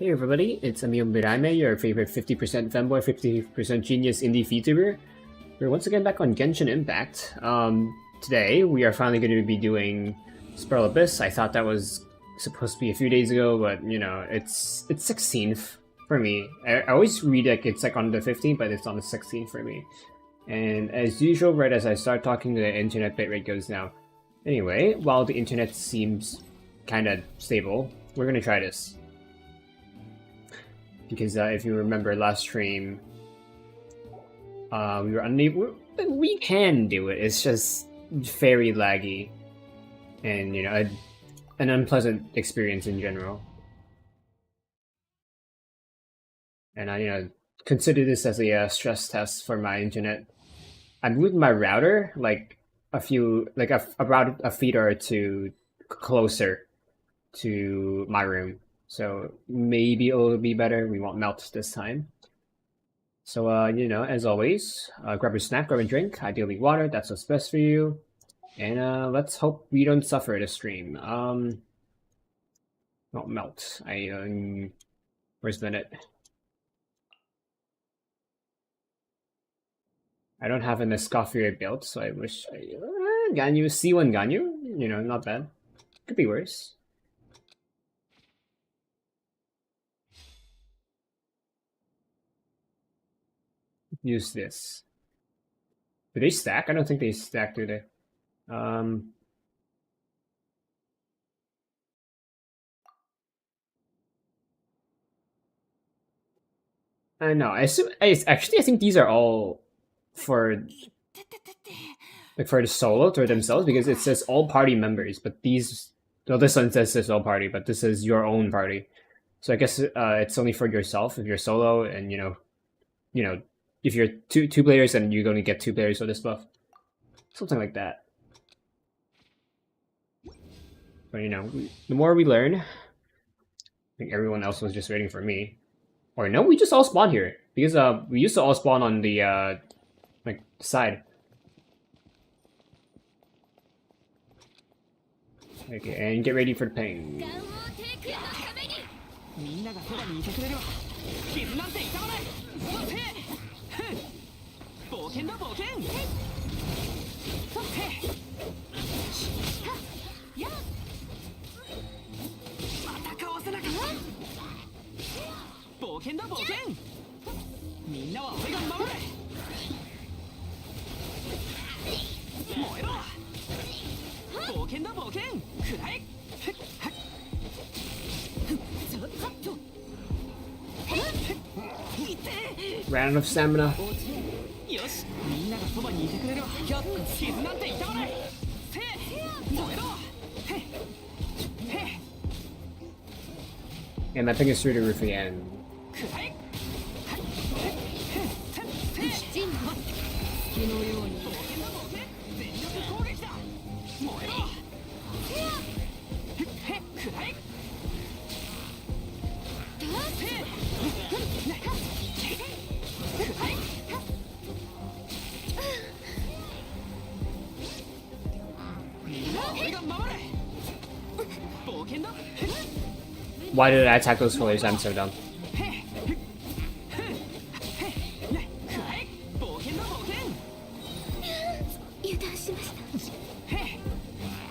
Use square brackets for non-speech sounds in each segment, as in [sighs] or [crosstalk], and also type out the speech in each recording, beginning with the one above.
Hey everybody, it's miHoYo, your favorite 50% fanboy, 50% genius indie VTuber. We're once again back on Genshin Impact. Today, we are finally going to be doing Spiral Abyss. I thought that was supposed to be a few days ago, but you know, it's 16th for me. I always read like it's like on the 15th, but it's on the 16th for me. And as usual, right as I start talking, the internet bitrate goes down. Anyway, while the internet seems kind of stable, we're going to try this. Because if you remember last stream, we were unable. We can do it. It's just very laggy, and you know, an unpleasant experience in general. And I, you know, consider this as a stress test for my internet. I moved my router like about a feet or two closer to my room. So maybe it'll be better. We won't melt this time. So, you know, as always, grab a snack, grab a drink, ideally water, that's what's best for you. And let's hope we don't suffer this stream. Won't melt. Where's the net? I don't have an Escoffier built, so I wish I... Ganyu, C1 Ganyu? You know, not bad. Could be worse. Use this. Do they stack? I don't think they stack, do they? I know. I assume. Actually, I think these are all for like for the solo or themselves because it says all party members, but these. Well, this one says all party, but this is your own party. So I guess it's only for yourself if you're solo, and you know, if you're two players, then you're going to get 2 players for this buff. Something like that. But you know, the more we learn, I think everyone else was just waiting for me. Or no, we just all spawn here. Because we used to all spawn on the like side. Okay, and get ready for the ping. Ran out of stamina. And that thing is through the roof again. Why did I attack those fillers? I'm so dumb.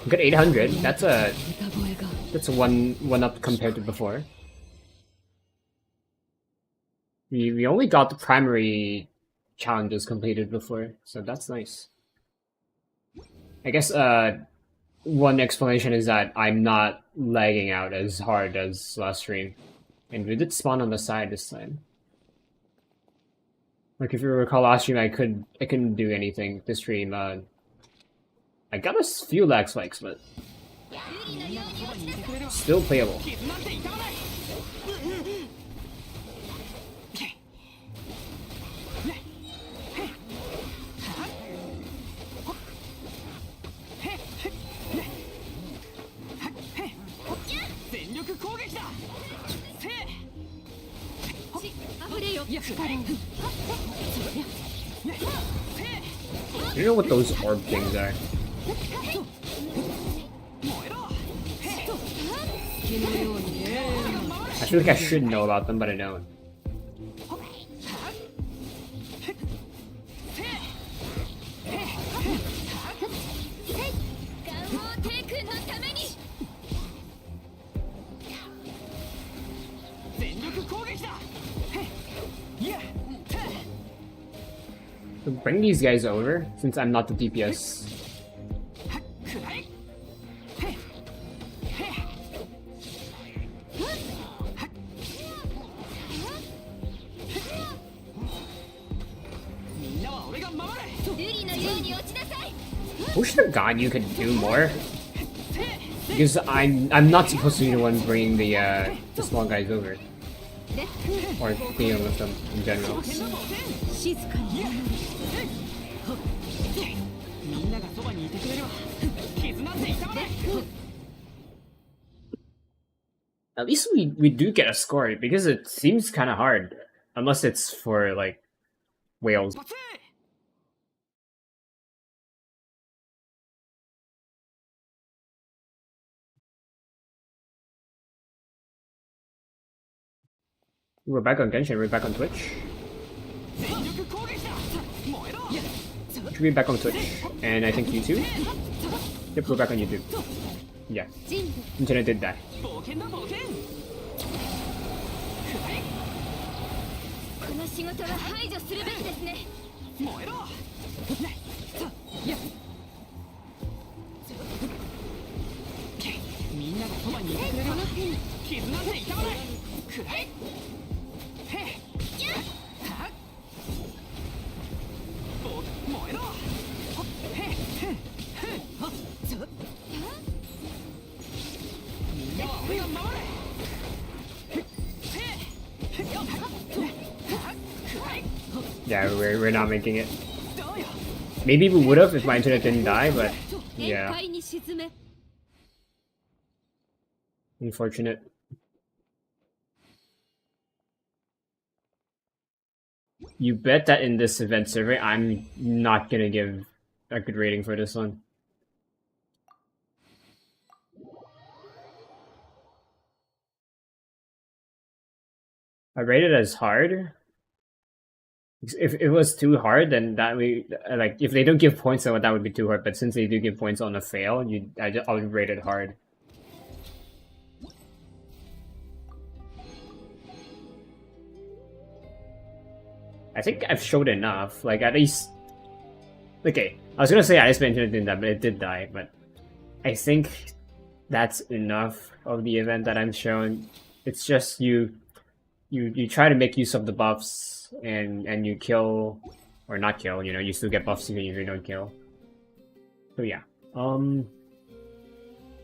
Got 800. That's a one up compared to before. We only got the primary challenges completed before, so that's nice. I guess one explanation is that I'm not lagging out as hard as last stream. And we did spawn on the side this time. Like if you recall last stream I couldn't do anything this stream. I got a few lag spikes, but still playable. You know what those orb things are? I feel like I should know about them, but I don't. So bring these guys over, since I'm not the DPS. Wish to God you could do more, because I'm not supposed to be the one bringing the small guys over, or dealing with them in general. At least we do get a score, because it seems kind of hard, unless it's for like whales. We're back on Genshin, we're back on Twitch. Should be back on Twitch, and I think YouTube. Yep, we're back on YouTube. Yeah, internet did die. Yeah, we're not making it. Maybe we would have if my internet didn't die, but yeah. Unfortunate. You bet that in this event survey, I'm not gonna give a good rating for this one. I rate it as hard. If it was too hard, then that like if they don't give points, then that would be too hard. But since they do give points on a fail, I'll rate it hard. I think I've showed enough. Like at least, okay. I was gonna say I just mentioned it didn't die, but it did die. But I think that's enough of the event that I'm showing. It's just you try to make use of the buffs. And you kill, or not kill, you know, you still get buffs even if you don't kill. So yeah, let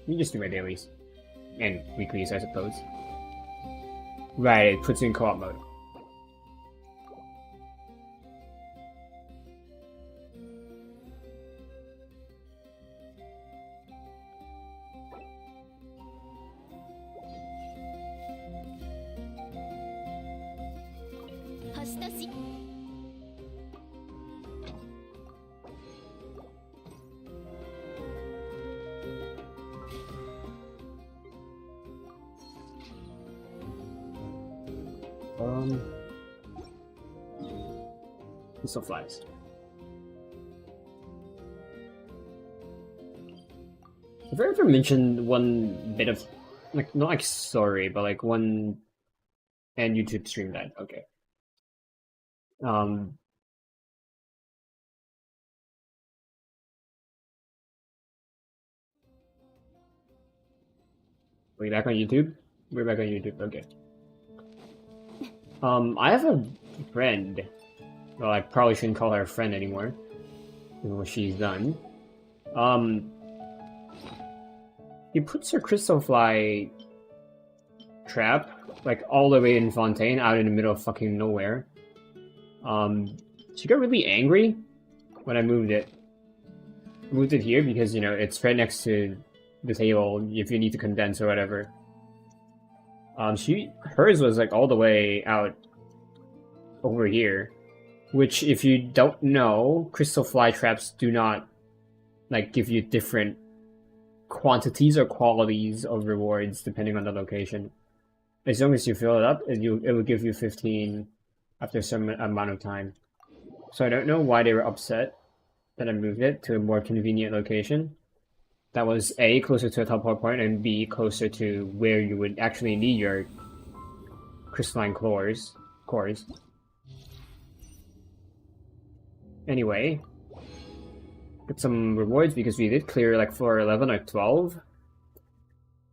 me just do my dailies. And weeklies, I suppose. Right, it puts you in co-op mode. Still flies. Have I ever mentioned one bit of, like, not like sorry, but like one and YouTube stream that? Okay. We back on YouTube? We're back on YouTube, okay. I have a friend. Well, I probably shouldn't call her a friend anymore. You know what she's done. He puts her crystal fly trap, like, all the way in Fontaine, out in the middle of fucking nowhere. She got really angry when I moved it. I moved it here because, you know, it's right next to the table if you need to condense or whatever. Hers was, like, all the way out over here. Which, if you don't know, crystal fly traps do not, like, give you different quantities or qualities of rewards depending on the location. as long as you fill it up, it will give you 15 after some amount of time. So I don't know why they were upset that I moved it to a more convenient location. That was A, closer to a teleport point, and B, closer to where you would actually need your crystalline cores. Anyway, get some rewards because we did clear like floor 11 or 12.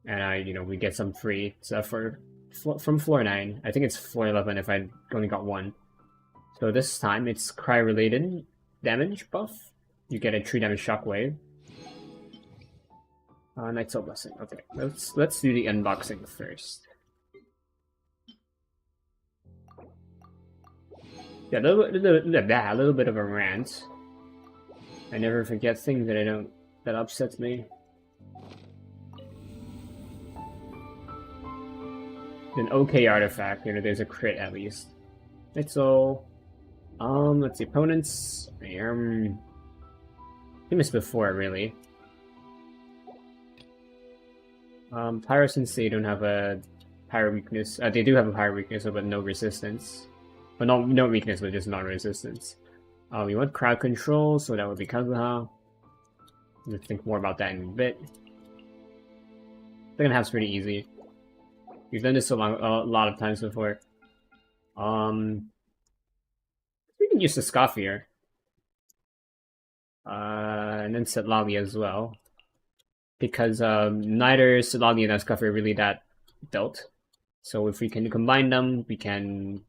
And we get some free stuff from floor 9. I think it's floor 11 if I only got one. So this time it's cry-related damage buff. You get a 3 damage shockwave. Night Soul Blessing. Okay, let's do the unboxing first. Yeah, a little bit of a rant. I never forget things that upsets me. An okay artifact, there's a crit at least. Right, so let's see, opponents. I missed before really. Pyro, since they don't have a pyro weakness, they do have a pyro weakness, but no resistance. But no weakness, but just non-resistance. We want crowd control, so that would be Kazuha. We'll think more about that in a bit. Second half's pretty easy. We've done this a lot of times before. We can use the Scoff here. And then Seelie as well. Because neither Seelie nor Scoff are really that built. So if we can combine them, we can,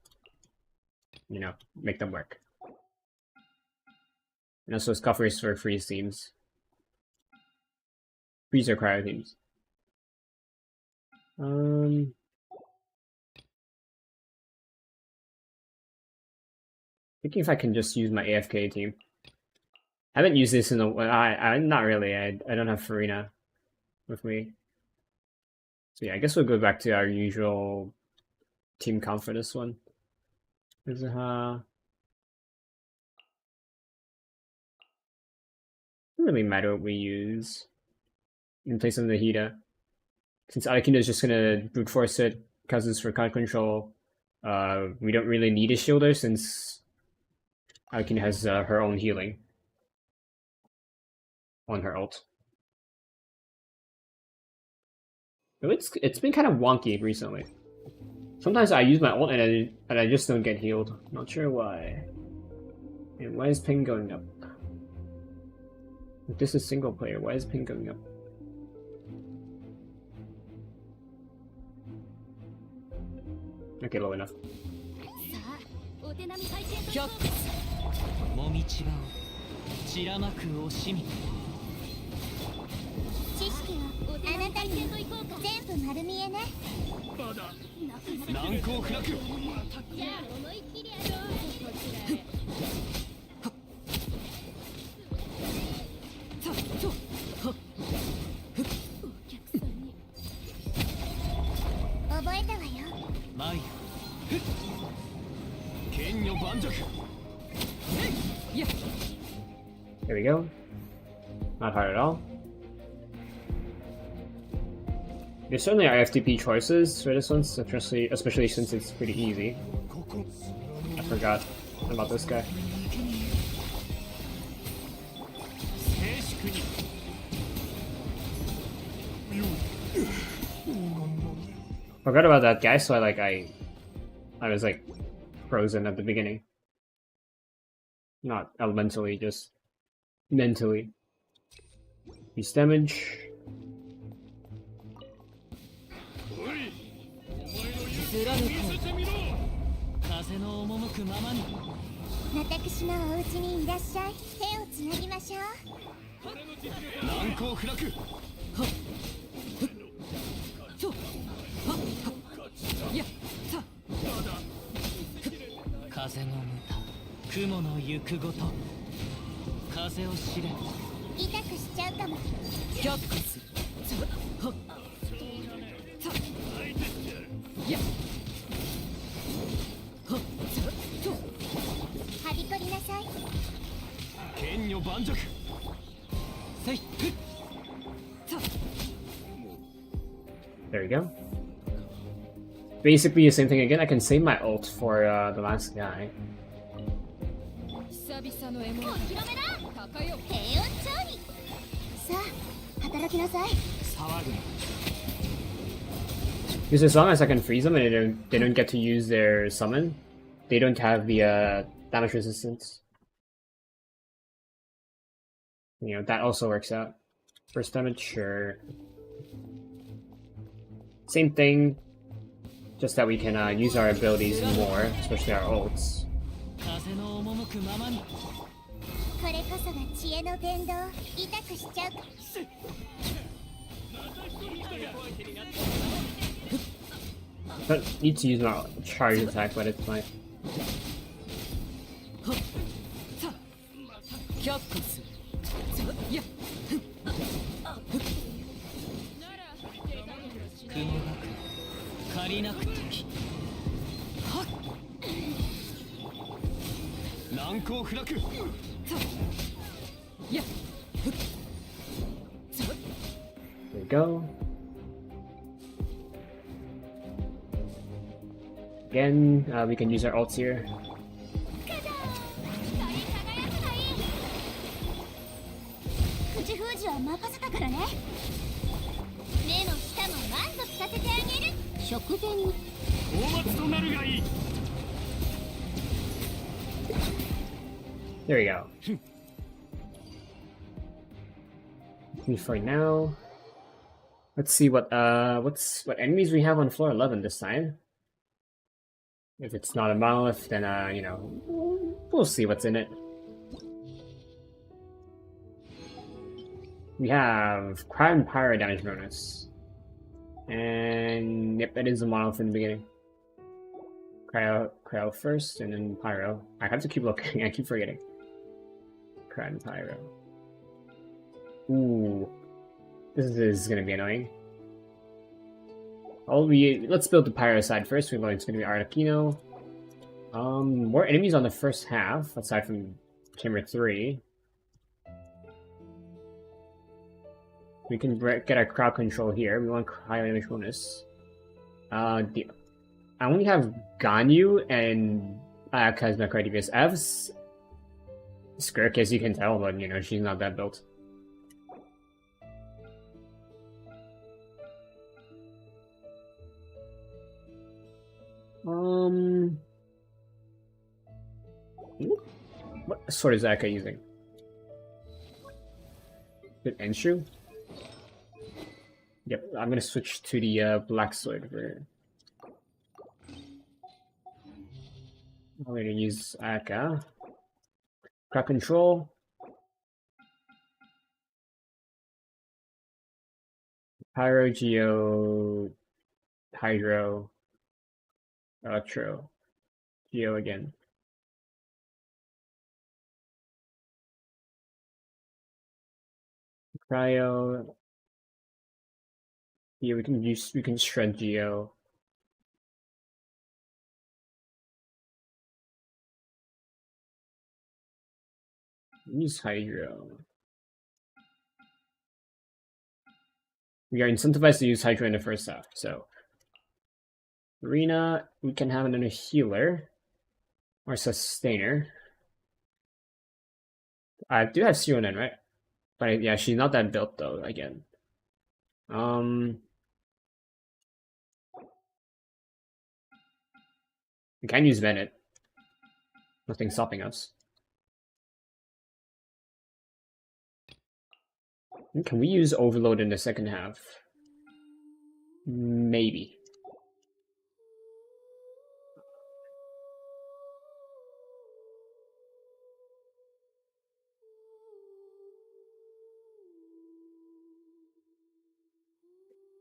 make them work. And also Scoffers for freeze teams. Freeze or cryo teams. Thinking if I can just use my AFK team. I haven't used this in a while. Not really. I don't have Farina with me. So yeah, I guess we'll go back to our usual team count for this one. Doesn't really matter what we use in place of Nahida. Since Aikino is just gonna brute force it, Kazu's for crowd control, we don't really need a shielder since Aikino has her own healing on her ult. So it's been kind of wonky recently. Sometimes I use my ult and I just don't get healed. Not sure why. And why is ping going up? If this is single player, why is ping going up? Okay, low enough. There we go. Not hard at all. There's certainly are FTP choices for this one, especially since it's pretty easy. I forgot about this guy. Forgot about that guy, so I was like frozen at the beginning. Not elementally, just mentally. Beast damage. There we go. basically the same thing again. I can save my ult for the last guy. Because as long as I can freeze them and they don't get to use their summon, they don't have the damage resistance. You know, that also works out. First damage, sure. Same thing, just that we can use our abilities more, especially our ults. Don't need to use my charge attack, but it's fine. There we go. Again, we can use our ults here. There we go. For now, let's see what enemies we have on floor 11 this time. If it's not a monolith, then you know, we'll see what's in it. We have Cryo and Pyro damage bonus. And yep, that is a monolith in the beginning. Cryo first, and then Pyro. I have to keep looking, I keep forgetting. Cryo and Pyro. Ooh. This is gonna be annoying. Let's build the Pyro side first. We know it's gonna be Arlecchino. More enemies on the first half, aside from Chamber 3. We can get our crowd control here. We want cryo damage bonus. I only have Ganyu and Kazma Critikus. I have Skirk, as you can tell, but you know, she's not that built. What sword is Aka using? Is it Enshu? Yep, I'm gonna switch to the black sword for. I'm gonna use Aka. Crowd control. Pyro, Geo, Hydro, Electro, Geo again. Cryo. Yeah, we can shred Geo. Use Hydro. We are incentivized to use Hydro in the first half, so Arena, we can have another healer or sustainer. I do have Sionen, right? But yeah, she's not that built though, again. We can use Bennett. Nothing's stopping us. Can we use Overload in the second half? Maybe.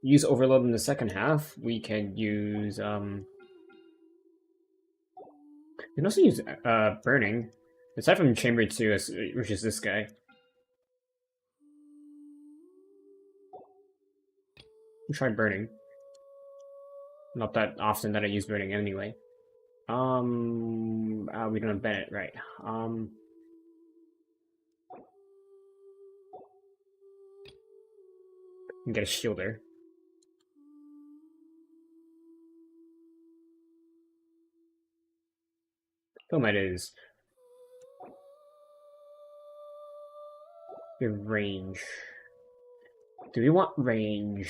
Use Overload in the second half. We can use we can also use Burning. Aside from Chamber 2, which is this guy. Try Burning. Not that often that I use Burning anyway. We don't have Bennett, right? Get a shielder. Teyvat is. We have range. Do we want range?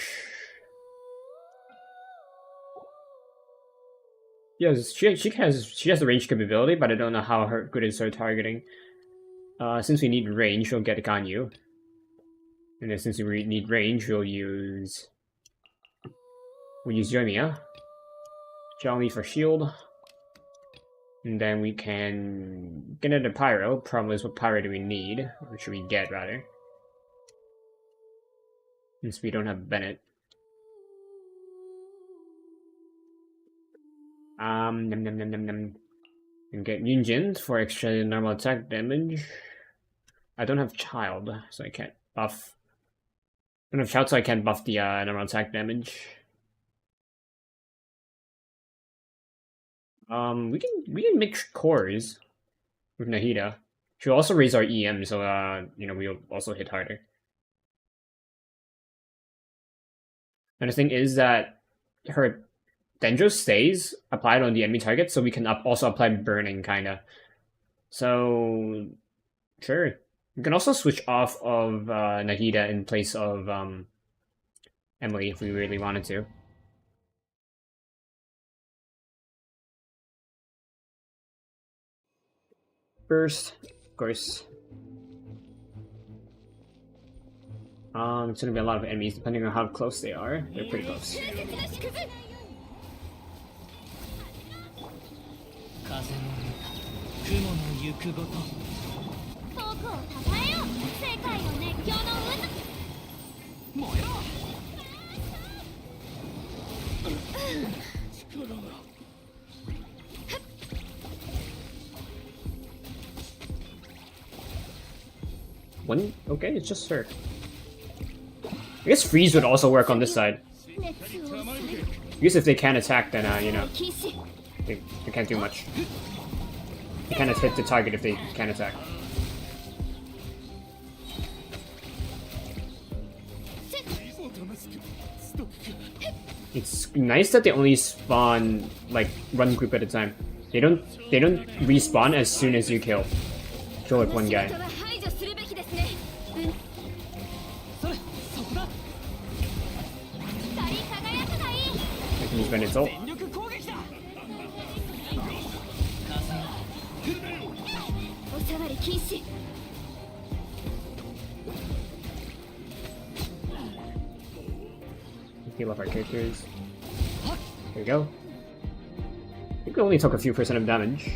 Yes, she has the range capability, but I don't know how good is her targeting. Since we need range, we'll get Ganyu. And then since we need range, we'll use Yoimiya. Xiaomi for shield. And then we can get into Pyro. Problem is, what Pyro do we need? Or should we get, rather? Since we don't have Bennett. Nom nom nom nom nom. And get Yunjin for extra normal attack damage. I don't have Child, so I can't buff. I don't have Child, so I can't buff the normal attack damage. We can make cores with Nahida. She'll also raise our EM, so you know, we'll also hit harder. And the thing is that her Dendro stays applied on the enemy target, so we can also apply burning, kinda. So sure, we can also switch off of Nahida in place of Emily if we really wanted to. First, of course. It's gonna be a lot of enemies depending on how close they are. They're pretty close. One? Okay, it's just her. I guess freeze would also work on this side. I guess if they can't attack, then you know, they can't do much. They kind of hit the target if they can't attack. It's nice that they only spawn like one group at a time. They don't respawn as soon as you kill like one guy. I can use Bennett's ult. Heal up our characters. There we go. I think we only took a few % of damage.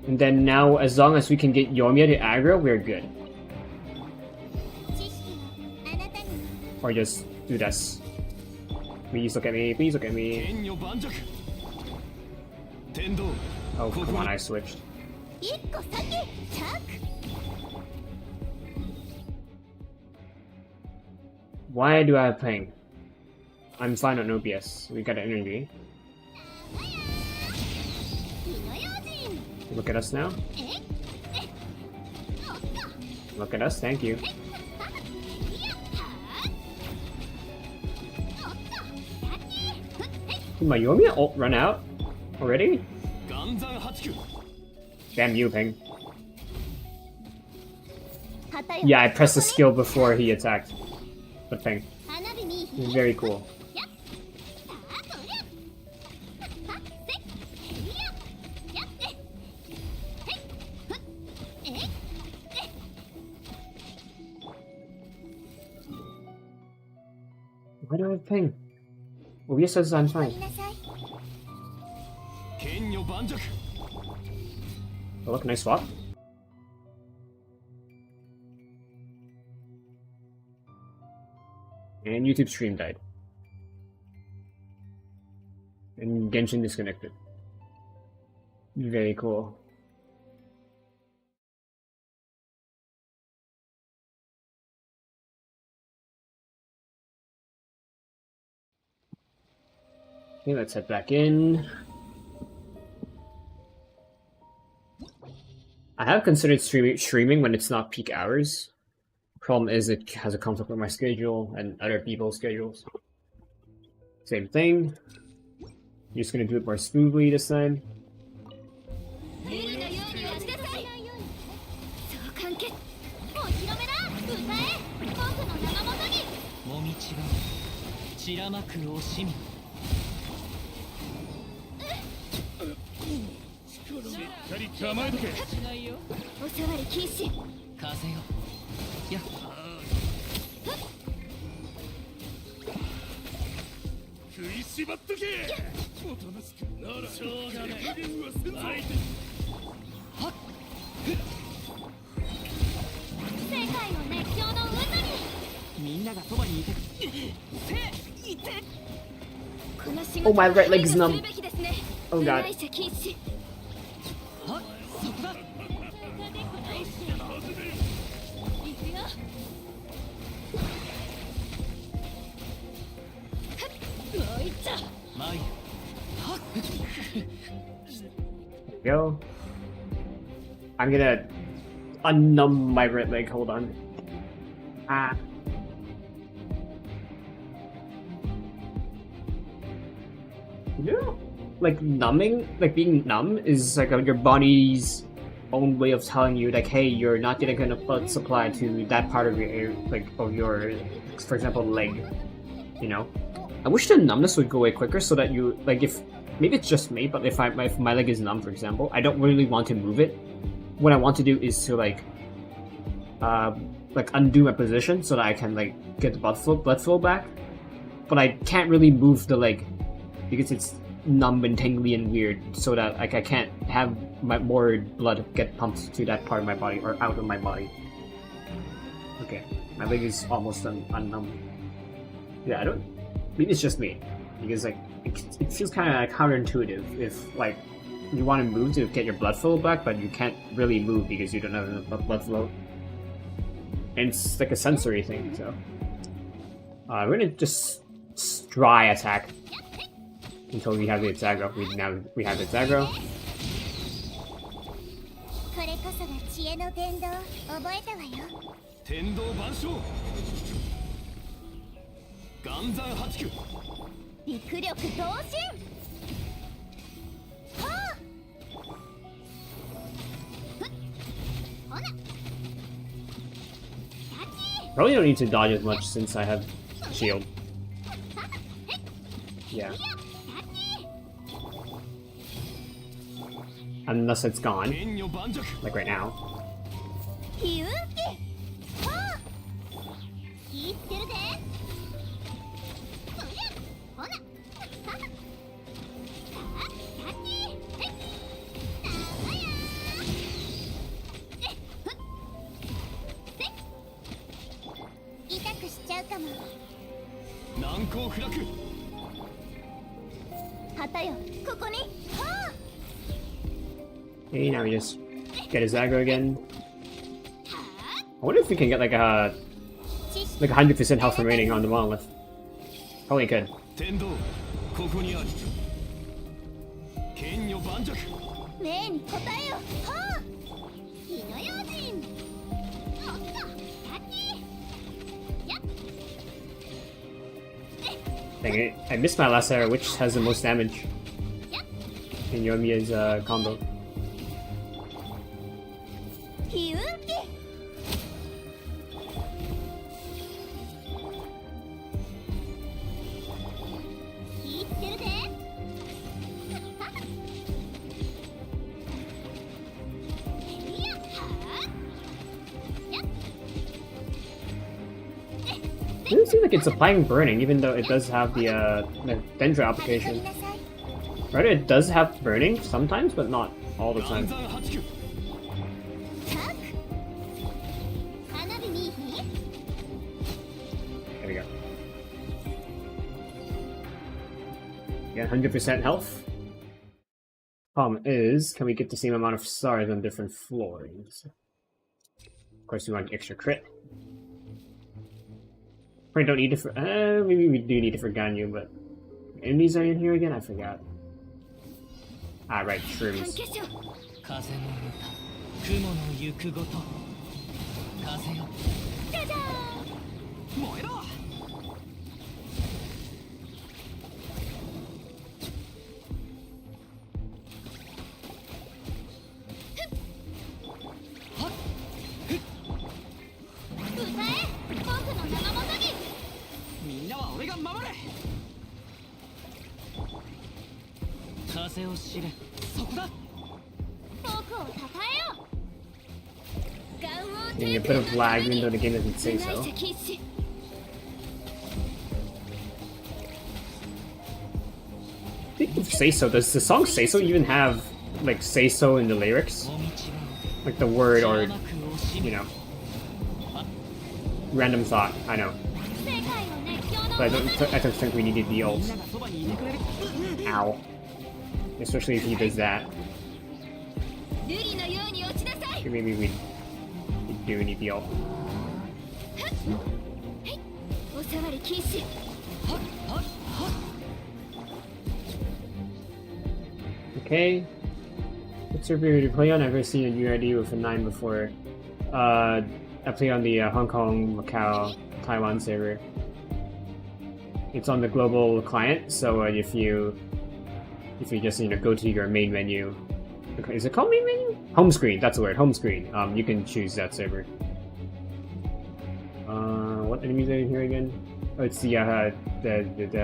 And then now, as long as we can get Yoimiya to aggro, we're good. Or just do this. Please look at me, please look at me. Oh, come on, I switched. Why do I have ping? I'm fine on OBS. We got energy. Look at us now. Look at us, thank you. Did my Yoimiya ult run out already? Damn you, Ping. Yeah, I pressed the skill before he attacked. But Ping. Very cool. Why do I have ping? OBS says I'm fine. Oh, look, nice swap. And YouTube stream died. And Genshin disconnected. Very cool. Okay, let's head back in. I have considered streaming when it's not peak hours. Problem is it has a conflict with my schedule and other people's schedules. Same thing. I'm just gonna do it more smoothly this time. Oh, my right leg is numb. Oh god. Go. I'm gonna unnumb my right leg. Hold on. Ah. You know, like numbing, like being numb is like your body's own way of telling you, like, hey, you're not getting enough blood supply to that part of your, like, of your, for example, leg. You know, I wish the numbness would go away quicker so that you, like, if maybe it's just me, but if my leg is numb, for example, I don't really want to move it. What I want to do is to like undo my position so that I can like get the blood flow back, but I can't really move the leg because it's numb and tingly and weird, so that like I can't have more blood get pumped to that part of my body or out of my body. Okay, my leg is almost unnumbed. Yeah, I don't. Maybe it's just me because like it feels kind of like counterintuitive if like you want to move to get your blood flow back, but you can't really move because you don't have enough blood flow. And it's like a sensory thing, so we're gonna just dry attack until we have the aggro. We have the aggro. Probably don't need to dodge as much since I have shield. Yeah. Unless it's gone. Like right now. Okay, now we just get his aggro again. I wonder if we can get like 100% health remaining on the monolith. Probably could. Dang it, I missed my last arrow, which has the most damage in Yoimiya's combo. It doesn't seem like it's applying burning, even though it does have the Dendra application. Right, it does have burning sometimes, but not all the time. There we go. Get 100% health. Problem is, can we get the same amount of stars on different floors? Of course, we want extra crit. Probably don't need it for. Maybe we do need it for Ganyu, but enemies are in here again. I forgot. Ah, right, shrooms. Getting a bit of lag even though the game doesn't say so. Speaking of say so, does the song say so even have like say so in the lyrics? Like the word or, you know. Random thought, I know. But I don't think we needed the ult. Ow. Especially if he does that. Maybe we do need the ult. Okay. What server did you play on? I've never seen a new ID with a 9 before. I play on the Hong Kong, Macau, Taiwan server. It's on the global client, so if you just go to your main menu, okay, is it called main menu? Home screen, that's the word. Home screen. You can choose that server. What enemies are in here again? Oh, it's the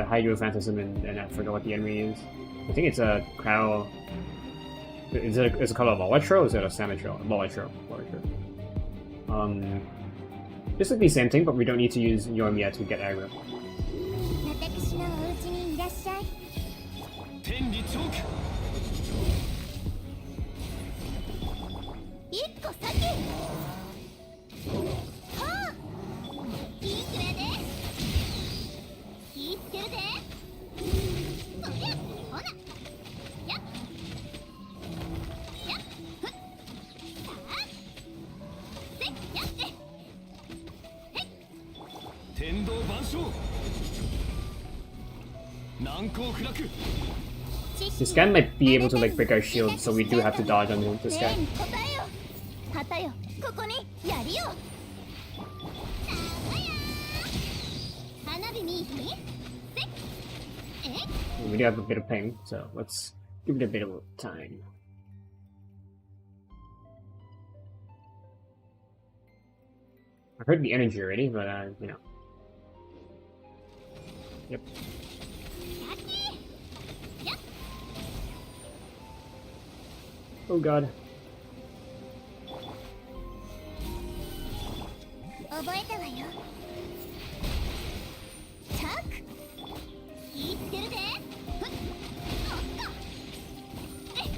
Hydro Phantasm, and I forgot what the enemy is. I think it's a Crow. Is it called a Molotro or is it a Samatro? Molotro. This would be the same thing, but we don't need to use Yoimiya to get aggro. This guy might be able to like break our shield, so we do have to dodge on this guy. We do have a bit of ping, so let's give it a bit of time. I heard the energy already, but you know. Yep. Oh god.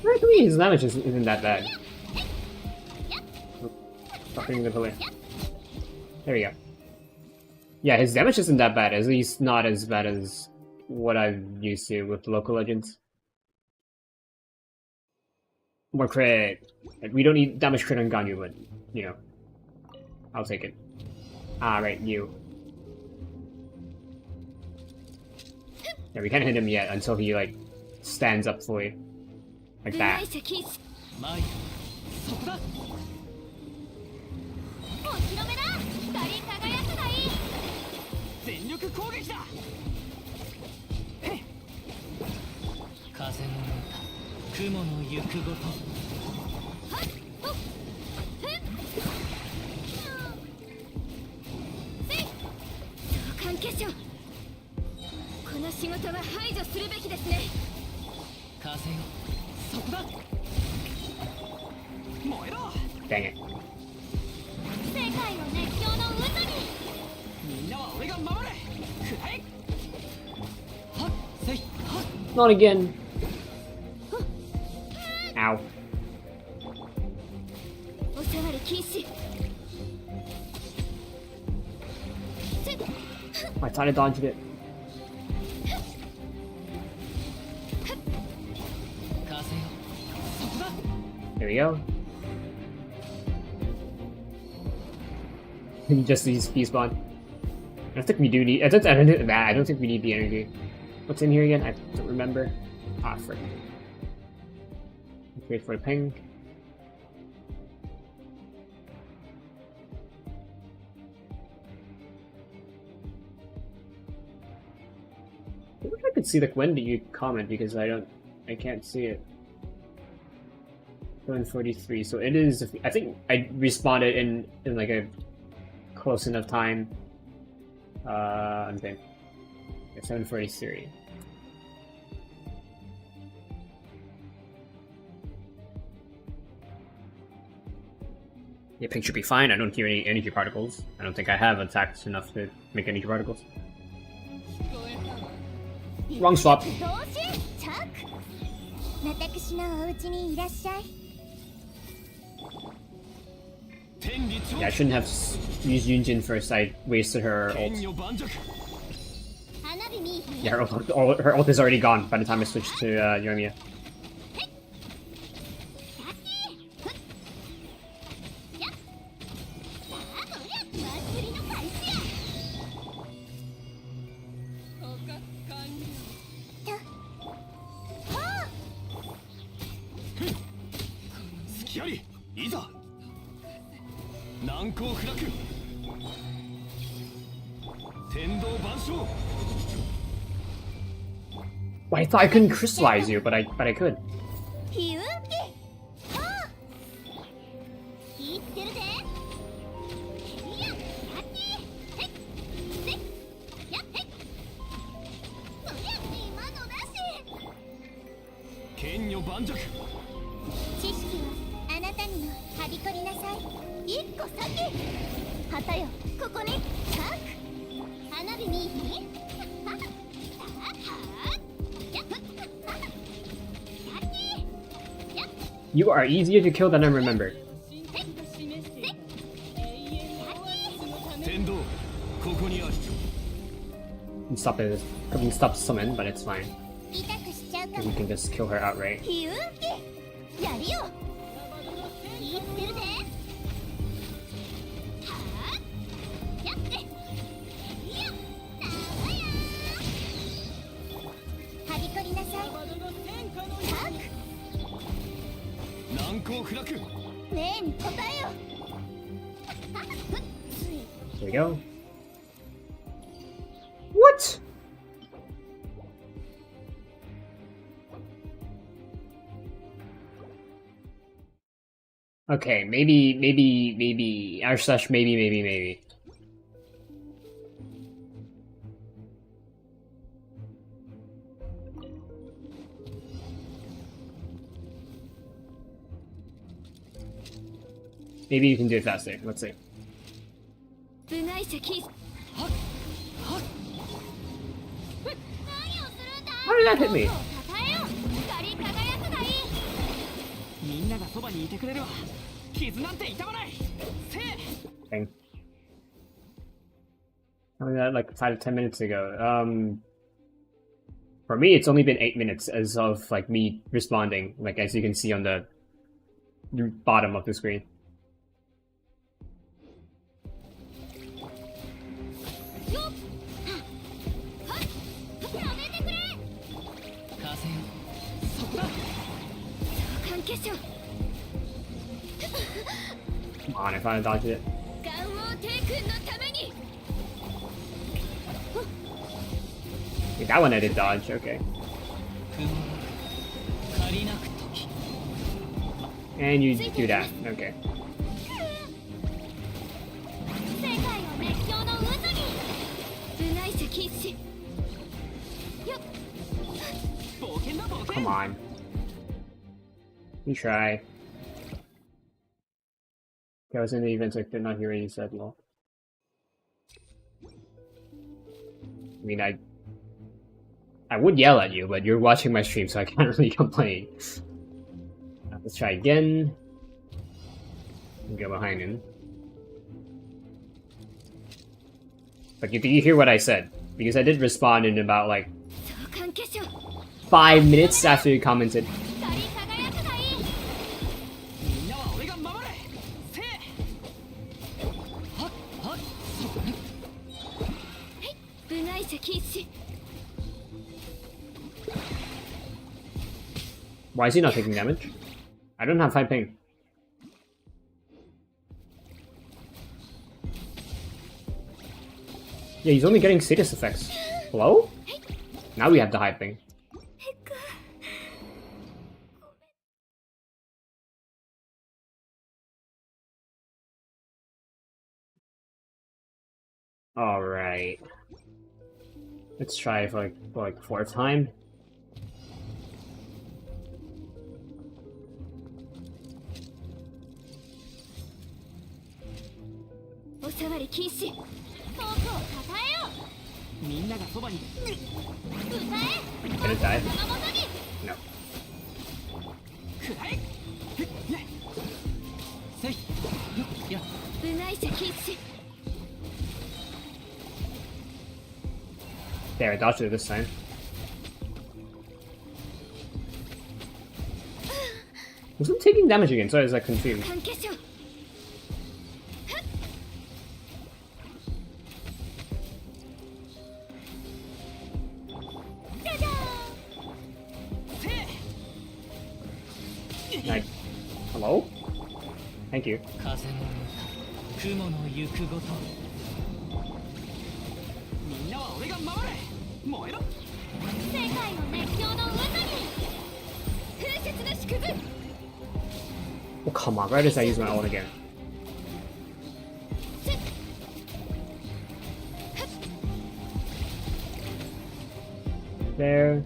Actually, his damage isn't that bad. Fucking the away. There we go. Yeah, his damage isn't that bad, at least not as bad as what I'm used to with local legends. More crit. We don't need damage crit on Ganyu, but, you know. I'll take it. Ah, right, you. Yeah, we can't hit him yet until he, like, stands up fully. Like that. Dang it. Not again. Ow. I thought I dodged it. There we go. Just these spawn. I don't think we do need. I don't think we need the energy. What's in here again? I don't remember. Ah, frick. Let's wait for the ping. I wish I could see like when do you comment because I can't see it. 7:43. So it is. I think I responded in like a close enough time. I'm thinking 7:43. Your ping should be fine. I don't hear any energy particles. I don't think I have attacked enough to make energy particles. Wrong swap. Yeah, I shouldn't have used Yunjin first. I wasted her ult. Yeah, her ult is already gone by the time I switched to Yoimiya. Well, I thought I couldn't crystallize you, but I could. You are easier to kill than I remembered. Stop it. Couldn't stop summon, but it's fine. We can just kill her outright. There we go. What? Okay, maybe, // maybe. Maybe you can do it faster. Let's see. How did that hit me? Dang. I mean, that like 5 to 10 minutes ago. For me, it's only been 8 minutes as of like me responding. Like as you can see on the bottom of the screen. Come on, I finally dodged it. Okay, that one I did dodge, okay. And you do that, okay. Come on. You try. Okay, I was in the event, so I did not hear what you said, lol. I mean, I would yell at you, but you're watching my stream, so I can't really complain. Let's try again. Go behind him. But did you hear what I said? Because I did respond in about like 5 minutes after you commented. Why is he not taking damage? I don't have high ping. Yeah, he's only getting status effects. Hello? Now we have the high ping. Alright. Let's try for like 4th time. 触り禁止。遠くをたたえよ。みんながそばに。歌え。 Gonna die? No. くらえ。せい。や。うがい者禁止。 There, I dodged it this time. Wasn't taking damage again, so I was like confused. 関係者。Like, hello? Thank you. 風の雲の行くごと。みんなは俺が守れ。燃えろ。世界の熱狂の渦に。風雪の祝福。 Oh, come on, right as I use my ult again. There.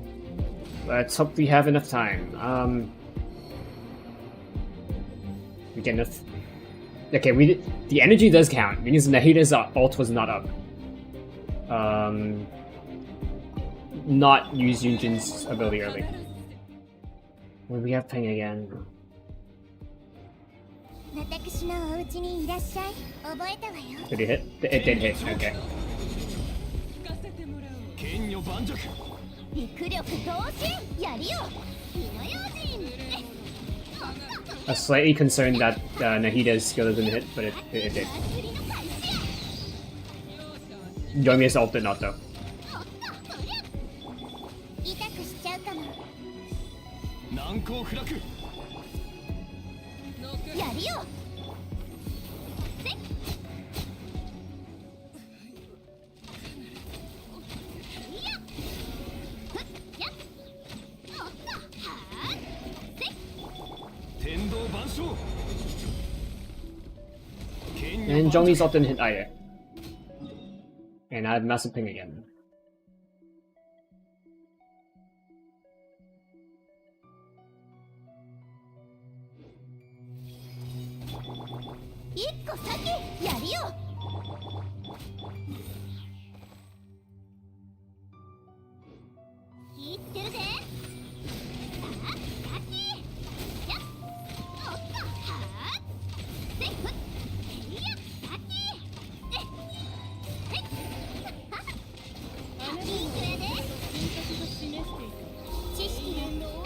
Let's hope we have enough time. We get enough. Okay, the energy does count because Nahida's ult was not up. Not use Yunjin's ability early. When we have ping again. Did it hit? It did hit, okay. I was slightly concerned that Nahida's skill doesn't hit, but it did. Yoimiya's ult did not though. And Zhongli's ult didn't hit either. And I have massive ping again.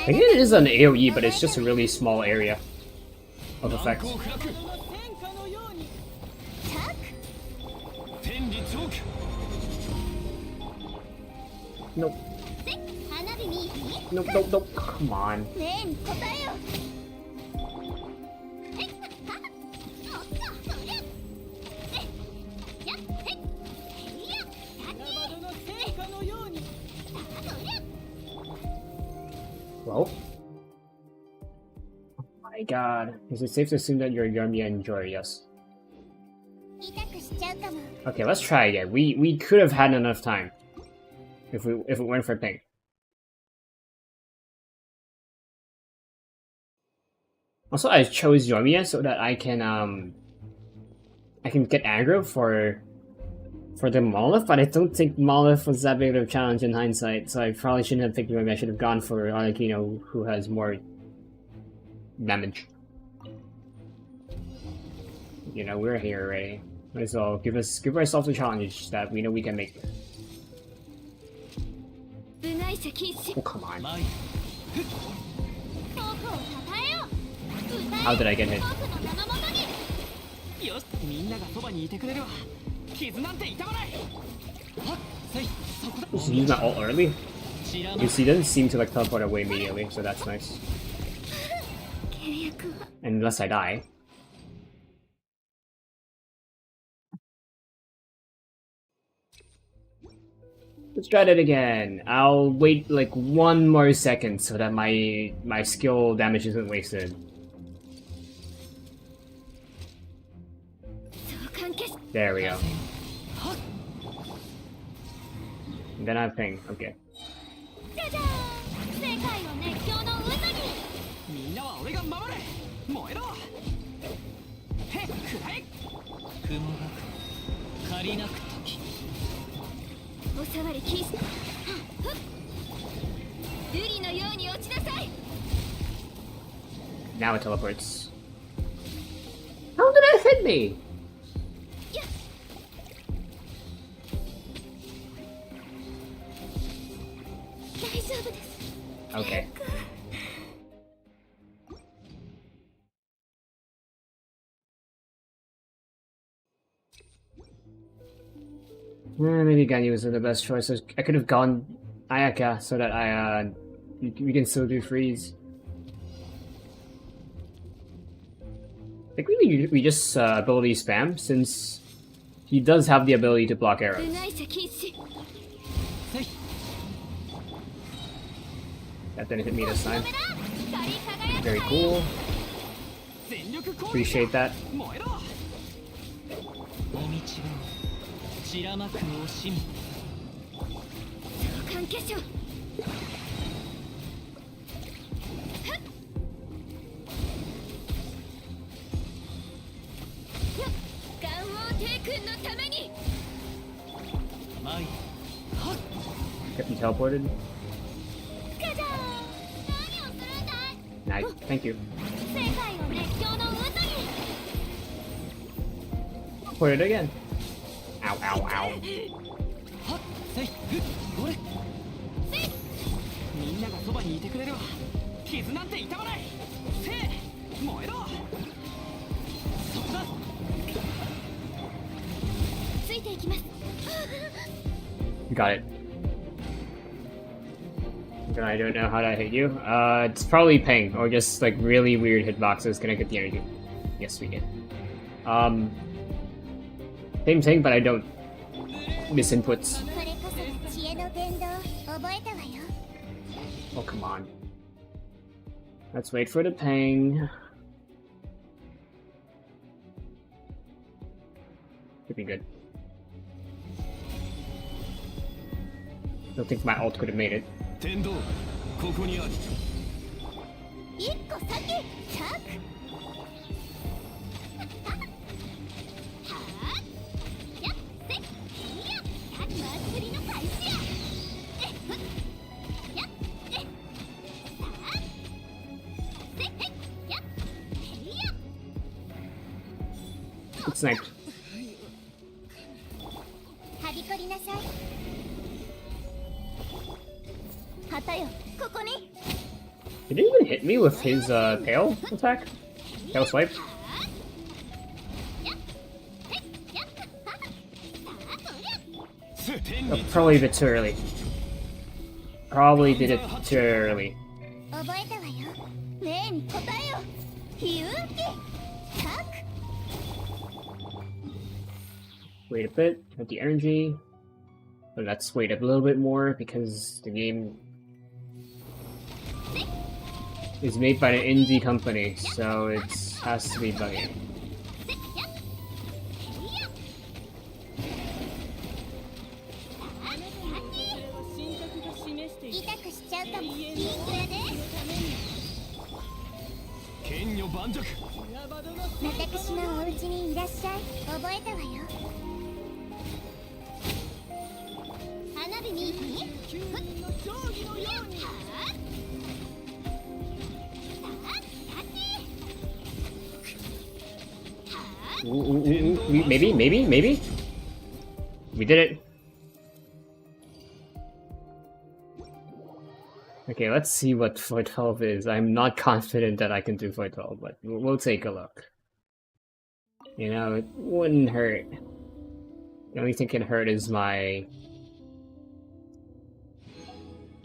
I think it is an AoE, but it's just a really small area of effect. Nope. Nope, nope, nope. Come on. Well? Oh my god. Is it safe to assume that you're Yoimiya and Joy? Yes. Okay, let's try again. We could have had enough time if it weren't for ping. Also, I chose Yoimiya so that I can get aggro for the Monolith, but I don't think Monolith was that big of a challenge in hindsight, so I probably shouldn't have picked Yoimiya. I should have gone for Arlecchino, who has more damage. You know, we're here already. Might as well give ourselves a challenge that we know we can make. Oh, come on. How did I get hit? Just use my ult early? Because he doesn't seem to like teleport away immediately, so that's nice. Unless I die. Let's try that again. I'll wait like 1 more second so that my skill damage isn't wasted. There we go. And then I have ping. Okay. おさわり禁止。瑠璃のように落ちなさい。 Now it teleports. How did it hit me? 大丈夫です。 Okay. Maybe Ganyu wasn't the best choice. I could have gone Ayaka so that we can still do freeze. I think we just ability spam since he does have the ability to block arrows. That didn't hit me this time. Very cool. Appreciate that. Kept me teleported. Nice, thank you. Put it again. Ow, ow, ow. Got it. I don't know how to hit you. It's probably ping, or just like really weird hitboxes. Can I get the energy? Yes, we can. Same thing, but I don't miss inputs. Oh, come on. Let's wait for the ping. Could be good. Don't think my ult could have made it. Good snipe. Did he even hit me with his tail attack? Tail swipe? Oh, probably a bit too early. Probably did it too early. Wait a bit, get the energy. But let's wait a little bit more because the game is made by an indie company, so it has to be buggy. Maybe? We did it. Okay, let's see what 412 is. I'm not confident that I can do 412, but we'll take a look. You know, it wouldn't hurt. The only thing can hurt is my...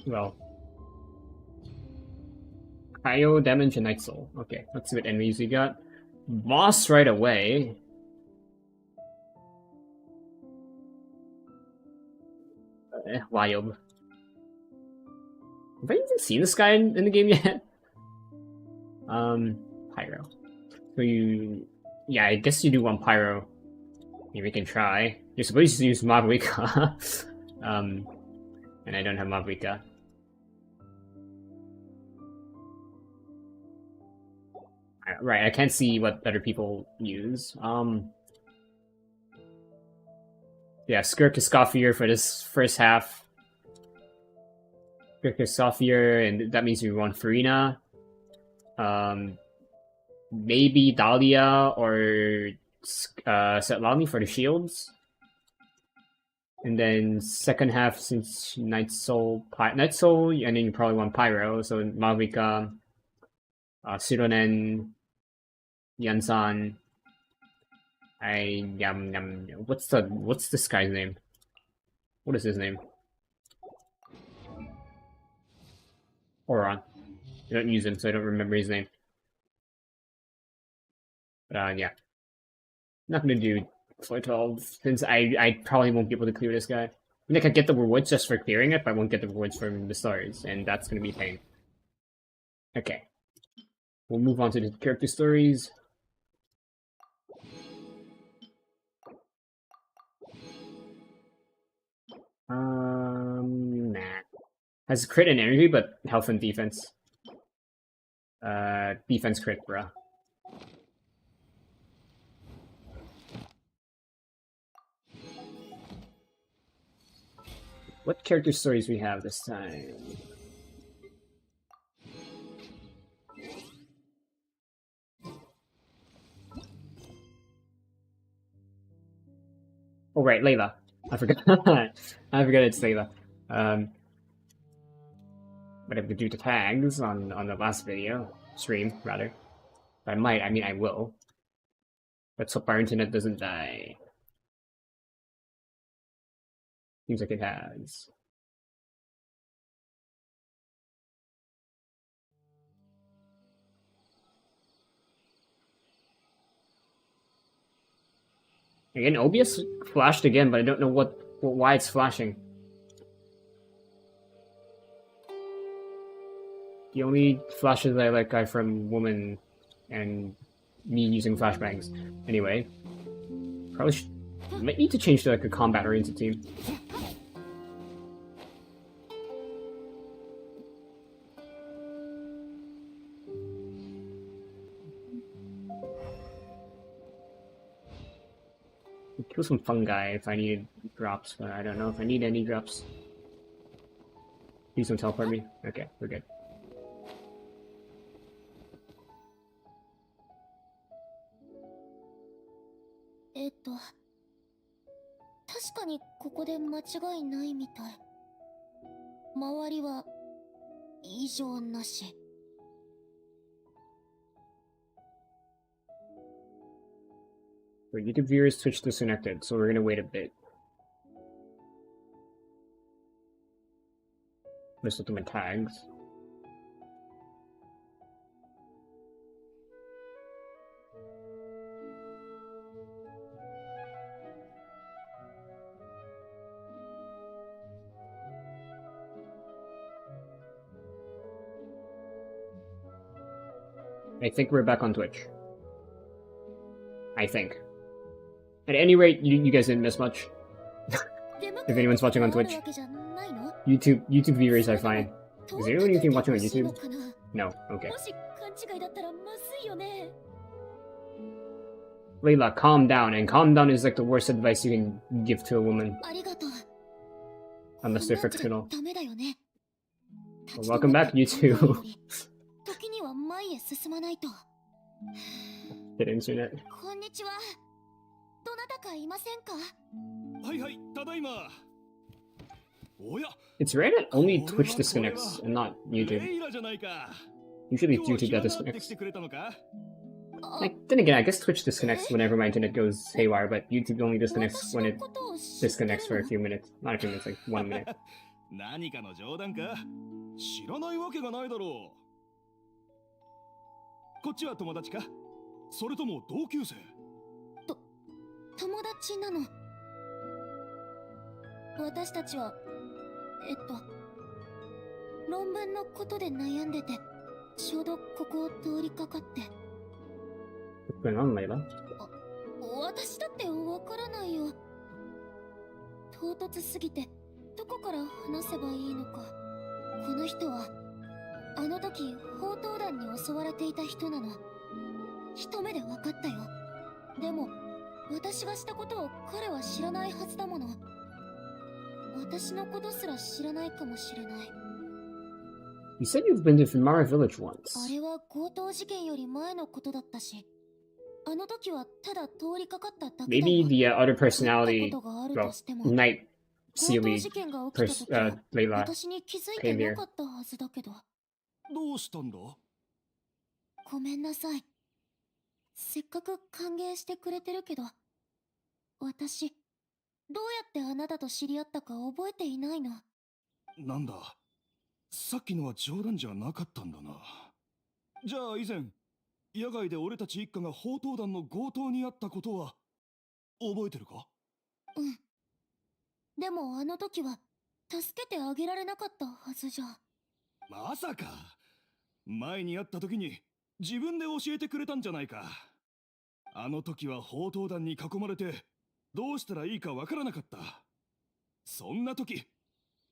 well... Cryo damage and Night Soul. Okay, let's see what enemies we got. Boss right away. Wild. Have I even seen this guy in the game yet? Pyro. So you... yeah, I guess you do want Pyro. Maybe we can try. You're supposed to use Mavrika. And I don't have Mavrika. Right, I can't see what other people use. Yeah, Skirk is Scoffier for this first half. Skirk is Scoffier, and that means we want Farina. Maybe Dahlia or Setlani for the shields. And then second half, since Night Soul, and then you probably want Pyro, so Mavrika, Sironen, Yansan, what's this guy's name? What is his name? Oron. I don't use him, so I don't remember his name. But yeah. Not gonna do 412, since I probably won't be able to clear this guy. I mean, I could get the rewards just for clearing it, but I won't get the rewards from the stars, and that's gonna be a pain. Okay. We'll move on to the character stories. Nah. Has crit and energy, but health and defense. Defense crit, bruh. What character stories we have this time? Oh right, Layla. I forgot. I forgot it's Layla. But I have to do the tags on the last stream rather. I might. I mean, I will. Let's hope our internet doesn't die. Seems like it has. Again, OBS flashed again, but I don't know why it's flashing. The only flashes I like are from women and me using flashbangs. Anyway, probably might need to change to like a combat-oriented team. Kill some fungi if I needed drops, but I don't know if I need any drops. Please don't teleport me. Okay, we're good. For YouTube viewers, Twitch disconnected, so we're gonna wait a bit. Let's look at my tags. I think we're back on Twitch. I think. At any rate, you guys didn't miss much. If anyone's watching on Twitch. YouTube viewers are fine. Is there anything watching on YouTube? No, okay. Layla, calm down, and calm down is like the worst advice you can give to a woman. Unless they're fictional. Well, welcome back, YouTube. Hit internet. It's rare that only Twitch disconnects and not YouTube. Usually it's YouTube that disconnects. Like, then again, I guess Twitch disconnects whenever my internet goes haywire, but YouTube only disconnects when it disconnects for a few minutes. Not a few minutes, like 1 minute. 何かの冗談か知らないわけがないだろうこっちは友達かそれとも同級生友達なの私たちは論文のことで悩んでてちょうどここを通りかかってこれ何枚だ私だってわからないよ唐突すぎてどこから話せばいいのかこの人はあの時砲塔団に襲われていた人なの一目で分かったよでも私がしたことを彼は知らないはずだもの。私のことすら知らないかもしれない。You said you've been to Fimara Village あ once. れは強盗事件より前のことだったし、あの時はただ通りかかっただけだ Maybe よ。 the other 会ったこ personality, とがある well, としても、 Night 強盗 Seelie, 事件が起きた時 Layla 私に気づいて came な here. かったはずだけど。どうしたんだ？ごめんなさい。せっかく歓迎してくれてるけど、私どうやってあなたと知り合ったか覚えていないの。なんだ、さっきのは冗談じゃなかったんだな。じゃあ以前、野外で俺たち一家が宝刀団の強盗にあったことは覚えてるか？うん。でもあの時は助けてあげられなかったはずじゃ。まさか前に会った時に自分で教えてくれたんじゃないか。あの時は宝刀団に囲まれてどうしたらいいかわからなかった。そんな時、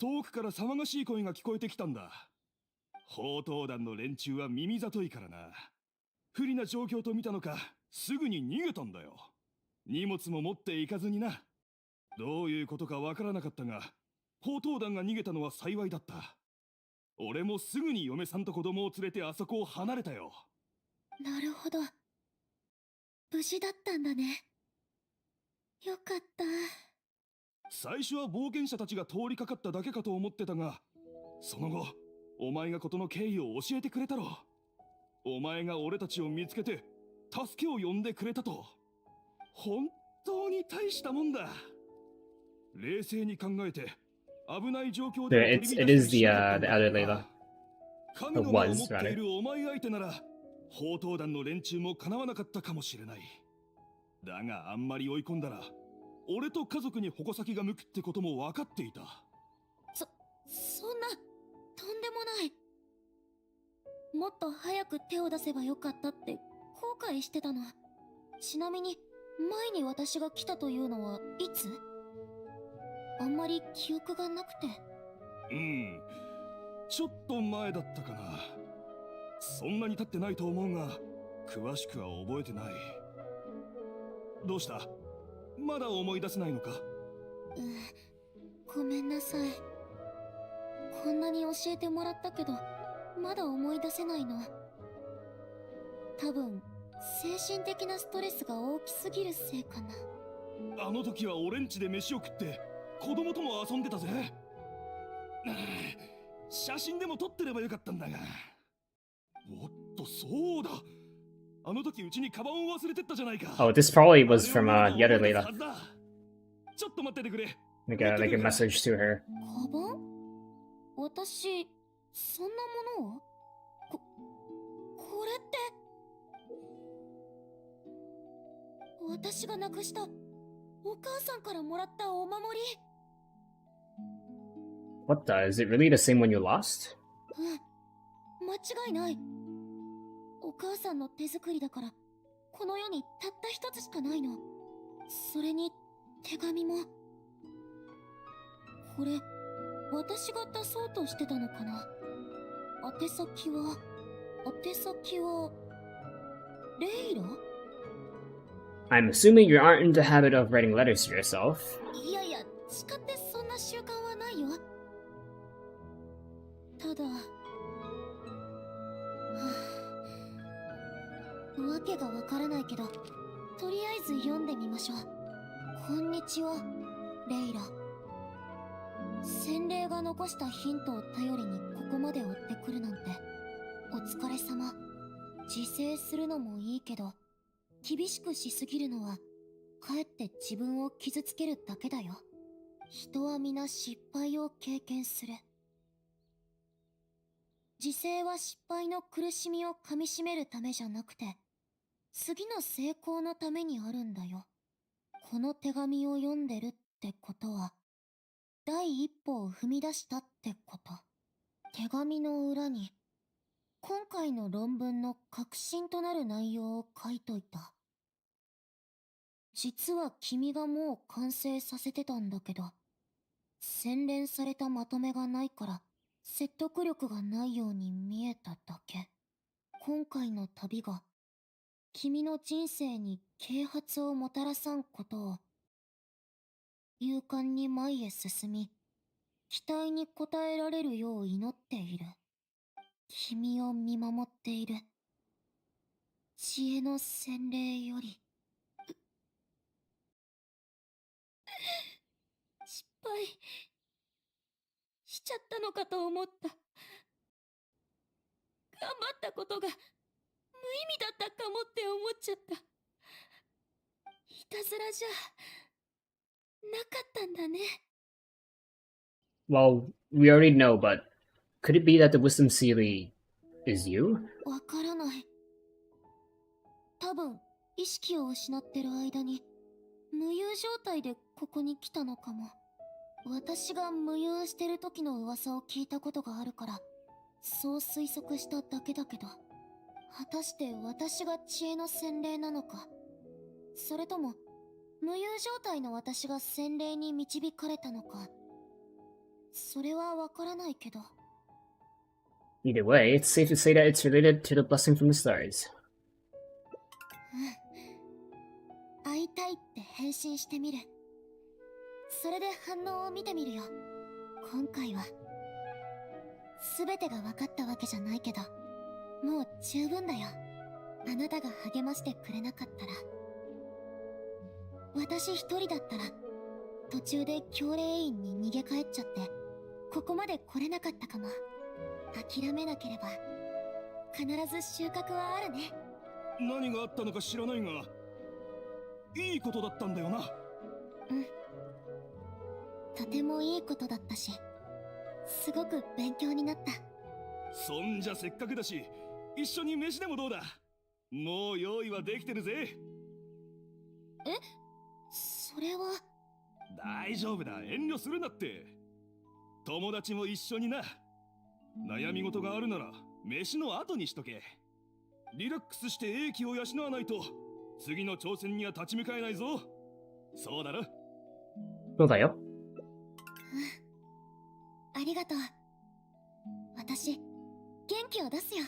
遠くから騒がしい声が聞こえてきたんだ。宝刀団の連中は耳ざといからな。不利な状況と見たのか、すぐに逃げたんだよ。荷物も持っていかずにな。どういうことかわからなかったが、宝刀団が逃げたのは幸いだった。俺もすぐに嫁さんと子供を連れてあそこを離れたよ。なるほど。無事だったんだね。よかった。最初は冒険者たちが通りかかっただけかと思ってたが、その後、お前が事の経緯を教えてくれたろ。お前が俺たちを見つけて助けを呼んでくれたと。本当に大したもんだ。冷静に考えて危ない状況では It 取り it 乱 is し the なかったんだ other から Layla. な。神の Or 名を was, 持ってい rather. るお前相手なら宝刀団の連中もかなわなかったかもしれない。だがあんまり追い込んだら俺と家族に矛先が向くってことも分かっていた。そんな、とんでもない。もっと早く手を出せばよかったって後悔してたの。ちなみに前に私が来たというのはいつ？あんまり記憶がなくて。ちょっと前だったかな。そんなに経ってないと思うが、詳しくは覚えてない。どうした？まだ思い出せないのか？ごめんなさい。こんなに教えてもらったけど、まだ思い出せないの。多分、精神的なストレスが大きすぎるせいかな。あの時は俺ん家で飯を食って子供とも遊んでたぜ。写真でも撮ってればよかったんだが。おっと、そうだ。あの時うちにカバンを忘れてったじゃないか。 Oh, this probably was from the other あれを Layla. まだ覚えてるはずだ。ちょっと待っててくれ。 Like a message to her. カバン？私、そんなものを？これって私がなくしたお母さんからもらったお守り。 What the? Is it really the same one you lost? 間違いない。お母さんの手作りだからこの世にたった一つしかないの。それに手紙も。これ私が出そうとしてたのかな。宛先はレイラ？ I'm assuming you aren't in the habit of writing letters to yourself. いやいや、誓ってそんな習慣はないよ。ただ、わけがわからないけど、とりあえず読んでみましょう。こんにちは、レイラ。洗礼が残したヒントを頼りにここまで追ってくるなんて、お疲れ様。自制するのもいいけど、厳しくしすぎるのは、かえって自分を傷つけるだけだよ。人は皆失敗を経験する。自制は失敗の苦しみをかみしめるためじゃなくて、次の成功のためにあるんだよ。この手紙を読んでるってことは、第一歩を踏み出したってこと。手紙の裏に、今回の論文の核心となる内容を書いといた。実は君がもう完成させてたんだけど、洗練されたまとめがないから説得力がないように見えただけ。今回の旅が君の人生に啓発をもたらさんことを、勇敢に前へ進み、期待に応えられるよう祈っている。君を見守っている。知恵の洗礼より。失敗しちゃったのかと思った。頑張ったことが無意味だったかもって思っちゃった。いたずらじゃなかったんだね。Well, we already know, but could it be that the wisdom Seelie is you? わからない。多分意識を失ってる間に無遊状態でここに来たのかも。私が無遊してる時の噂を聞いたことがあるからそう推測しただけだけど、果たして私が知恵の洗礼なのか、それとも無遊状態の私が洗礼に導かれたのか、それはわからないけど。 Either way, it's safe to say that it's related to the blessing from the stars. 会いたいって返信してみる。それで反応を見てみるよ。今回は全てが分かったわけじゃないけど、もう十分だよ。あなたが励ましてくれなかったら、私一人だったら途中で教令院に逃げ帰っちゃってここまで来れなかったかも。諦めなければ必ず収穫はあるね。何があったのか知らないが、いいことだったんだよな。うん、とてもいいことだったし、すごく勉強になった。そんじゃせっかくだし、一緒に飯でもどうだ。もう用意はできてるぜ。え、それは。大丈夫だ、遠慮するなって。友達も一緒にな。悩み事があるなら飯の後にしとけ。リラックスして英気を養わないと次の挑戦には立ち向かえないぞ。そうだな。そうだよ。ありがとう。私、元気を出すよ。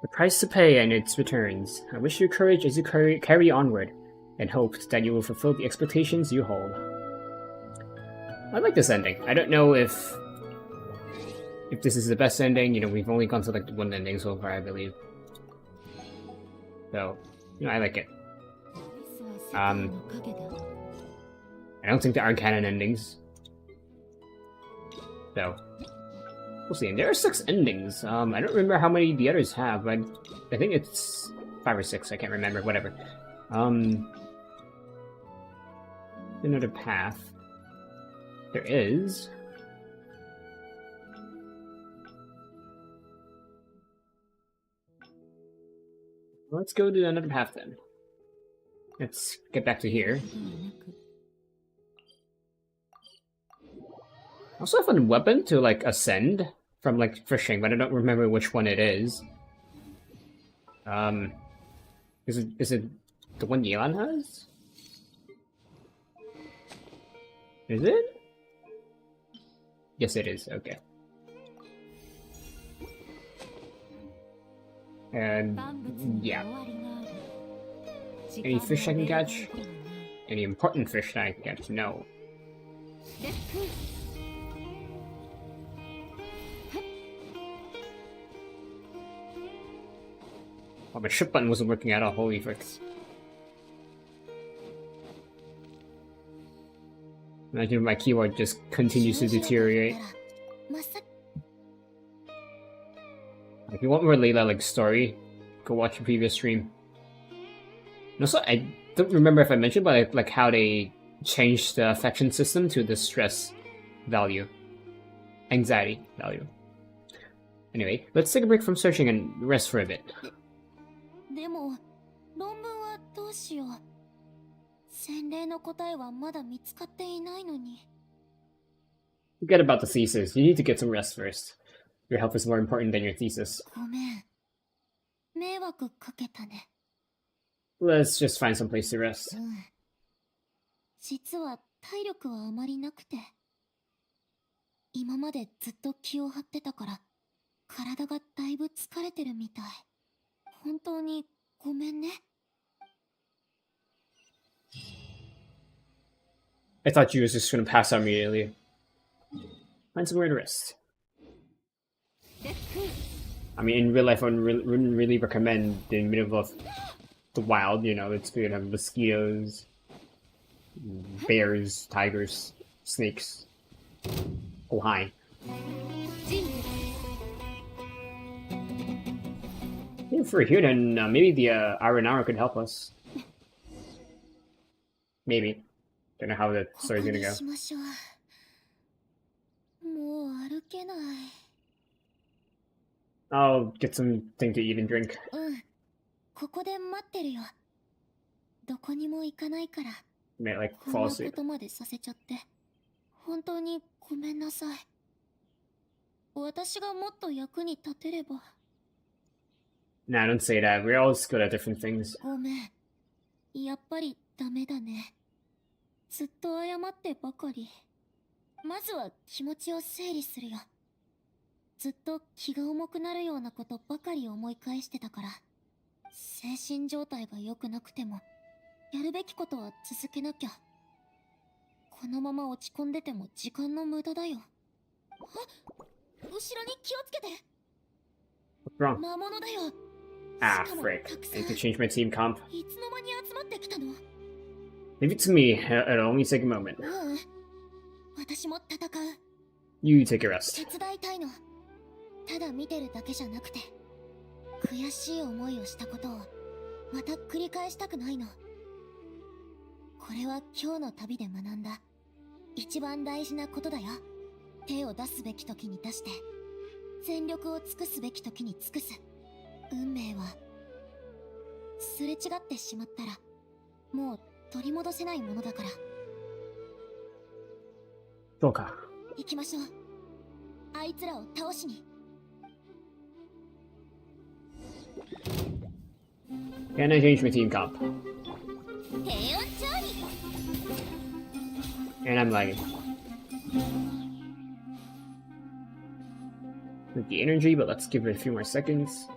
The price to pay and its returns. I wish you courage as you carry onward, and hope that you will fulfill the expectations you hold. I like this ending. I don't know if this is the best ending. You know, we've only gone to like one ending so far, I believe. So, you know, I like it. I don't think there are canon endings. So, we'll see. And there are 6 endings. I don't remember how many the others have, but I think it's 5 or 6. I can't remember. Whatever. Another path. There is. Let's go to another path then. Let's get back to here. I also have a weapon to like ascend from like fishing, but I don't remember which one it is. Is it the one Yelan has? Is it? Yes, it is. Okay. And yeah. Any fish I can catch? Any important fish that I can catch? No. Oh, my ship button wasn't working at all. Holy frick. Imagine if my keyboard just continues to deteriorate. If you want more Layla like story, go watch the previous stream. And also, I don't remember if I mentioned, but like how they changed the affection system to the stress value, anxiety value. Anyway, let's take a break from searching and rest for a bit. でも、論文はどうしよう。洗礼の答えはまだ見つかっていないのに。Forget about the thesis. You need to get some rest first. Your health is more important than your thesis. ごめん。迷惑かけたね。Let's just find some place to rest. うん。実は体力はあまりなくて。今までずっと気を張ってたから体がだいぶ疲れてるみたい。本当にごめんね。 I thought you was just gonna pass out immediately. Find somewhere to rest. I mean, in real life, I wouldn't really recommend in the middle of the wild. You know, it's good to have mosquitoes, bears, tigers, snakes. Oh, hi. If we're here, then maybe the iron armor could help us. Maybe. Don't know how the ここ story's に gonna go. しましょう。もう歩けない。 I'll get something to eat and drink. ここで待ってるよ。どこにも行かないから。 May like こん fall なこ asleep. とまでさせちゃって本当にごめんなさい。私がもっと役に立てれば。 Nah, don't say that. We're all good at different things. ごめん。やっぱりダメだね。ずっと謝ってばかり。まずは気持ちを整理するよ。ずっと気が重くなるようなことばかり思い返してたから。精神状態が良くなくてもやるべきことは続けなきゃ。このまま落ち込んでても時間の無駄だよ。あ、後ろに気をつけて。 What's wrong? 魔物だよ。 Ah, しかも frick. たくさ I ん。 need to change my team comp. いつの間に集まってきたの？ Leave it to me. It'll only take a moment. 私も戦う。 You take a rest. 手伝いたいの。ただ見てるだけじゃなくて、悔しい思いをしたことをまた繰り返したくないの。これは今日の旅で学んだ一番大事なことだよ。手を出すべき時に出して、全力を尽くすべき時に尽くす。運命はすれ違ってしまったらもう取り戻せないものだから。どうか。行きましょう。あいつらを倒しに。 Can I change my team comp? 平穏調理。 And I'm lagging. With the energy, but let's give it a few more seconds.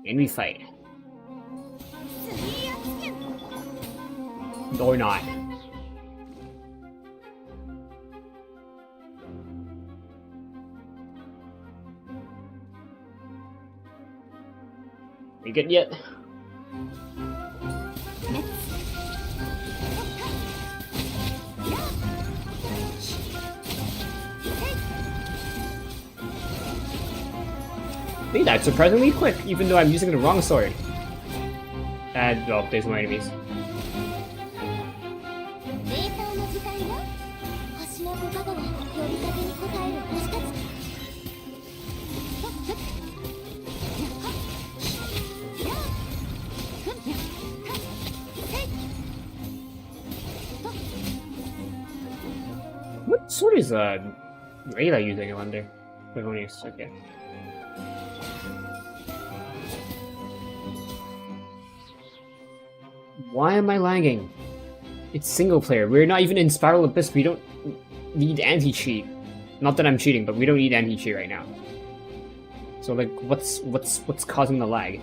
And we fight. Or not. Are you good yet? Hey, that's surprisingly quick, even though I'm using the wrong sword. And, well, there's more enemies. 冷凍の時間よ。星のご加護は呼びかけに応える星たち。 What sword is Layla using, I wonder? MiHoYo, okay. Why am I lagging? It's single player. We're not even in Spiral Abyss. We don't need anti-cheat. Not that I'm cheating, but we don't need anti-cheat right now. So like, what's causing the lag?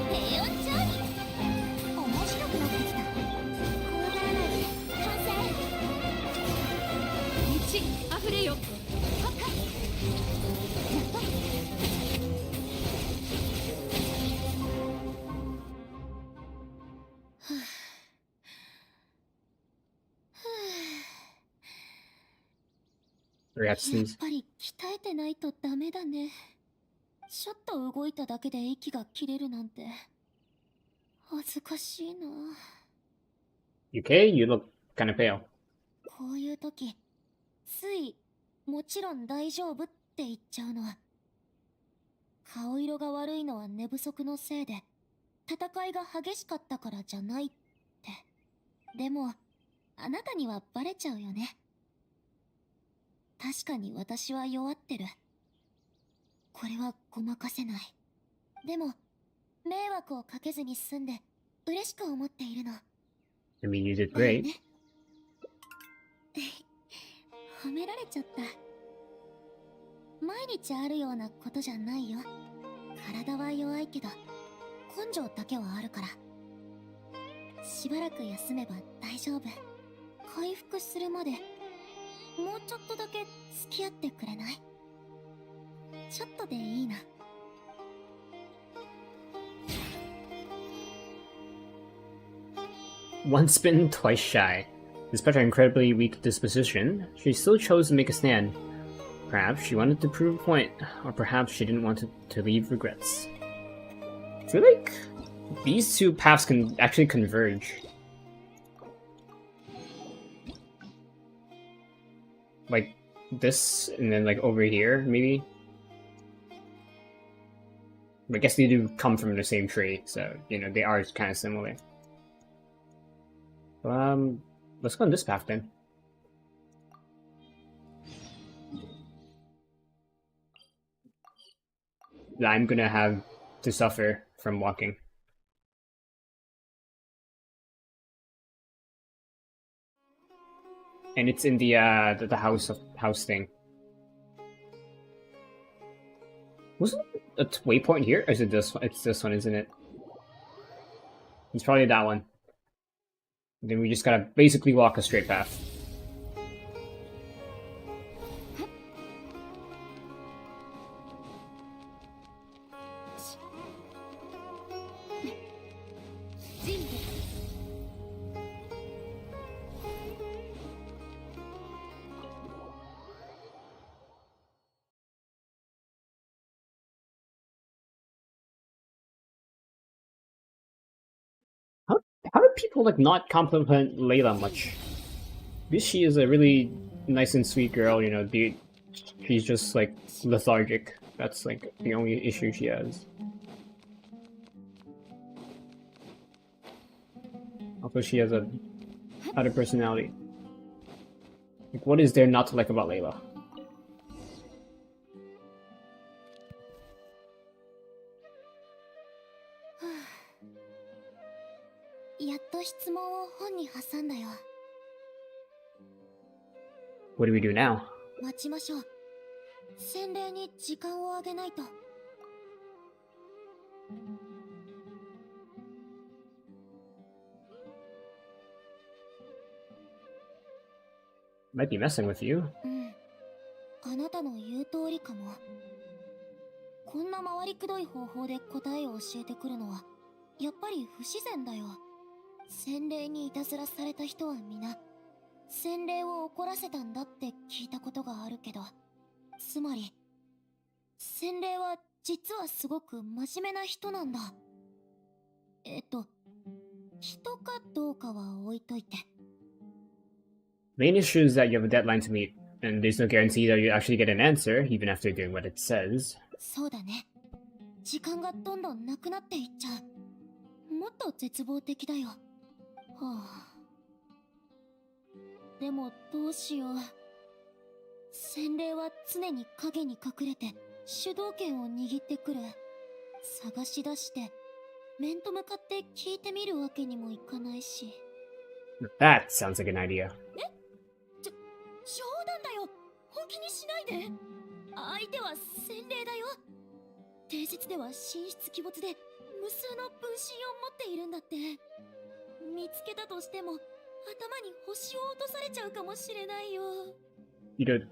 平穏調理。面白くなってきた。怖がらないで。完成。満ち溢れよ。Or you have to やっ sneeze. ぱり鍛えてないとダメだね。ちょっと動いただけで息が切れるなんて恥ずかしいな。 You okay? You look kind of pale. こういう時ついもちろん大丈夫って言っちゃうのは、顔色が悪いのは寝不足のせいで戦いが激しかったからじゃないって。でもあなたにはバレちゃうよね。確かに私は弱ってる。これはごまかせない。でも迷惑をかけずに済んで嬉しく思っているの。 I mean, you did だよ great. ね。褒められちゃった。毎日あるようなことじゃないよ。体は弱いけど根性だけはあるから。しばらく休めば大丈夫。回復するまでもうちょっとだけ付き合ってくれない？ちょっとでいいな。Once bitten, twice shy. Despite her incredibly weak disposition, she still chose to make a stand. Perhaps she wanted to prove a point, or perhaps she didn't want to leave regrets. I feel like these two paths can actually converge. Like this, and then like over here, maybe? I guess they do come from the same tree, so, you know, they are kind of similar. Let's go on this path then. I'm gonna have to suffer from walking. And it's in the house thing. Wasn't a waypoint here? Or is it this one? It's this one, isn't it? It's probably that one. Then we just gotta basically walk a straight path. How do people like not compliment Layla much? Because she is a really nice and sweet girl, you know, she's just like lethargic. That's like the only issue she has. Also, she has a other personality. Like, what is there not to like about Layla? What do we do now? 待ちましょう。洗礼に時間をあげないと。Might be messing with you. あなたの言う通りかも。こんな回りくどい方法で答えを教えてくるのはやっぱり不自然だよ。洗礼にいたずらされた人は皆洗礼を怒らせたんだって聞いたことがあるけど、つまり洗礼は実はすごく真面目な人なんだ。人かどうかは置いといて。Main issue is that you have a deadline to meet, and there's no guarantee that you actually get an answer, even after doing what it says. そうだね。時間がどんどんなくなっていっちゃう。もっと絶望的だよ。はあ。でもどうしよう。洗礼は常に影に隠れて主導権を握ってくる。探し出して面と向かって聞いてみるわけにもいかないし。That sounds like an idea. 冗談だよ。本気にしないで。相手は洗礼だよ。定説では神出鬼没で無数の分身を持っているんだって。見つけたとしても頭に星を落とされちゃうかもしれないよ。You don't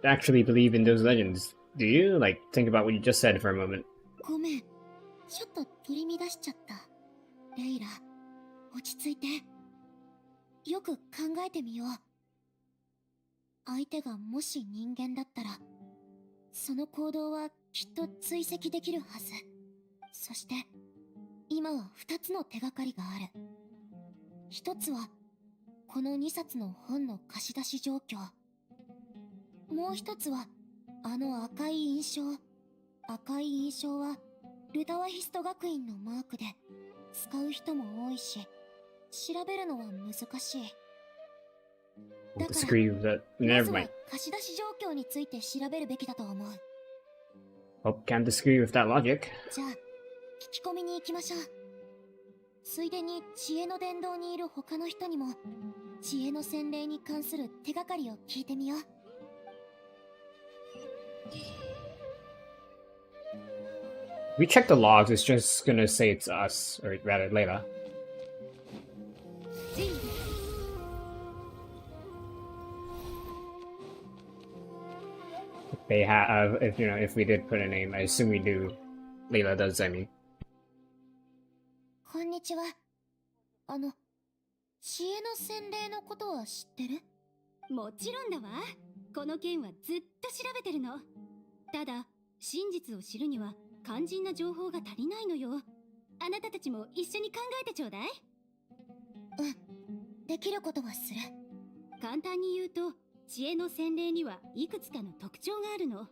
actually believe in those legends, do you? Like, think about what you just said for a moment. ごめん。ちょっと取り乱しちゃった。レイラ、落ち着いて。よく考えてみよう。相手がもし人間だったら、その行動はきっと追跡できるはず。そして、今は2つの手がかりがある。1つは、この2冊の本の貸し出し状況。もう1つは、あの赤い印象。赤い印象は、ルタワヒスト学院のマークで、使う人も多いし、調べるのは難しい。I'll disagree with that. ま Never ずは mind. 貸し出し状況について調べるべきだと思う。Oh, can't disagree with that logic. じゃあ、聞き込みに行きましょう。ついでに知恵の殿堂にいる他の人にも知恵の洗礼に関する手がかりを聞いてみよう。We check the logs, it's just gonna say it's us, or rather Layla. They have, if you know, if we did put a name, I assume we do. Layla does, I mean. こんにちは。知恵の洗礼のことは知ってる？もちろんだわ。この件はずっと調べてるの。ただ、真実を知るには肝心な情報が足りないのよ。あなたたちも一緒に考えてちょうだい。できることはする。簡単に言うと、知恵の洗礼にはいくつかの特徴があるの。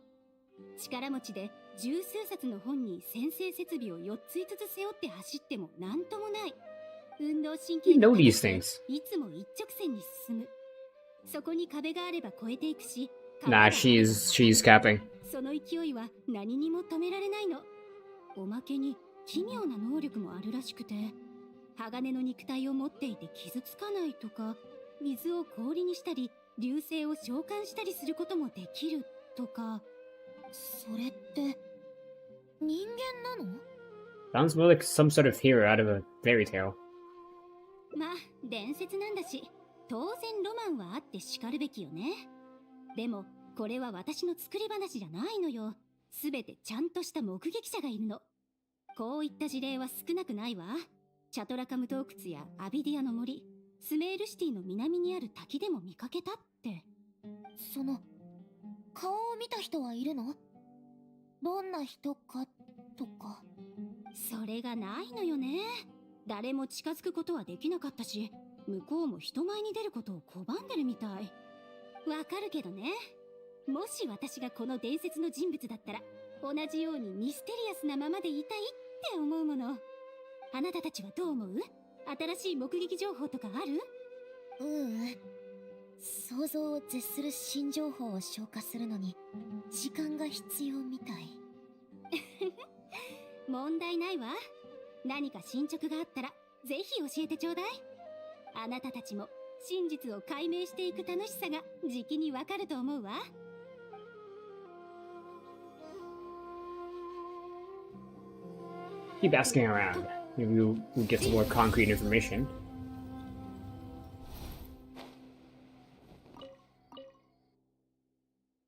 力持ちで十数冊の本に先生設備を4つ5つ背負って走ってもなんともない。運動神経 You が know 高く these て things. いつも一直線に進む。そこに壁があれば越えていくし、 Nah, she's capping. その勢いは何にも止められないの。おまけに奇妙な能力もあるらしくて、鋼の肉体を持っていて傷つかないとか、水を氷にしたり流星を召喚したりすることもできるとか。それって人間なの？ Sounds more like some sort of hero out of a fairy tale. まあ伝説なんだし、当然ロマンはあってしかるべきよね。でもこれは私の作り話じゃないのよ。すべてちゃんとした目撃者がいるの。こういった事例は少なくないわ。チャトラカム洞窟やアビディアの森、スメールシティの南にある滝でも見かけたって。その顔を見た人はいるの？どんな人かとか。それがないのよね。誰も近づくことはできなかったし、向こうも人前に出ることを拒んでるみたい。わかるけどね。もし私がこの伝説の人物だったら、同じようにミステリアスなままでいたいって思うもの。あなたたちはどう思う？新しい目撃情報とかある？想像を絶する新情報を消化するのに時間が必要みたい。問題ないわ。何か進捗があったらぜひ教えてちょうだい。あなたたちも真実を解明していく楽しさがじきにわかると思うわ。Keep asking around. Maybe we'll get some more concrete information.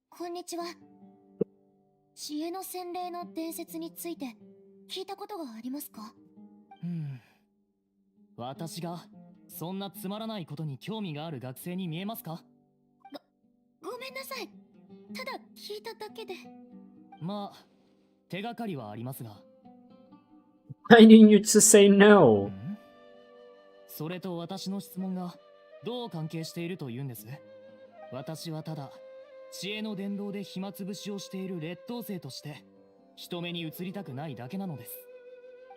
こんにちは。知恵の洗礼の伝説について聞いたことがありますか？私がそんなつまらないことに興味がある学生に見えますか？ごめんなさい。ただ聞いただけで。まあ、手がかりはありますが。I need you to say no. それと私の質問がどう関係しているというんです？私はただ知恵の殿堂で暇つぶしをしている劣等生として人目に映りたくないだけなのです。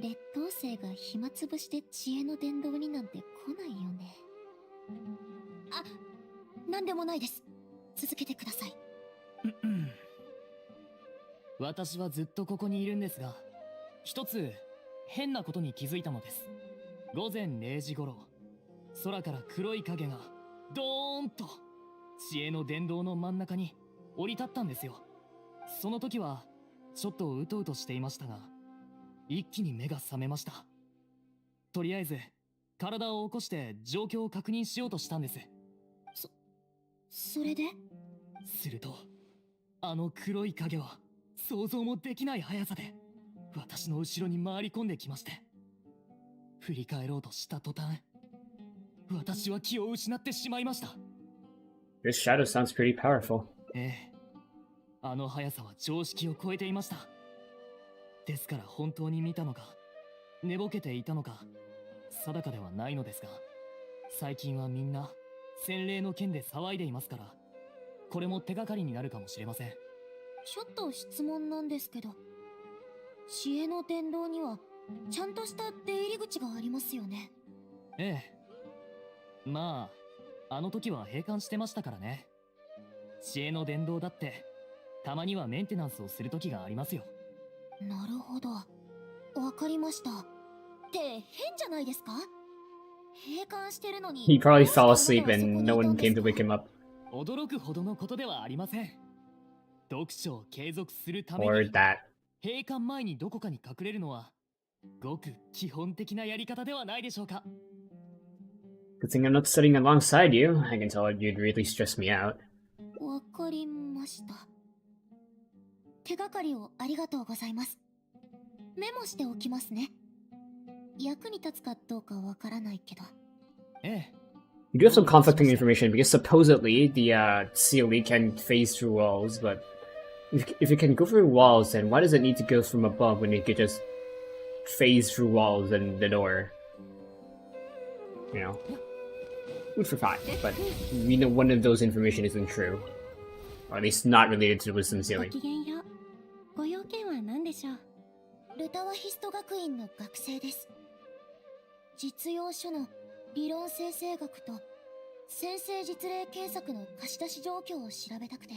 劣等生が暇つぶして知恵の殿堂になんて来ないよね。なんでもないです。続けてください。私はずっとここにいるんですが、一つ変なことに気づいたのです。午前0時頃、空から黒い影がドーンと知恵の殿堂の真ん中に降り立ったんですよ。その時はちょっとうとうとしていましたが、一気に目が覚めました。とりあえず体を起こして状況を確認しようとしたんです。それで？するとあの黒い影は想像もできない速さで私の後ろに回り込んできまして、振り返ろうとした途端、私は気を失ってしまいました。 This shadow sounds pretty powerful. ええ、あの速さは常識を超えていました。ですから本当に見たのか寝ぼけていたのか定かではないのですが、最近はみんな洗礼の件で騒いでいますから、これも手がかりになるかもしれません。ちょっと質問なんですけど、知恵の殿堂にはちゃんとした出入り口がありますよね？ええ、まああの時は閉館してましたからね。知恵の殿堂だってたまにはメンテナンスをする時がありますよ。なるほど。わかりました。って変じゃないですか？閉館してるのに。 He probably fell asleep and no one came to wake him up. 驚くほどのことではありません。読書を継続するため Or に that. 閉館前にどこかに隠れるのはごく基本的なやり方ではないでしょうか。 Good thing I'm not studying alongside you. I can tell you'd really stress me out. わかりました。手がかりをありがとうございます。メモしておきますね。役に立つかどうかわからないけど。ええ、 You do have some conflicting information because supposedly the Seelie can phase through walls, but if it can go through walls, then why does it need to go from above when it could just phase through walls and the door? You know, food for thought. But we know one of those information isn't true, or at least not related to the wisdom ご ceiling. きげんよう。ご用件は何でしょう？ルタワヒスト学院の学生です。実用書の理論生成学と先生実例検索の貸し出し状況を調べたくて。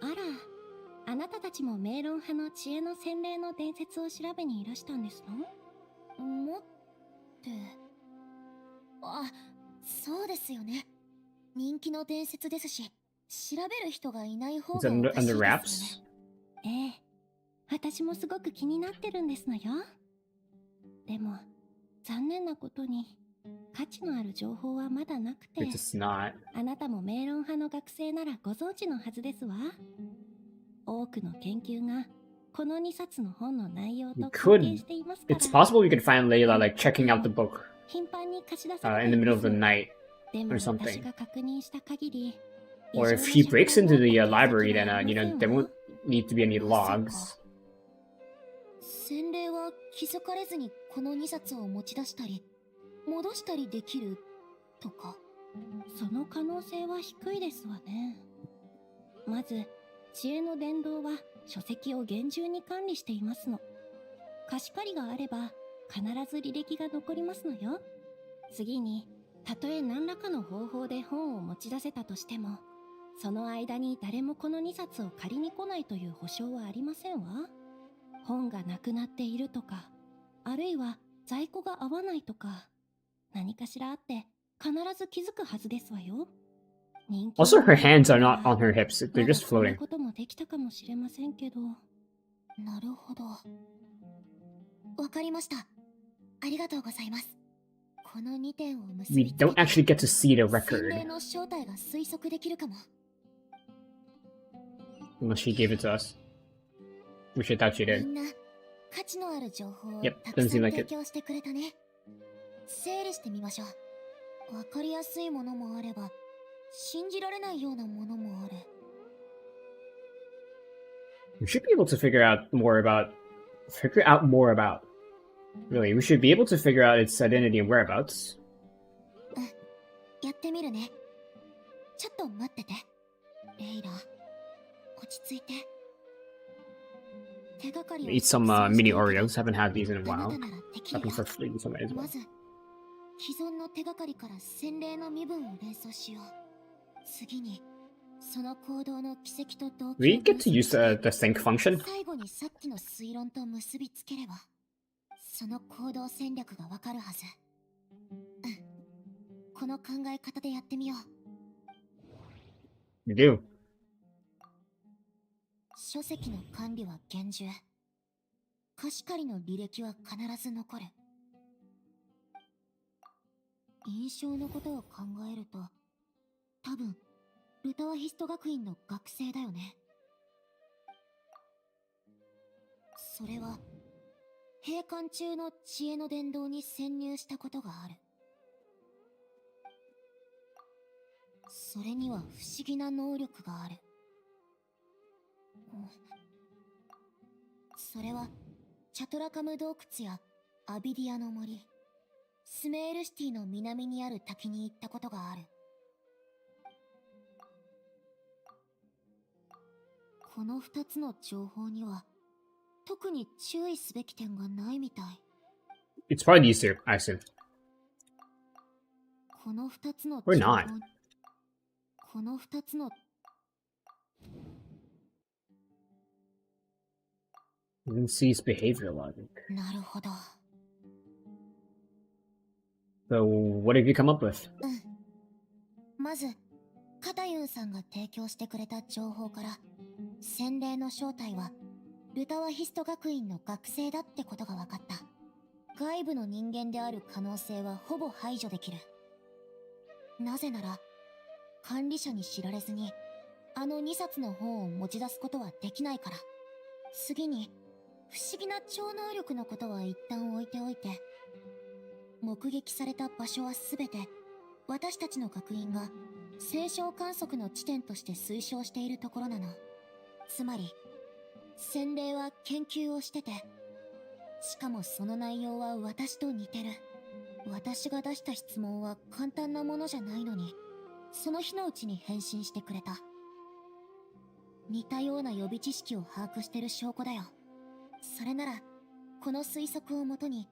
あら、あなたたちも明論派の知恵の洗礼の伝説を調べにいらしたんですの？もって。あ、そうですよね。人気の伝説ですし、調べる人がいない方 Is が it おかしい under ですよ wraps? ね。ええ、私もすごく気になってるんですのよ。でも、残念なことに、価値のある情報はまだなくて、 It's just not. あなたも明論派の学生ならご存知のはずですわ。多くの研究が、この2冊の本の内容 We と関係 could. していますから。 It's possible we could find Layla like checking out the book 頻繁に貸し出され in て the い middle ま of す the night. でも or something. 私が確認した限り、 Or 異 if 常 he な breaks 社 into 交 the があった library, 形跡 then はありませ there んわ。 won't need to be any logs. 洗礼は気づかれずにこの2冊を持ち出したり、戻したりできるとか。その可能性は低いですわね。まず、知恵の伝道は書籍を厳重に管理していますの。貸し借りがあれば必ず履歴が残りますのよ。次に、たとえ何らかの方法で本を持ち出せたとしても、その間に誰もこの2冊を借りに来ないという保証はありませんわ。本がなくなっているとか、あるいは在庫が合わないとか、何かしらあって必ず気づくはずですわよ。 Also, her hands are not on her hips, they're just そんな floating. こともできたかもしれませんけど。なるほど。わかりました。ありがとうございます。この2点を結 We びつけ don't actually get to see the 洗 record 礼の正体が推測できるかも。 unless she gave it to us, which I thought she み did. んな価値のある情報を Yep, たくさ doesn't ん seem like 提 it. 供してくれたね。整理してみましょう。わかりやすいものもあれば、信じられないようなものもある。We should be able to figure out more about. Really, we should be able to figure out its identity and whereabouts. やってみるね。ちょっと待ってて。レイラ、落ち着いて。手がかりを Eat some 作成 mini しておくね Oreos. Haven't had these in a あな while. たならできる Got them よ for free, so might as ま well. ず、既存の手がかりから洗礼の身分を連想しよう。次に、その行動の軌跡と動機を We get to 分析 use して the sync function. 最後にさっきの推論と結びつければ、その行動戦略がわかるはず。この考え方でやってみよう。 We do. 書籍の管理は厳重。貸し借りの履歴は必ず残る。印象のことを考えると、多分、ルタワヒスト学院の学生だよね。それは、閉館中の知恵の伝道に潜入したことがある。それには不思議な能力がある。それは、チャトラカム洞窟やアビディアの森、スメールシティの南にある滝に行ったことがある。この2つの情報には、特に注意すべき点がないみたい。 It's probably these two, I assume. この2つの Or 情報 not. この2つの And sees behavior logic. なるほど。 So, what have you come up with? まず、カタユンさんが提供してくれた情報から、洗礼の正体は、ルタワヒスト学院の学生だってことが分かった。外部の人間である可能性はほぼ排除できる。なぜなら、管理者に知られずに、あの2冊の本を持ち出すことはできないから。次に、不思議な超能力のことは一旦置いておいて、目撃された場所はすべて、私たちの学院が星象観測の地点として推奨しているところなの。つまり、洗礼は研究をしてて、しかもその内容は私と似てる。私が出した質問は簡単なものじゃないのに、その日のうちに返信してくれた。似たような予備知識を把握してる証拠だよ。それなら、この推測をもとに、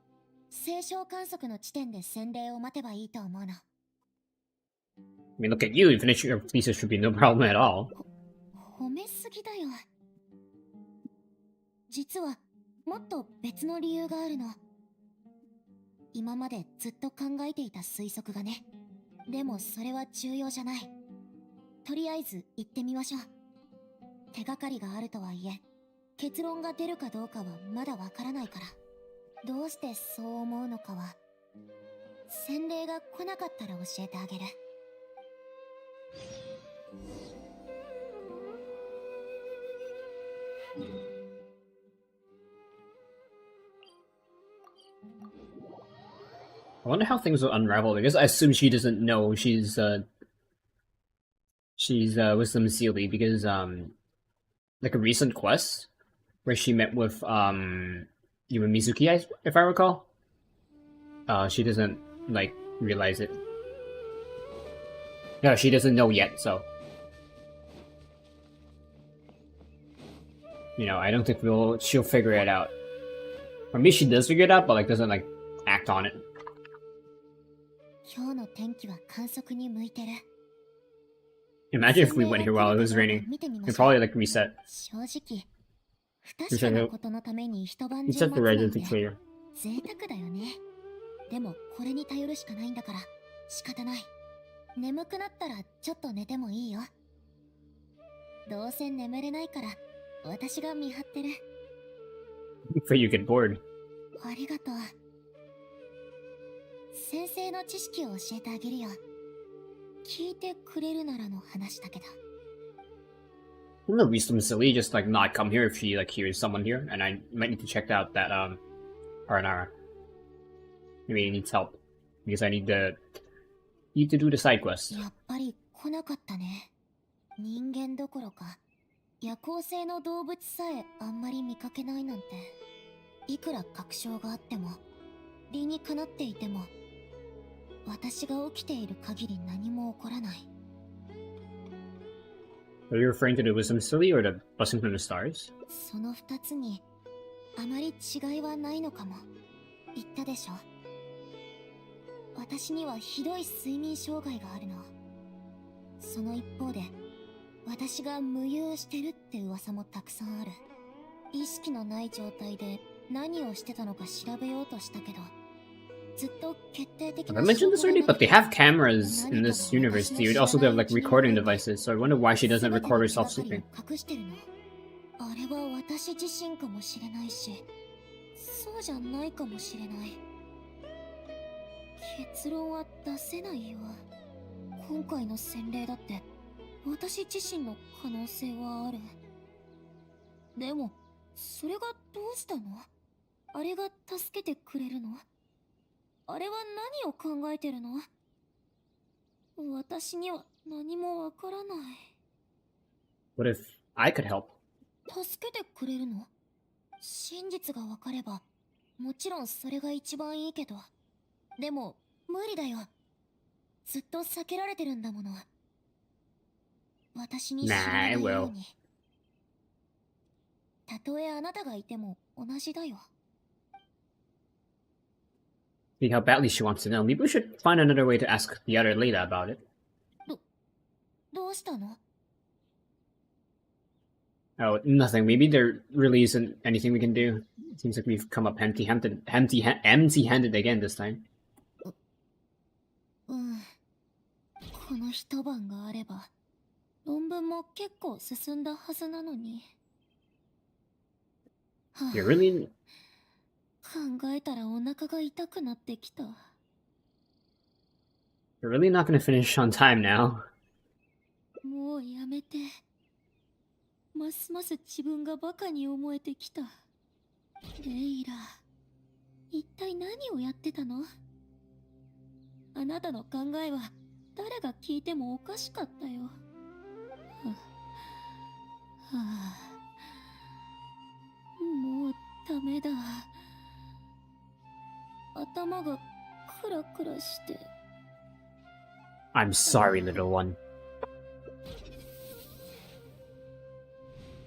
星象観測の地点で洗礼を待てばいいと思うの。I mean, look at you. You finished your thesis should be no problem at all. 褒めすぎだよ。実は、もっと別の理由があるの。今までずっと考えていた推測がね。でもそれは重要じゃない。とりあえず行ってみましょう。手がかりがあるとはいえ、結論が出るかどうかはまだわからないから。どうしてそう思うのかは、洗礼が来なかったら教えてあげる。I wonder how things will unravel because I assume she doesn't know she's with some Seelie because like a recent quest where she met with Yuma Mizuki, if I recall. She doesn't like realize it. No, she doesn't know yet, so you know, I don't think she'll figure it out. Or maybe she does figure it out, but like doesn't like act on it. 今日の天気は観測に向いてる。 Imagine if we went here while it was raining. It'd probably like reset. 正直、不確かなことのために一晩中 Reset 待 the つなん resident て clear. 贅沢だよね。でもこれに頼るしかないんだから仕方ない。眠くなったらちょっと寝てもいいよ。どうせ眠れないから私が見張ってる。Before you get bored. ありがとう。先生の知識を教えてあげるよ。聞いてくれるならの話だけど。 Wouldn't the wisdom silly just like not come here if she like hears someone here? And I might need to check out that Paranara. Maybe he needs help because I need to do the side quest. やっぱり来なかったね。人間どころか夜行性の動物さえあんまり見かけないなんて。いくら確証があっても理にかなっていても私が起きている限り何も起こらない。 Are you referring to the wisdom silly or the blessing from the stars? その二つにあまり違いはないのかも。言ったでしょ。私にはひどい睡眠障害があるの。その一方で私が無遊してるって噂もたくさんある。意識のない状態で何をしてたのか調べようとしたけど、ずっと決定的 Have な I mentioned this already? But they have cameras in this universe, dude. Also, they have like recording devices. So I wonder why she doesn't record herself sleeping. 隠してるの。あれは私自身かもしれないし、そうじゃないかもしれない。結論は出せないよ。今回の洗礼だって私自身の可能性はある。でもそれがどうしたの？あれが助けてくれるの？あれは何を考えてるの？私には何もわからない。 What if I could help? 助けてくれるの？真実がわかればもちろんそれが一番いいけど、でも無理だよ。ずっと避けられてるんだもの。私に知られないように。たとえあなたがいても同じだよ。 See how badly she wants to know. Maybe we should find another way to ask the other Layla about it. どうしたの？ Oh, nothing. Maybe there really isn't anything we can do. It seems like we've come up empty-handed again this time. うん。この一晩があれば、論文も結構進んだはずなのに。は You're really あ、考えたらお腹が痛くなってきた。you're really not going to finish on time now. もうやめて。ますます自分がバカに思えてきた。レイラ、一体何をやってたの？あなたの考えは誰が聞いてもおかしかったよ。はあ、もうダメだ。頭がクラクラして。I'm sorry, little one.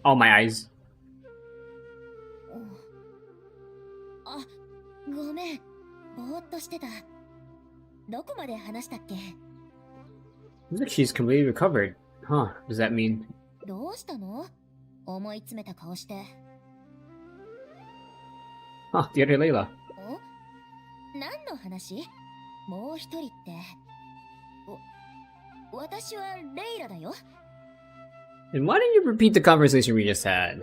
Oh, my eyes. あ、ごめん。ぼーっとしてた。どこまで話したっけ？ Looks like she's completely recovered. Huh, does that mean? どうしたの？思い詰めた顔して。Huh, the other Layla. 何の話？もう一人って。私はレイラだよ。And why didn't you repeat the conversation we just had?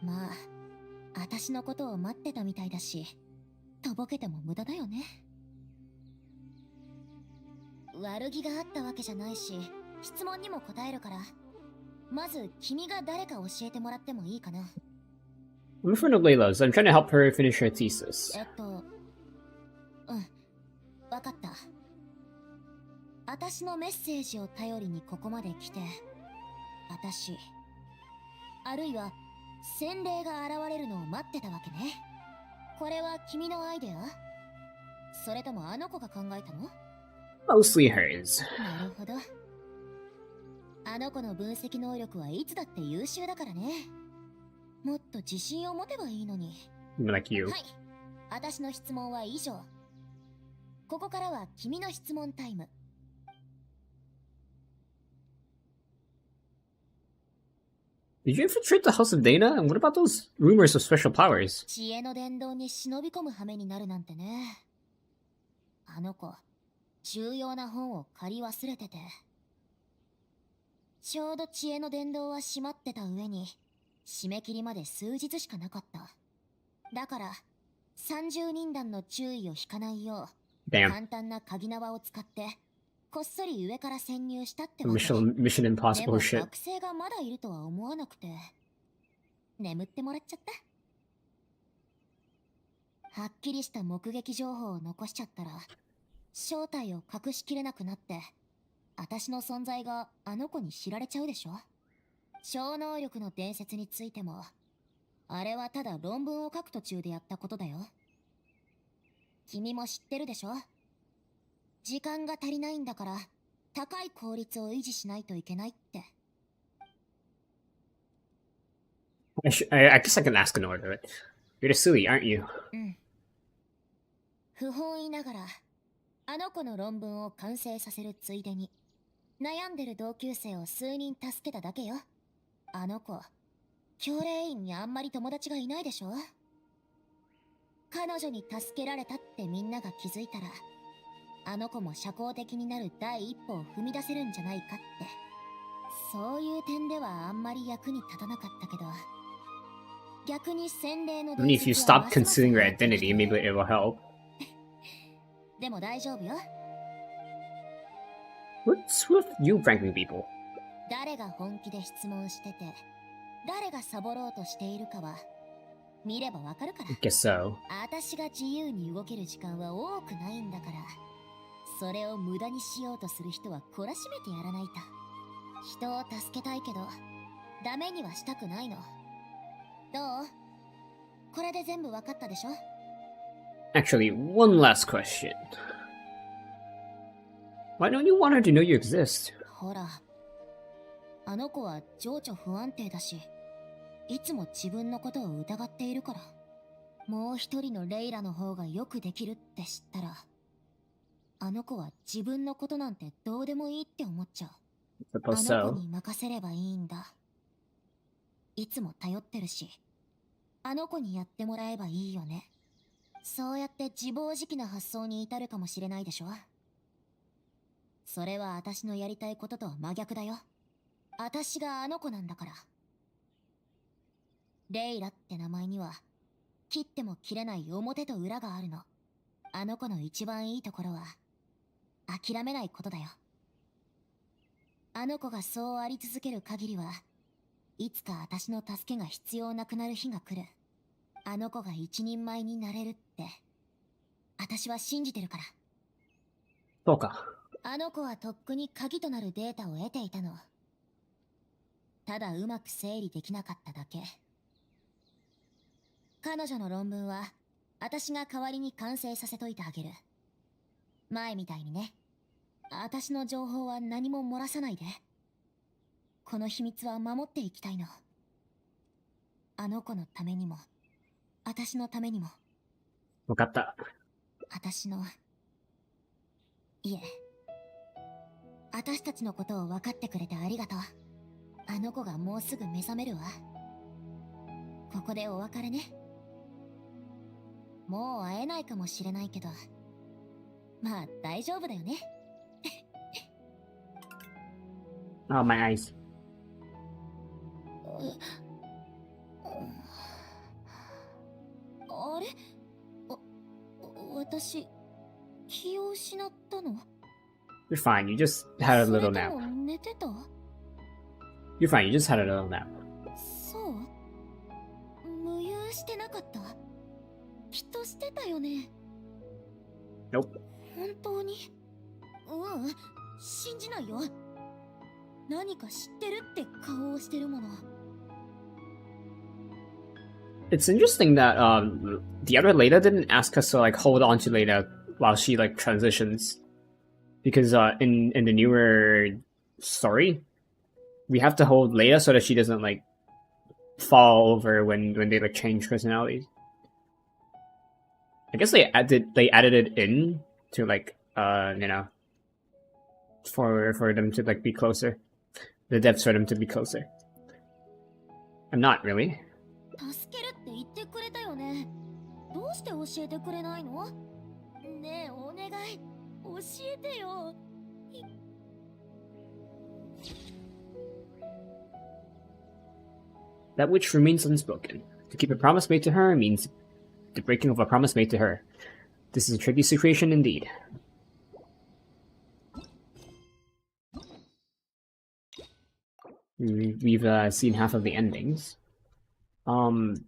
まあ、私のことを待ってたみたいだし、とぼけても無駄だよね。悪気があったわけじゃないし、質問にも答えるから、まず君が誰か教えてもらってもいいかな。I'm a friend of Layla's. I'm trying to help her finish her thesis. わかった。私のメッセージを頼りにここまで来て、私、あるいは洗礼が現れるのを待ってたわけね。これは君のアイデア？それともあの子が考えたの？ Mostly hers. なるほど。あの子の分析能力はいつだって優秀だからね。もっと自信を持てばいいのに。Like you. はい。私の質問は以上。ここからは君の質問タイム。Did you infiltrate the House of Dana? And what about those rumors of special powers? 知恵の殿堂に忍び込む羽目になるなんてね。あの子、重要な本を借り忘れてて。ちょうど知恵の殿堂は閉まってた上に、締め切りまで数日しかなかった。だから、30人団の注意を引かないよう、Damn. 簡単な鍵縄を使って、こっそり上から潜入したってわけ。Mission で Impossible も shit. 学生がまだいるとは思わなくて、眠ってもらっちゃった。はっきりした目撃情報を残しちゃったら、正体を隠しきれなくなって、私の存在があの子に知られちゃうでしょ。超能力の伝説についても、あれはただ論文を書く途中でやったことだよ。君も知ってるでしょ。時間が足りないんだから、高い効率を維持しないといけないって。I guess I can ask an order. You're the Seelie, aren't you? うん。不本意ながら、あの子の論文を完成させるついでに、悩んでる同級生を数人助けただけよ。あの子、教令員にあんまり友達がいないでしょ。彼女に助けられたってみんなが気づいたら、あの子も社交的になる第一歩を踏み出せるんじゃないかって。そういう点ではあんまり役に立たなかったけど、逆に洗礼の I mean, if you stop concealing your identity, maybe it will help. でも大丈夫よ。What's with you pranking people? 誰が本気で質問してて、誰がサボろうとしているかは、見ればわかるから。I guess so. 私が自由に動ける時間は多くないんだから、それを無駄にしようとする人は懲らしめてやらないと。人を助けたいけど、ダメにはしたくないの。どう？これで全部わかったでしょ？ Actually, one last question. Why don't you want her to know you exist? ほら、あの子は情緒不安定だし、いつも自分のことを疑っているから。もう一人のレイラの方がよくできるって知ったら、あの子は自分のことなんてどうでもいいって思っちゃう。Suppose あの子 so. に任せればいいんだ。いつも頼ってるし、あの子にやってもらえばいいよね。そうやって自暴自棄な発想に至るかもしれないでしょ。それは私のやりたいこととは真逆だよ。私があの子なんだから。レイラって名前には、切っても切れない表と裏があるの。あの子の一番いいところは、諦めないことだよ。あの子がそうあり続ける限りは、いつか私の助けが必要なくなる日が来る。あの子が一人前になれるって、私は信じてるから。そうか。あの子はとっくに鍵となるデータを得ていたの。ただうまく整理できなかっただけ。彼女の論文は、私が代わりに完成させといてあげる。前みたいにね。私の情報は何も漏らさないで。この秘密は守っていきたいの。あの子のためにも、私のためにも。わかった。私の、いえ。私たちのことを分かってくれてありがとう。あの子がもうすぐ目覚めるわ。ここでお別れね。もう会えないかもしれないけど、まあ大丈夫だよね。Oh, my eyes. あれ私、気を失ったの？ You're fine. You just had a それ little と nap. も寝てた？ You're fine. You just had a little nap. そう？無遊してなかった？きっとしてたよね。Nope. 本当に？うん、信じないよ。何か知ってるって顔をしてるもの。It's interesting that the other Layla didn't ask us to like hold on to Layla while she like transitions, because in the newer story, we have to hold Layla so that she doesn't like fall over when they like change personalities. I guess they added it in to like you know, for them to like be closer, the devs for them to be closer. I'm not really. 助けるって言ってくれたよね。どうして教えてくれないの？ねえ、お願い。教えてよ。That which remains unspoken. To keep a promise made to her means the breaking of a promise made to her. This is a tricky situation indeed. We've seen half of the endings. I'm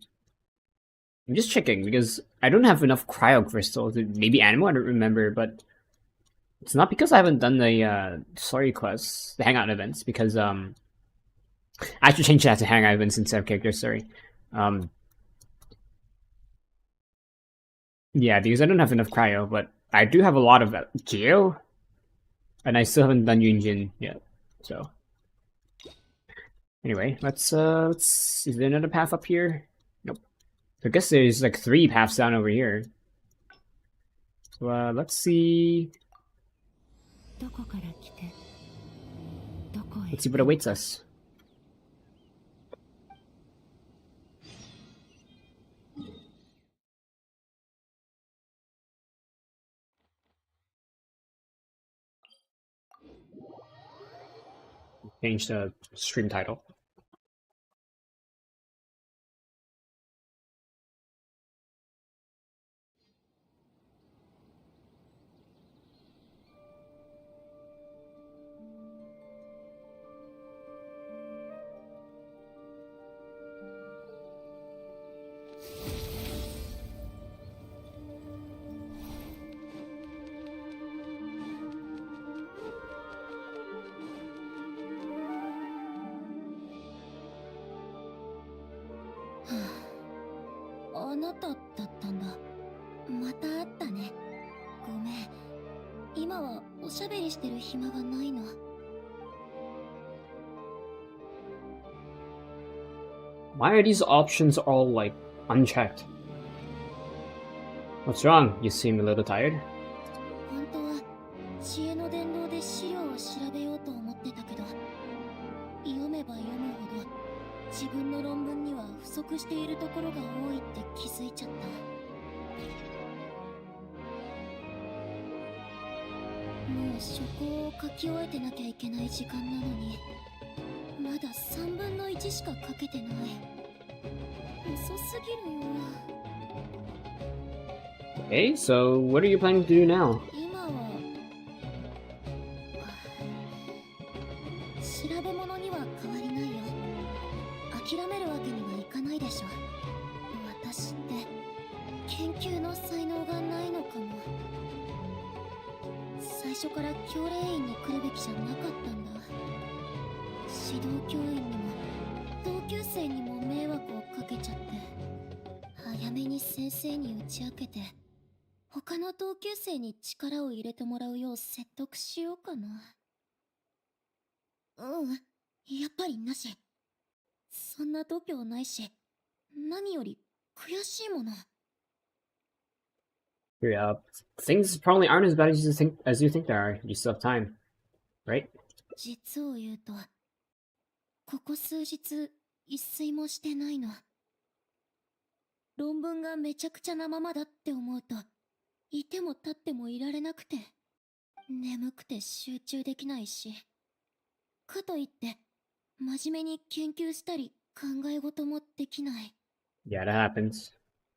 just checking because I don't have enough cryo crystals. Maybe animal, I don't remember, but it's not because I haven't done the story quests, the hangout events, because I should change that to hangout events instead of character story. Yeah, because I don't have enough cryo, but I do have a lot of Geo, and I still haven't done Yunjin yet. So anyway, let's is there another path up here? Nope. I guess there's like 3 paths down over here. So let's see. Let's see what awaits us. Change the stream title. [sighs] あなただったんだ。また会ったね。ごめん。今はおしゃべりしてる暇がないの。Why are these options all like unchecked? What's wrong? You seem a little tired. 本当は知恵の伝道で資料を調べようと思ってたけど、自分の論文には不足しているところが多いって気づいちゃった。もう書稿を書き終えてなきゃいけない時間なのに、まだ3分の1しか書けてない。遅すぎるよ。Okay, so what are you planning to do now? 今は調べ物には変わりないよ。諦めるわけにはいかないでしょ。私って研究の才能がないのかも。最初から教令員に来るべきじゃなかったんだ。指導教員にも同級生にも迷惑をかけちゃって、早めに先生に打ち明けて他の同級生に力を入れてもらうよう説得しようかな。やっぱりなし。そんな度胸ないし、何より悔しいもの。Yeah, things probably aren't as bad as you think they are. You still have time, right? 実を言うと、ここ数日一睡もしてないの。論文がめちゃくちゃなままだって思うと、いても立ってもいられなくて、眠くて集中できないし、かといって真面目に研究したり考え事もできない。 Yeah, that happens.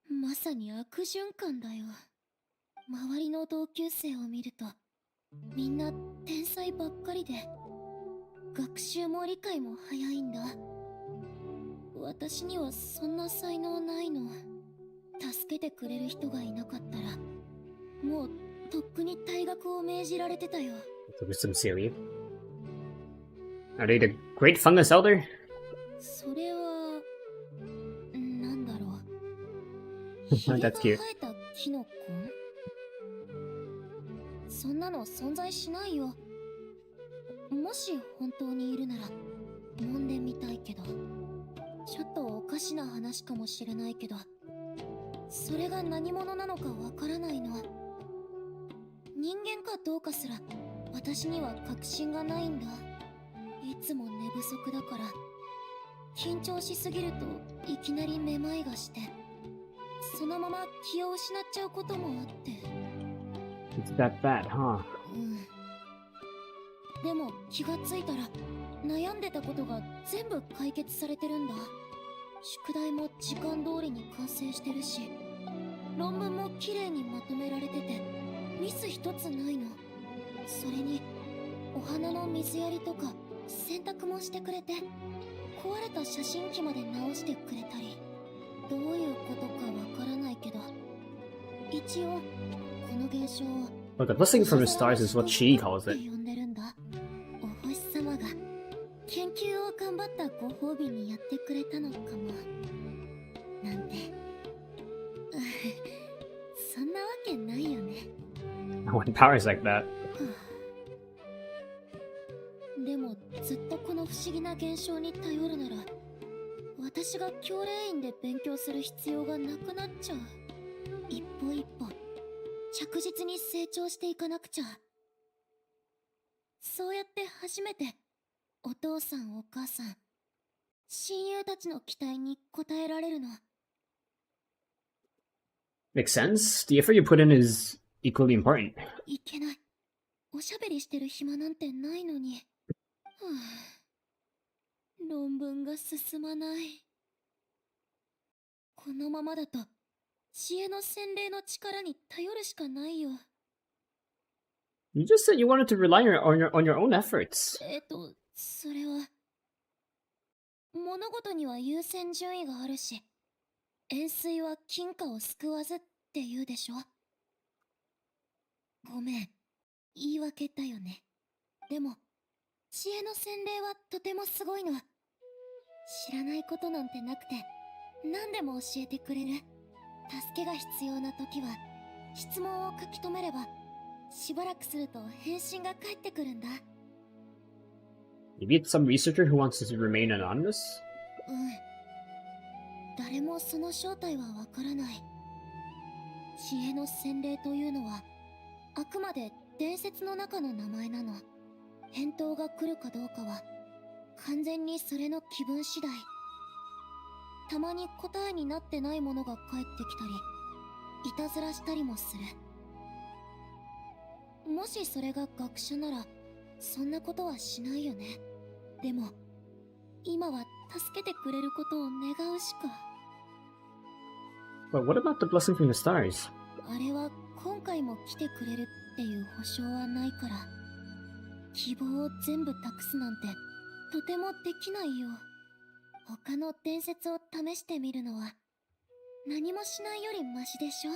まさに悪循環だよ。周りの同級生を見ると、みんな天才ばっかりで、学習も理解も早いんだ。私にはそんな才能ないの。助けてくれる人がいなかったら、もうとっくに退学を命じられてたよ。So with some Seelie. Are they the great fungus elder? それは、なんだろう。 That's ひげが cute. 生えたキノコ？そんなの存在しないよ。もし本当にいるなら揉んでみたいけど、ちょっとおかしな話かもしれないけど、それが何者なのかわからないの。人間かどうかすら私には確信がないんだ。いつも寝不足だから、緊張しすぎるといきなりめまいがして、そのまま気を失っちゃうこともあって。 It's that bad, huh? でも気がついたら悩んでたことが全部解決されてるんだ。宿題も時間通りに完成してるし、論文も綺麗にまとめられててミス一つないの。それにお花の水やりとか洗濯もしてくれて、壊れた写真機まで直してくれたり。どういうことかわからないけど、一応この現象を But the blessing from the stars is what she calls って it. 呼んでるんだ。お星様が研究を頑張ったご褒美にやってくれたのかもなんて。そんなわけないよね。When powers like that. でもずっとこの不思議な現象に頼るなら、私が教令員で勉強する必要がなくなっちゃう。一歩一歩着実に成長していかなくちゃ。そうやって初めてお父さんお母さん、親友たちの期待に応えられるの。 Makes sense. The effort you put in is equally important. いけない。おしゃべりしてる暇なんてないのに。はあ、論文が進まない。このままだと知恵の洗礼の力に頼るしかないよ。 You just said you wanted to rely on your own efforts. それは物事には優先順位があるし、円錐は金貨を救わずって言うでしょ。ごめん、言い訳だよね。でも知恵の洗礼はとてもすごいの。知らないことなんてなくて何でも教えてくれる。助けが必要な時は質問を書き留めれば、しばらくすると返信が返ってくるんだ。 Maybe it's some researcher who wants to remain anonymous? 誰もその正体はわからない。知恵の洗礼というのはあくまで伝説の中の名前なの。返答が来るかどうかは完全にそれの気分次第。たまに答えになってないものが返ってきたり、いたずらしたりもする。もしそれが学者なら、そんなことはしないよね。でも、今は助けてくれることを願うしか。But what about the blessing from the stars? あれは今回も来てくれるっていう保証はないから、希望を全部託すなんてとてもできないよ。他の伝説を試してみるのは何もしないよりマシでしょ。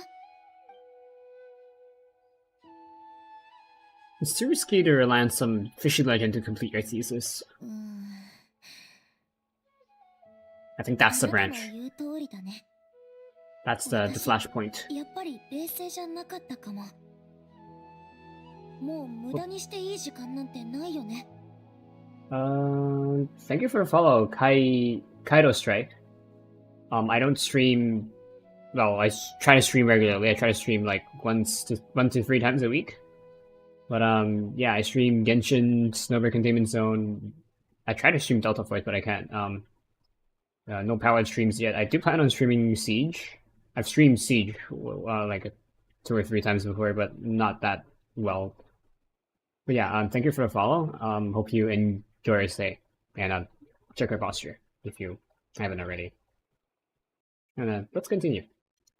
It's too risky to rely on some fishy legend to complete your thesis. I think that's the あなた branch. の言う通りだね。 That's the flashpoint. やっぱり冷静じゃなかったかも。もう無駄にしていい時間なんてないよね。Thank you for the follow, Kaido Strike. I don't stream. Well, I try to stream regularly. I try to stream like 1 to 3 times a week. But yeah, I stream Genshin, Snowbird Containment Zone. I try to stream Delta Force, but I can't. No powered streams yet. I do plan on streaming Siege. I've streamed Siege like 2 or 3 times before, but not that well. But yeah, thank you for the follow. Hope you enjoy your stay, and check your posture if you haven't already. And let's continue.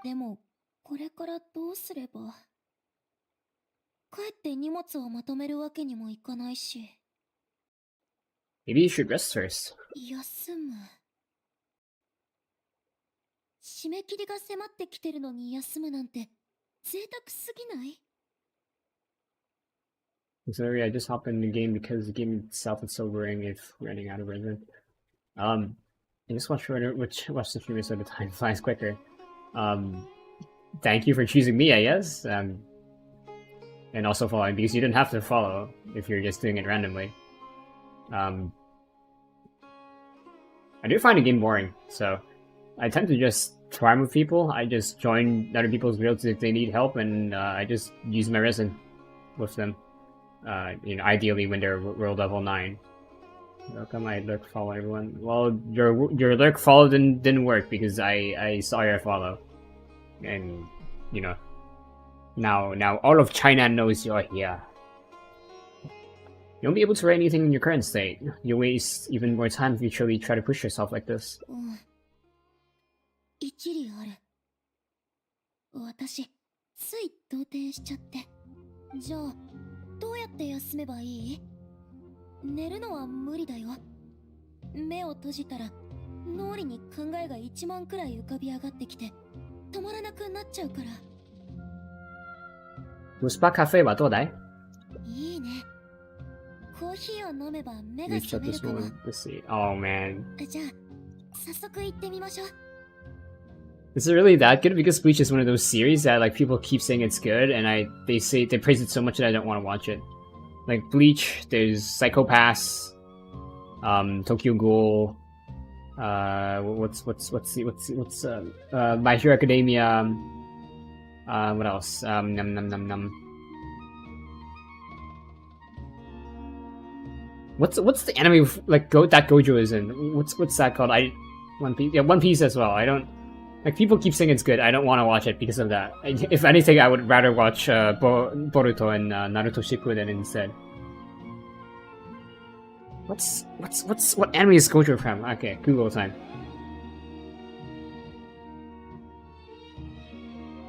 でもこれからどうすれば。帰って荷物をまとめるわけにもいかないし。 Maybe you should rest first. 休む。締め切りが迫ってきてるのに休むなんて贅沢すぎない？ Sorry, I just hopped in the game because the game itself is so boring if running out of rhythm. I just watch the streamer so the time flies quicker. Thank you for choosing me, I guess. And also following, because you didn't have to follow if you're just doing it randomly. I do find the game boring, so I tend to just farm with people. I just join other people's guilds if they need help, and I just use my resin with them. Ideally when they're world level 9. Welcome, I lurk follow everyone. Well, your lurk follow didn't work because I saw your follow, and now all of China knows you're here. You won't be able to write anything in your current state. You'll waste even more time if you truly try to push yourself like this. 一理ある。私、つい動転しちゃって。じゃあ、どうやって休めばいい？寝るのは無理だよ。目を閉じたら、脳裏に考えが1万くらい浮かび上がってきて、止まらなくなっちゃうから。Muspa Cafe はどうだい？いいね。コーヒーを飲めば目が Reach 覚 out める this かも。 one. Let's see. Oh man. じゃあ、早速行ってみましょう。Is it really that good? Because Bleach is one of those series that like people keep saying it's good, and they praise it so much that I don't want to watch it. Like Bleach, there's Psycho-Pass, Tokyo Ghoul, My Hero Academia, what else? What's the anime like that Gojo is in? What's that called? One Piece. Yeah, One Piece as well. I don't. Like, people keep saying it's good, I don't want to watch it because of that. If anything, I would rather watch Boruto and Naruto Shippuden instead. What anime is Gojo from? Okay, Google time.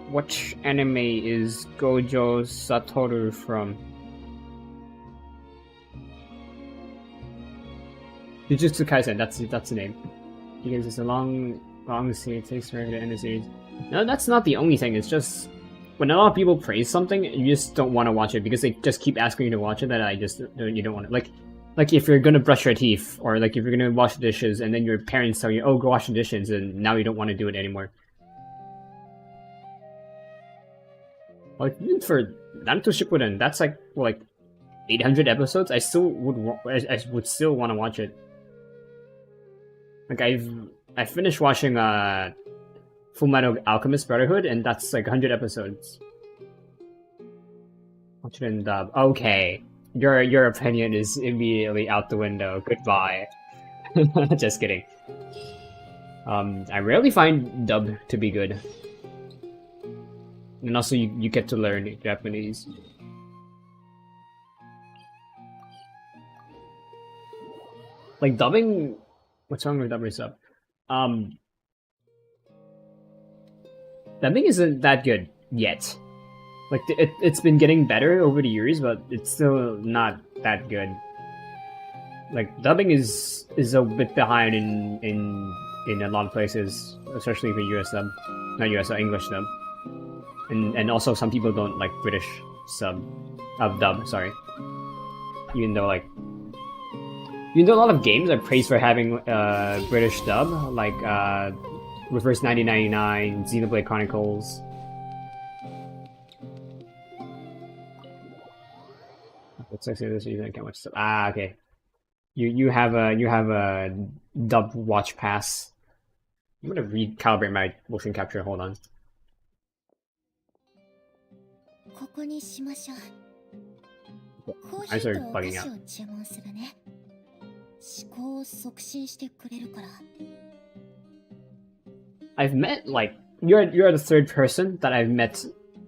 What anime is Gojo Satoru from? Jujutsu Kaisen, that's the name. Because it's a long series, it takes forever to end the series. No, that's not the only thing, it's just when a lot of people praise something, you just don't want to watch it because they just keep asking you to watch it, that you don't want to. Like if you're gonna brush your teeth, or like if you're gonna wash the dishes, and then your parents tell you, oh, go wash the dishes, and now you don't want to do it anymore. Like, even for Naruto Shippuden, that's like 800 episodes, I would still want to watch it. Like, I finished watching Fullmetal Alchemist Brotherhood, and that's like 100 episodes. Watch it in dub. Okay, your opinion is immediately out the window. Goodbye. Just kidding. I rarely find dub to be good. And also you get to learn Japanese. Like dubbing, what's wrong with dubbing sub? Dubbing isn't that good yet. Like it's been getting better over the years, but it's still not that good. Like dubbing is a bit behind in a lot of places, especially for US dub, not US, English dub, and also some people don't like British dub. Sorry, even though a lot of games are praised for having British dub, like Reverse 1999, Xenoblade Chronicles. Looks like this season I can't watch stuff. Ah, okay. You have a dub watch pass. I'm gonna recalibrate my motion capture. Hold on. ここにしましょう。コーヒ I ーと started お菓 bugging 子 out. を注文するね。思考を促進してくれるから。I've met like you're the third person that I've met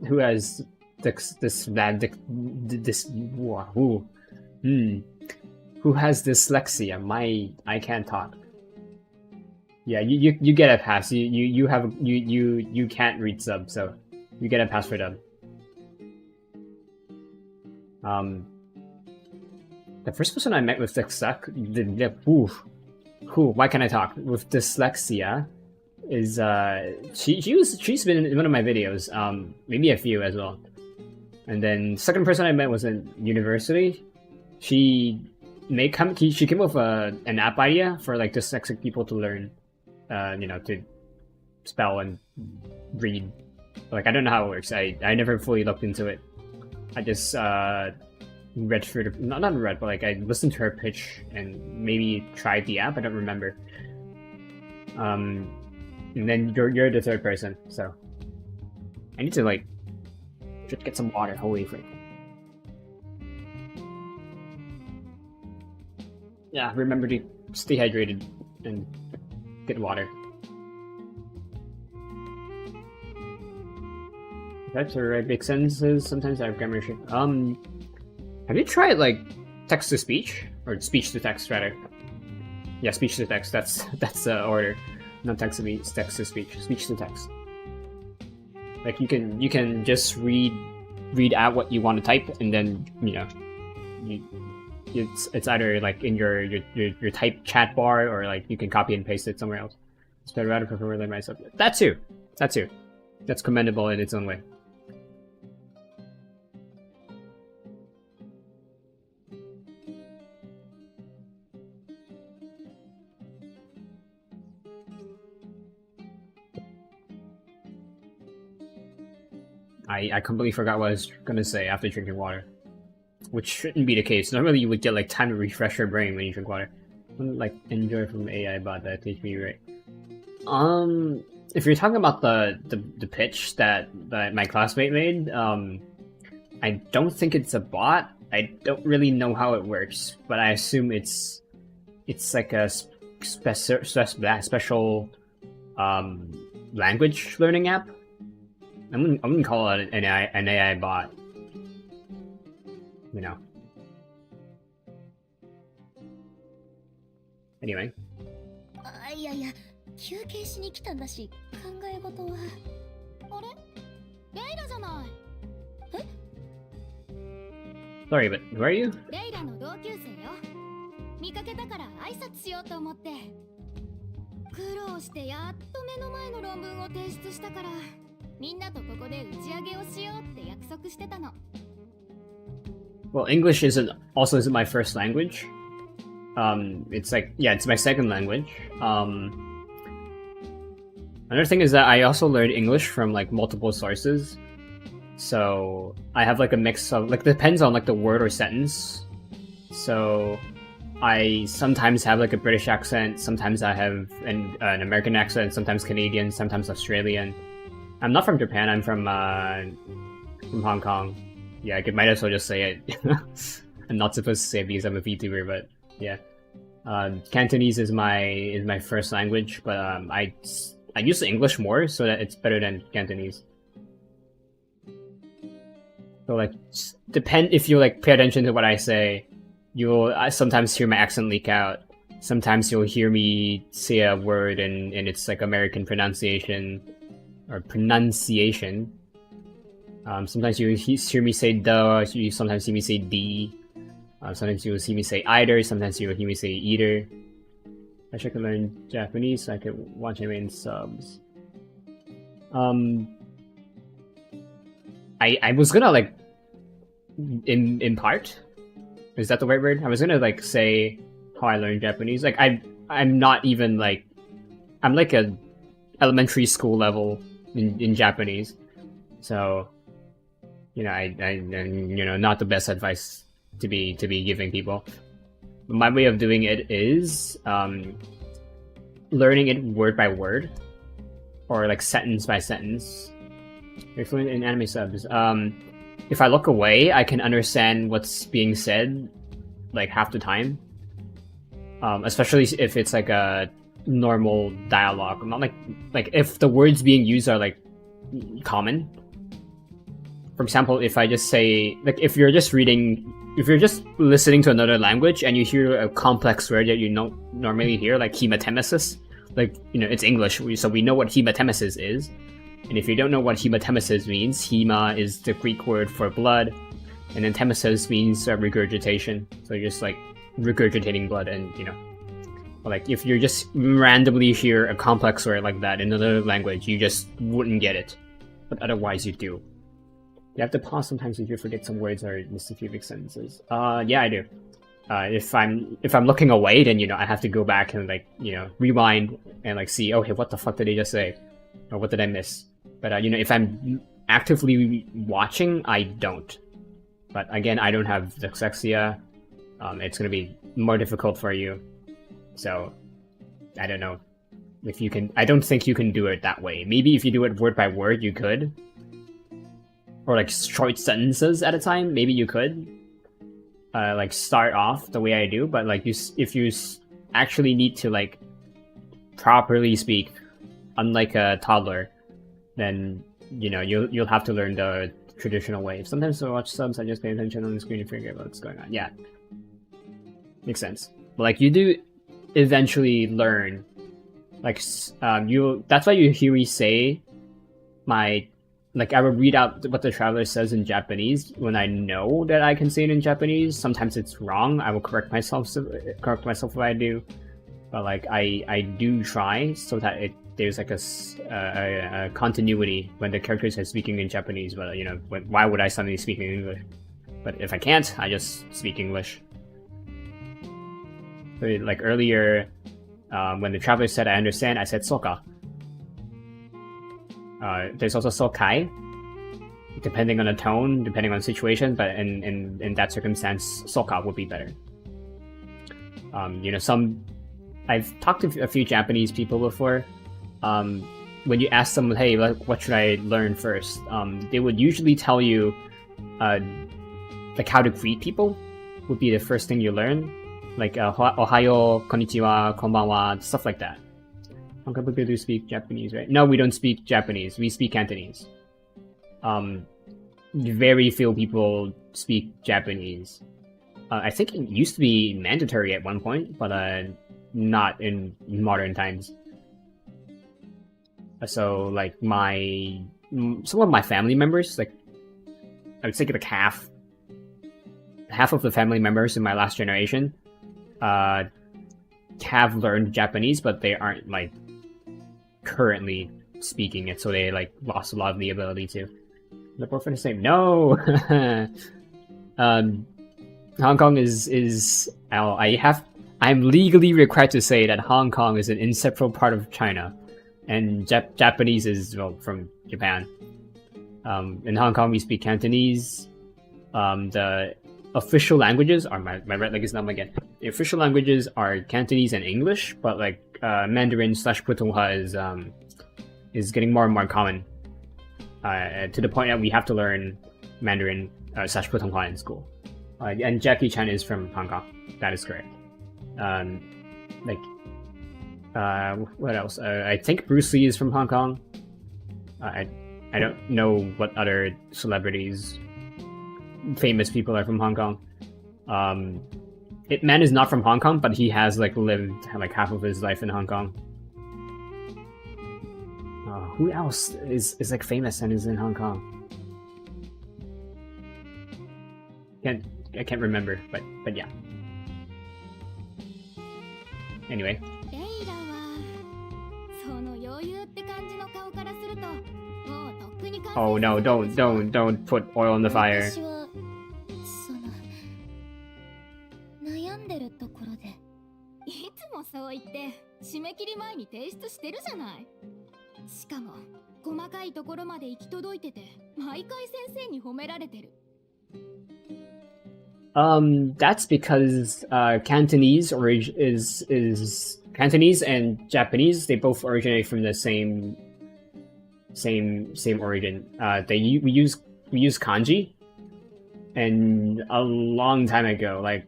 who has who has dyslexia. I can't talk. Yeah, you get a pass. You can't read sub, so you get a pass for dub. The first person I met with why can I talk with dyslexia is she's been in one of my videos, maybe a few as well. And then second person I met was in university. She came up with an app idea for like dyslexic people to learn, to spell and read. Like I don't know how it works. I never fully looked into it. I just read through not read, but like I listened to her pitch and maybe tried the app. I don't remember. And then you're the third person, so I need to like just get some water. Holy frick! Yeah, remember to stay hydrated and get water. That's alright. Big sentences. Sometimes I have grammar issue. Have you tried like text to speech or speech to text rather? Yeah, speech to text. That's the order. Not text to speech. Text to speech. Speech to text. Like you can just read out what you want to type, and then it's either like in your type chat bar, or like you can copy and paste it somewhere else. So I'd rather prefer learn myself. That too. That's commendable in its own way. I completely forgot what I was gonna say after drinking water, which shouldn't be the case. Normally you would get like time to refresh your brain when you drink water. Like enjoy from AI bot that teach me right. If you're talking about the pitch that my classmate made, I don't think it's a bot. I don't really know how it works, but I assume it's like a special language learning app. I wouldn't call it an AI bot. Anyway. いやいや、休憩しに来たんだし、考え事は。あれ？レイラじゃない。Sorry, but who are you? レイラの同級生よ。見かけたから挨拶しようと思って。苦労してやっと目の前の論文を提出したから、みんなとここで打ち上げをしようって約束してたの。Well, English isn't my first language. It's like, yeah, it's my second language. Another thing is that I also learned English from like multiple sources. So I have like a mix of like, depends on like the word or sentence. So I sometimes have like a British accent, sometimes I have an American accent, sometimes Canadian, sometimes Australian. I'm not from Japan, I'm from Hong Kong. Yeah, I might as well just say it. I'm not supposed to say it because I'm a VTuber, but yeah. Cantonese is my first language, but I use English more, so that it's better than Cantonese. So like, depend if you like pay attention to what I say, you'll sometimes hear my accent leak out. Sometimes you'll hear me say a word and it's like American pronunciation or pronunciation. Sometimes you hear me say duh. You sometimes see me say d. Sometimes you will see me say either. Sometimes you will hear me say either. I should learn Japanese so I could watch anime in subs. I was gonna like in part. Is that the right word? I was gonna like say how I learned Japanese. Like I'm not even like I'm like a elementary school level in Japanese. So you know I you know not the best advice to be giving people. My way of doing it is learning it word by word or like sentence by sentence. You're fluent in anime subs. If I look away, I can understand what's being said like half the time. Especially if it's like a normal dialogue. Not like if the words being used are like common. For example, if I just say like if you're just listening to another language and you hear a complex word that you don't normally hear, like hematemesis, like you know it's English, so we know what hematemesis is. And if you don't know what hematemesis means, hema is the Greek word for blood, and then temesis means regurgitation. So you're just like regurgitating blood, and you know, like if you just randomly hear a complex word like that in another language, you just wouldn't get it. But otherwise, you do. You have to pause sometimes if you forget some words or miss a few big sentences. Yeah, I do. If I'm looking away, then you know I have to go back and like you know rewind and like see, okay, what the fuck did they just say, or what did I miss? But you know, if I'm actively watching, I don't. But again, I don't have dyslexia. It's gonna be more difficult for you. So I don't know if you can. I don't think you can do it that way. Maybe if you do it word by word, you could. Or like short sentences at a time, maybe you could. Like start off the way I do, but like if you actually need to like properly speak, unlike a toddler, then you know you'll have to learn the traditional way. Sometimes I watch subs, I just pay attention on the screen and figure out what's going on. Yeah, makes sense. But like you do eventually learn. Like that's why you hear me say like I would read out what the traveler says in Japanese when I know that I can say it in Japanese. Sometimes it's wrong. I will correct myself if I do. But like I do try so that there's like a continuity when the characters are speaking in Japanese. But you know, why would I suddenly speak in English? But if I can't, I just speak English. So, like earlier, when the traveler said I understand, I said soka. There's also sokai, depending on the tone, depending on the situation, but in that circumstance, soka would be better. You know, I've talked to a few Japanese people before. When you ask them, hey, what should I learn first? They would usually tell you, like how to greet people would be the first thing you learn. Like, ohayo, konnichiwa, konbanwa, stuff like that. How come people do speak Japanese, right? No, we don't speak Japanese. We speak Cantonese. Very few people speak Japanese. I think it used to be mandatory at one point, but not in modern times. So, like, some of my family members, like, I would say like half of the family members in my last generation, have learned Japanese, but they aren't, like, currently speaking it, so they, like, lost a lot of the ability to. The boyfriend is saying, no! Hong Kong is I'm legally required to say that Hong Kong is an inseparable part of China, and Japanese is, well, from Japan. In Hong Kong, we speak Cantonese. The official languages are my right leg is numb again. The official languages are Cantonese and English, but like Mandarin / Putonghua is getting more and more common. To the point that we have to learn Mandarin / Putonghua in school. And Jackie Chan is from Hong Kong. That is correct. Like, what else? I think Bruce Lee is from Hong Kong. I don't know what other celebrities, famous people are from Hong Kong. Ip Man is not from Hong Kong, but he has like lived like half of his life in Hong Kong. Who else is like famous and is in Hong Kong? I can't remember, but yeah. Anyway. レイラはその余裕って感じの顔からするともうとっくに完成 Oh no! Don't put oil on the fire. 私はその悩んでるところでいつもそう言って締め切り前に提出してるじゃない。しかも細かいところまで行き届いてて毎回先生に褒められてる。That's because Cantonese Cantonese and Japanese, they both originate from the same origin. We use kanji, and a long time ago, like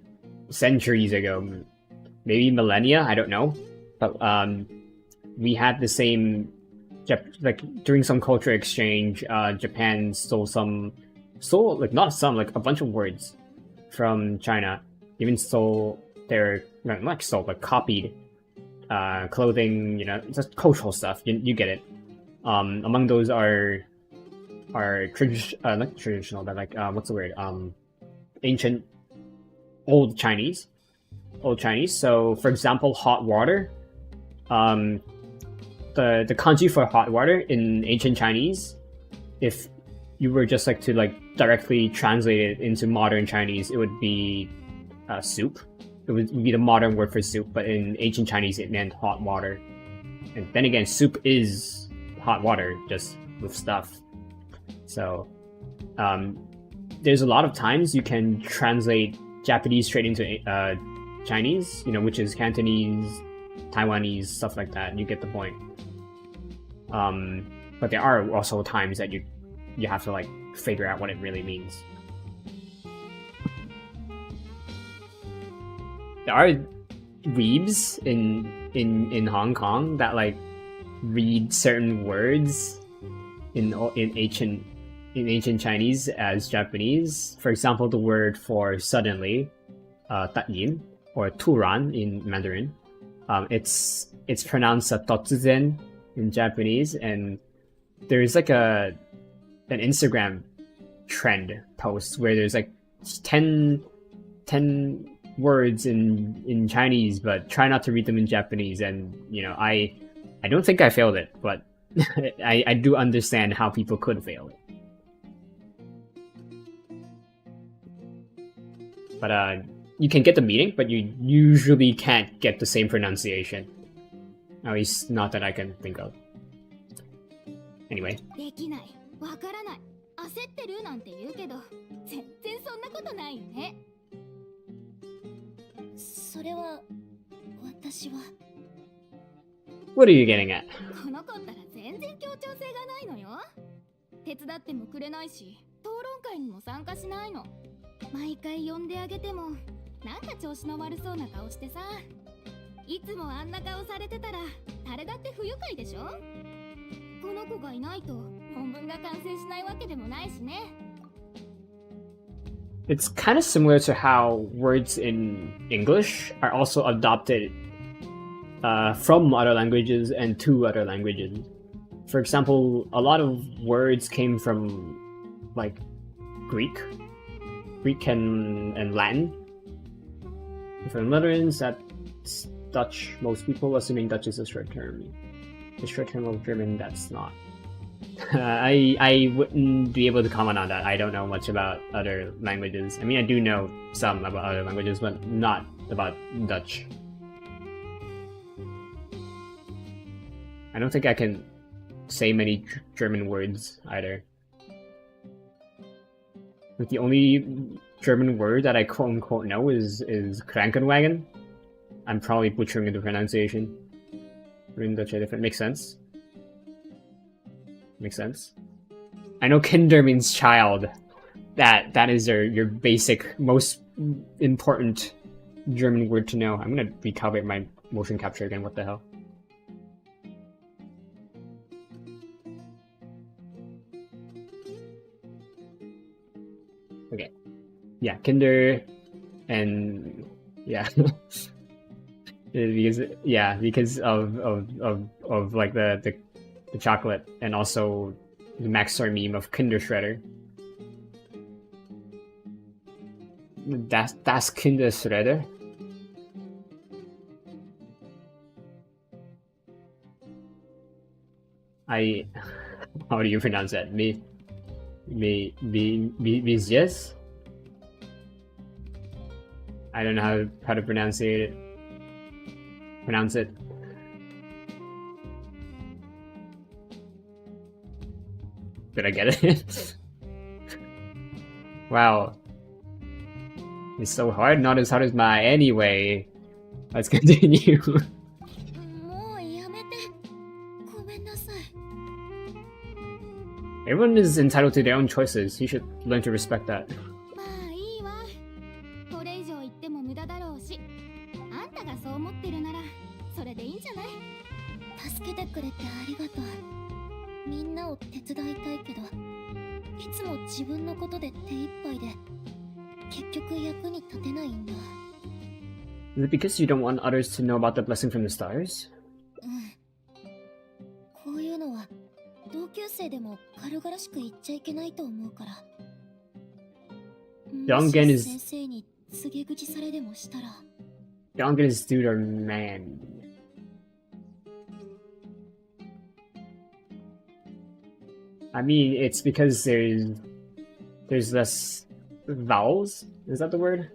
centuries ago, maybe millennia, I don't know, but we had the same, like during some culture exchange, Japan stole like not some, like a bunch of words from China, even stole their, not stole, but copied clothing, just cultural stuff. You get it. Among those are not traditional, but like what's the word? Ancient, old Chinese. So, for example, hot water. The kanji for hot water in ancient Chinese, if you were just like to like directly translate it into modern Chinese, it would be soup. It would be the modern word for soup, but in ancient Chinese it meant hot water. And then again, soup is hot water, just with stuff. So there's a lot of times you can translate Japanese straight into Chinese, which is Cantonese, Taiwanese, stuff like that. You get the point. But there are also times that you have to like figure out what it really means. There are weebs in Hong Kong that like read certain words in ancient Chinese as Japanese. For example, the word for suddenly, 突然, or 突然 in Mandarin. It's pronounced 突然 in Japanese, and there's like an Instagram trend post where there's like 10 words in Chinese, but try not to read them in Japanese. And I don't think I failed it, but I do understand how people could fail it. But you can get the meaning, but you usually can't get the same pronunciation. At least not that I can think of. Anyway. できない、わからない、焦ってるなんて言うけど、全然そんなことないよね。それは私は What are you getting at? この子ったら全然協調性がないのよ。手伝ってもくれないし、討論会にも参加しないの。毎回呼んであげても、なんか調子の悪そうな顔してさ。いつもあんな顔されてたら、誰だって不愉快でしょ。この子がいないと本文が完成しないわけでもないしね。It's kind of similar to how words in English are also adopted from other languages and to other languages. For example, a lot of words came from like Greek and Latin. For Netherlands, that's Dutch. Most people assuming Dutch is a short term. The short term of German, that's not. I wouldn't be able to comment on that. I don't know much about other languages. I mean, I do know some about other languages, but not about Dutch. I don't think I can say many German words either. Like the only German word that I quote-unquote know is Krankenwagen. I'm probably butchering the pronunciation. In Dutch, if it makes sense. Makes sense. I know Kinder means child. That is your basic, most important German word to know. I'm gonna recalibrate my motion capture again. What the hell? Okay. Yeah, Kinder and yeah. because of like the chocolate, and also the Maxar meme of Kinder Shredder. Das Kinder Shredder. How do you pronounce that? Yes? I don't know how to pronounce it. Did I get it? Wow. It's so hard, not as hard as my anyway. Let's continue. もうやめて。ごめんなさい。 Everyone is entitled to their own choices. You should learn to respect that. まあいいわ。これ以上言っても無駄だろうし、あんたがそう思ってるならそれでいいんじゃない？助けてくれてありがとう。みんなを手伝いたいけど、いつも自分のことで手一杯で、結局役に立てないんだ。 Is it because you don't want others to know about the blessing from the stars? うん。こういうのは同級生でも軽々しく言っちゃいけないと思うから。 Yongen も is し先生に告げ口されでもしたら。 Yongen is dude or man. I mean, it's because there's less vowels. Is that the word?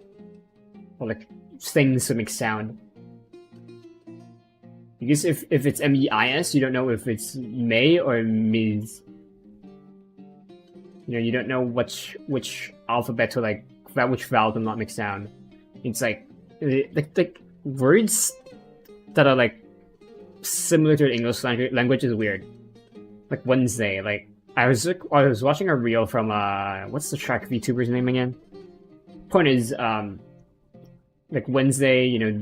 Or like things to make sound. Because if it's MEIS, you don't know if it's May or Ms. You know, you don't know which alphabet to like, which vowel to not make sound. It's like words that are like similar to the English language is weird. Like Wednesday, like I was watching a reel from what's the track VTuber's name again? Point is, like Wednesday, you know,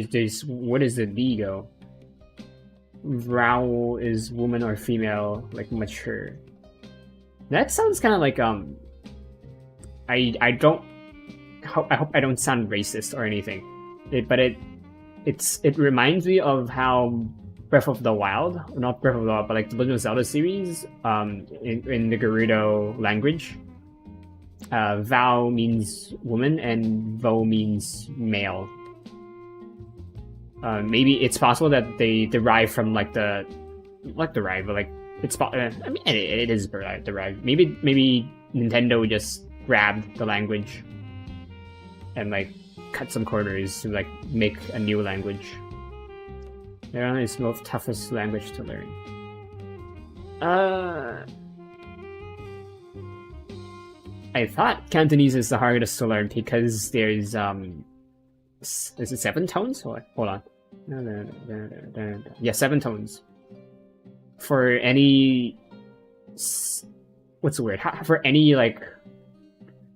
there's what is the D go? Vowel is woman or female, like mature. That sounds kind of like I hope I don't sound racist or anything, but it reminds me of how Breath of the Wild, not Breath of the Wild, but like the Legend of Zelda series, in the Gerudo language, Vow means woman and Vo means male. Maybe it's possible that they derive from like derive, but like it's I mean it is derived. Maybe Nintendo just grabbed the language and like cut some corners to like make a new language. Iran is the most toughest language to learn. I thought Cantonese is the hardest to learn because there's is it 7 tones? Hold on. Yeah, 7 tones. For any what's the word? For any like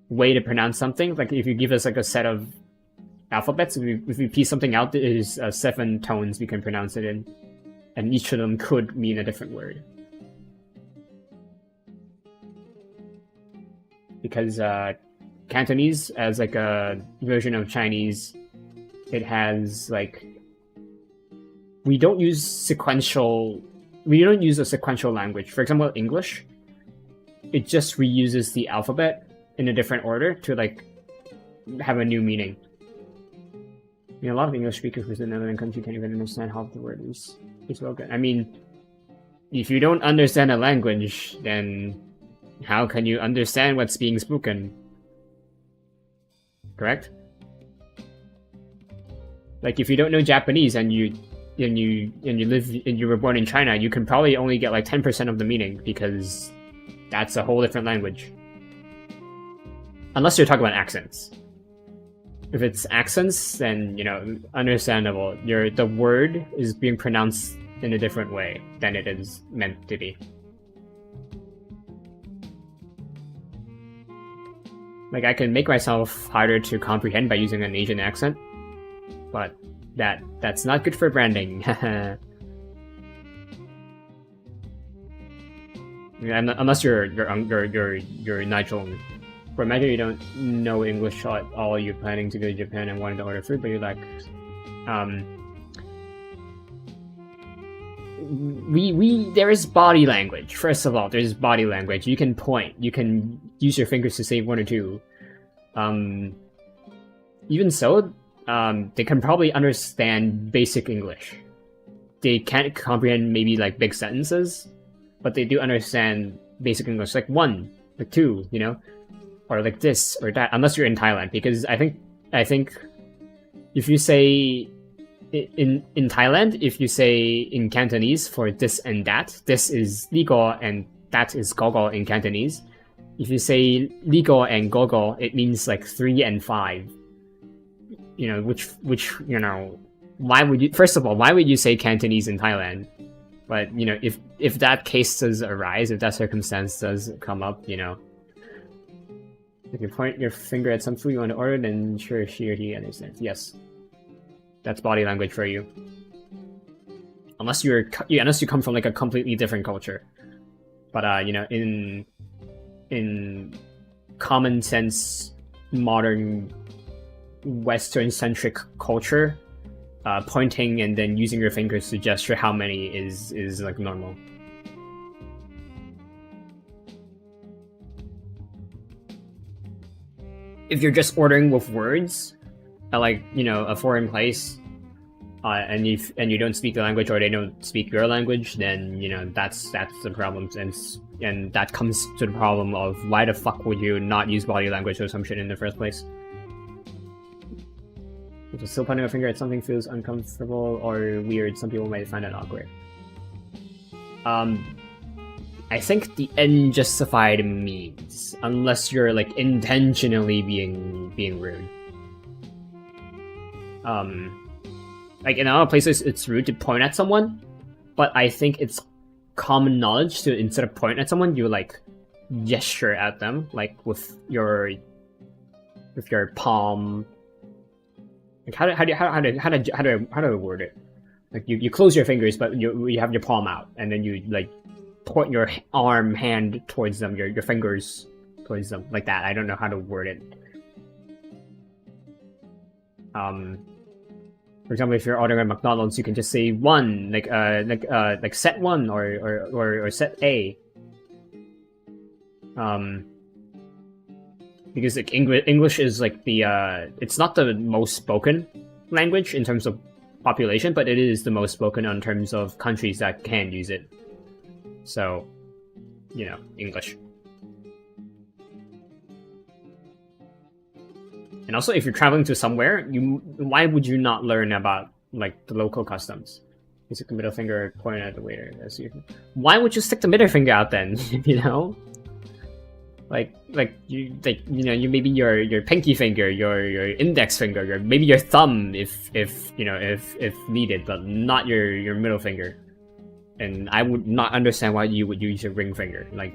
way to pronounce something, like if you give us like a set of alphabets, if we piece something out, there's 7 tones we can pronounce it in, and each of them could mean a different word. Because Cantonese, as like a version of Chinese, it has like we don't use a sequential language. For example, English, it just reuses the alphabet in a different order to like have a new meaning. I mean, a lot of English speakers within the Netherlands country can't even understand half the word is spoken. I mean, if you don't understand a language, then how can you understand what's being spoken? Correct? Like if you don't know Japanese and you were born in China, you can probably only get like 10% of the meaning because that's a whole different language. Unless you're talking about accents. If it's accents, then, you know, understandable. The word is being pronounced in a different way than it is meant to be. Like, I can make myself harder to comprehend by using an Asian accent, but that's not good for branding. Unless you're Nigel. For imagine you don't know English at all, you're planning to go to Japan and wanted to order food, but you're like, there is body language. First of all, there's body language. You can point. You can use your fingers to say one or two. Even so, they can probably understand basic English. They can't comprehend maybe like big sentences, but they do understand basic English, like one, like two, you know, or like this or that. Unless you're in Thailand, because I think if you say in Thailand, if you say in Cantonese for this and that, this is ligo and that is gogo in Cantonese. If you say ligo and gogo, it means like 3 and 5. You know, which you know, why would you? First of all, why would you say Cantonese in Thailand? But you know, if that case does arise, if that circumstance does come up, you know, if you point your finger at some food you want to order, then sure she or he understands. Yes. That's body language for you. Unless you come from like a completely different culture. But you know, in common sense, modern Western centric culture, pointing and then using your fingers to gesture how many is like normal. If you're just ordering with words, like, you know, a foreign place, and you don't speak the language or they don't speak your language, then you know that's the problem, and that comes to the problem of why the fuck would you not use body language or some shit in the first place? If still pointing a finger at something feels uncomfortable or weird, some people might find it awkward. I think the end justified means, unless you're like intentionally being rude. Like in other places it's rude to point at someone, but I think it's common knowledge to, instead of point at someone, you like gesture at them, like with your palm. Like how do I word it? Like you close your fingers, but you have your palm out, and then you like point your hand towards them, your fingers towards them, like that. I don't know how to word it. For example, if you're ordering at McDonald's, you can just say one, like set one or set A. Because like English is like the it's not the most spoken language in terms of population, but it is the most spoken in terms of countries that can use it. So, you know, English. And also, if you're traveling to somewhere, why would you not learn about like the local customs? You stick the middle finger pointing at the waiter. Why would you stick the middle finger out then? You know, like you know, you maybe your pinky finger, your index finger, maybe your thumb, if you know, if needed, but not your middle finger. And I would not understand why you would use your ring finger, like.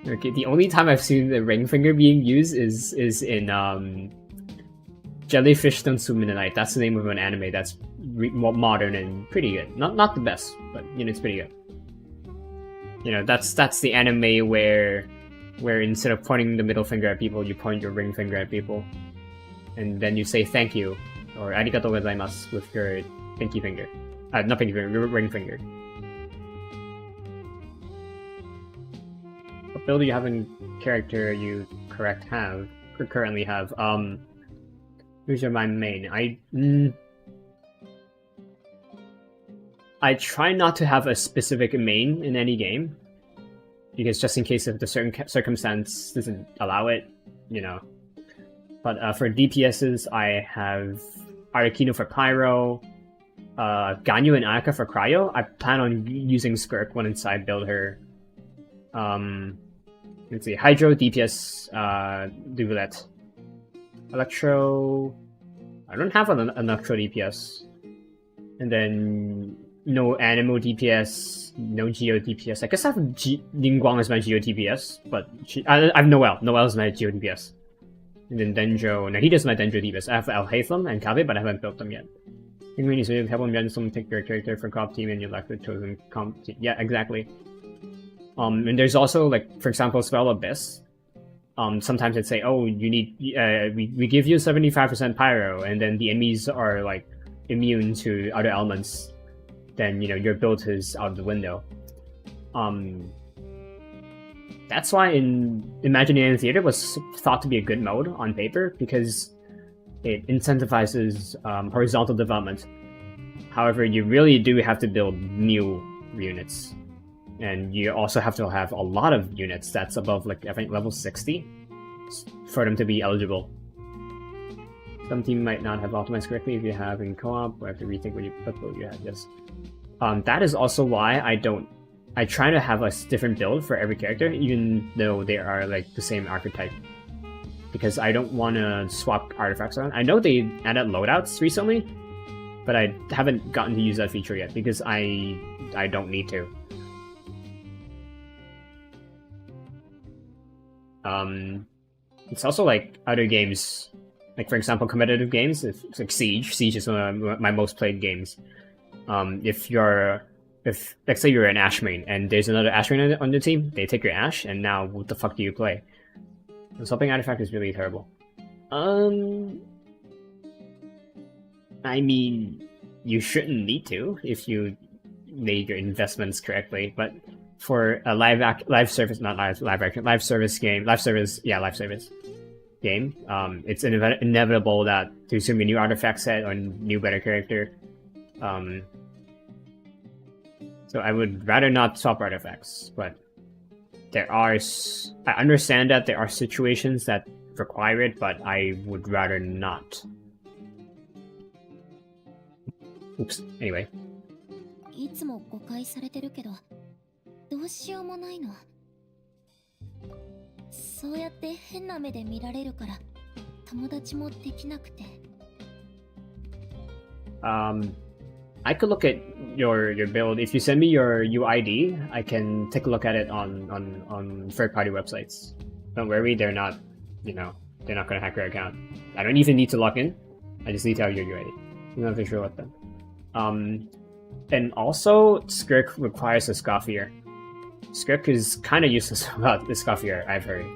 Okay, the only time I've seen the ring finger being used is in Jellyfish Don't Swim in the Night. That's the name of an anime that's modern and pretty good. Not the best, but you know, it's pretty good. You know, that's the anime where instead of pointing the middle finger at people, you point your ring finger at people, and then you say thank you or arigatou gozaimasu with your pinky finger. Not pinky finger, your ring finger. What build do you have in character you currently have? Who's my main? I try not to have a specific main in any game, because just in case if the certain circumstance doesn't allow it, you know. But for DPSs, I have Arakino for Pyro, Ganyu and Ayaka for Cryo. I plan on using Skirk once I build her. Let's see, Hydro, DPS, Duvelet. Electro... I don't have an Electro DPS. And then no Animo DPS, no Geo DPS. I guess I have Ningguang as my Geo DPS, but I have Noelle. Noelle is my Geo DPS. And then Denjo, no, he does my Denjo Divas. I have Al-Haytham and Kaveh, but I haven't built them yet. In when you say help them someone pick your character for comp team and you elect the chosen comp team. Yeah, exactly. And there's also, like, for example, Spell Abyss. Sometimes it'd say, oh, you need, we give you 75% pyro, and then the enemies are, like, immune to other elements. Then, you know, your build is out of the window. That's why Imaginary Theater was thought to be a good mode on paper, because it incentivizes horizontal development. However, you really do have to build new units. And you also have to have a lot of units that's above, like, I think level 60 for them to be eligible. Some team might not have optimized correctly if you have in co-op, or have to rethink what you had, yes. That is also why I try to have a different build for every character, even though they are, like, the same archetype. Because I don't want to swap artifacts around. I know they added loadouts recently, but I haven't gotten to use that feature yet, because I don't need to. It's also like other games, like for example competitive games, it's like Siege is one of my most played games. If let's say you're an Ashe main and there's another Ashe main on the team, they take your Ashe, and now what the fuck do you play? The swapping artifact is really terrible. I mean, you shouldn't need to if you made your investments correctly, but for a live service game, it's inevitable that there's gonna be a new artifact set or new better character. So I would rather not swap artifacts, but I understand that there are situations that require it, but I would rather not. Oops. Anyway. いつも誤解されてるけど、どうしようもないの。そうやって変な目で見られるから、友達もできなくて。I could look at your build. If you send me your UID, I can take a look at it on third-party websites. Don't worry, they're not gonna hack your account. I don't even need to log in. I just need to have your UID. I'm not very sure what them. And also, Skirk requires a Scoffier. Skirk is kind of useless about the Scoffier, I've heard.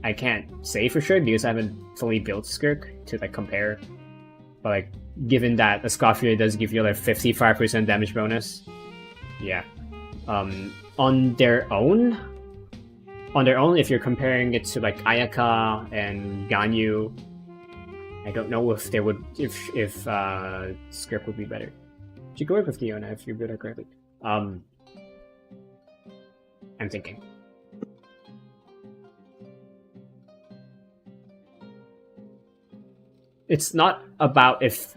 I can't say for sure because I haven't fully built Skirk to like compare. But like, given that a Scoffier does give you like 55% damage bonus, yeah. On their own, if you're comparing it to like Ayaka and Ganyu, I don't know if they would, if Skirk would be better. You go work with Fiona if you build it correctly. I'm thinking. It's not about if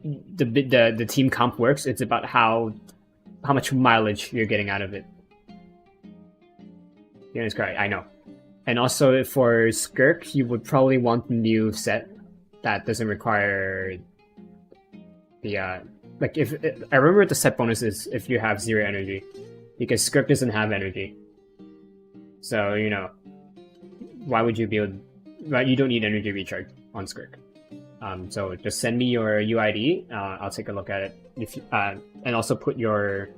the team comp works. It's about how much mileage you're getting out of it. Yeah, it's correct. I know. And also for Skirk, you would probably want a new set that doesn't require the like I remember the set bonus is if you have 0 energy, because Skirk doesn't have energy. So you know, why would you build? Right, you don't need energy recharge on Skirk. So just send me your UID. I'll take a look at it. If you, and also put your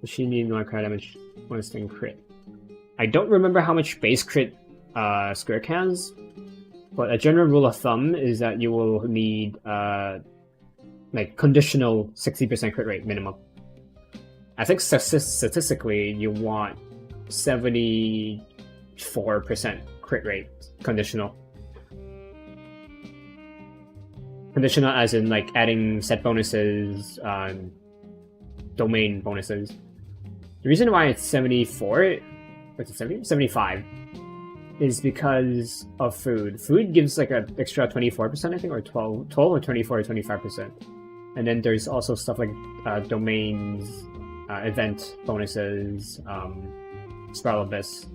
machine need more crit damage bonus thing crit. I don't remember how much base crit Skirk has, but a general rule of thumb is that you will need like conditional 60% crit rate minimum. I think statistically you want 74% crit rate conditional. Conditional as in like adding set bonuses, domain bonuses. The reason why it's 74, what's it, 70? 75 is because of food. Food gives like an extra 24%, I think, or 12 or 24 or 25%. And then there's also stuff like domains, event bonuses, Spiral Abyss.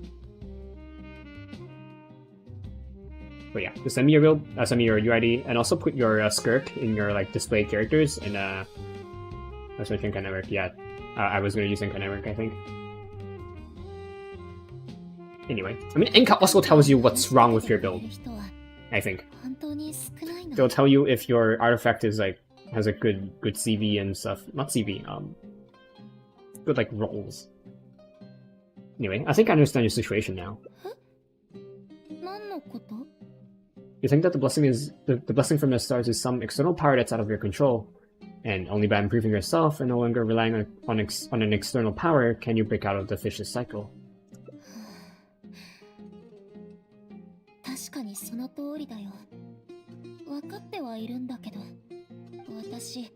But yeah, just send me your build, send me your UID, and also put your Skirk in your like display characters in I was mentioning Network. Yeah, I was gonna use Network, I think. Anyway, I mean, Ink also tells you what's wrong with your build, I think. They'll tell you if your artifact is like has a good CV and stuff. Not CV, good like rolls. Anyway, I think I understand your situation now. You think that the blessing is the blessing from the stars is some external power that's out of your control, and only by improving yourself and no longer relying on an external power can you break out of the vicious cycle. 確かにその通りだよ。分かってはいるんだけど、私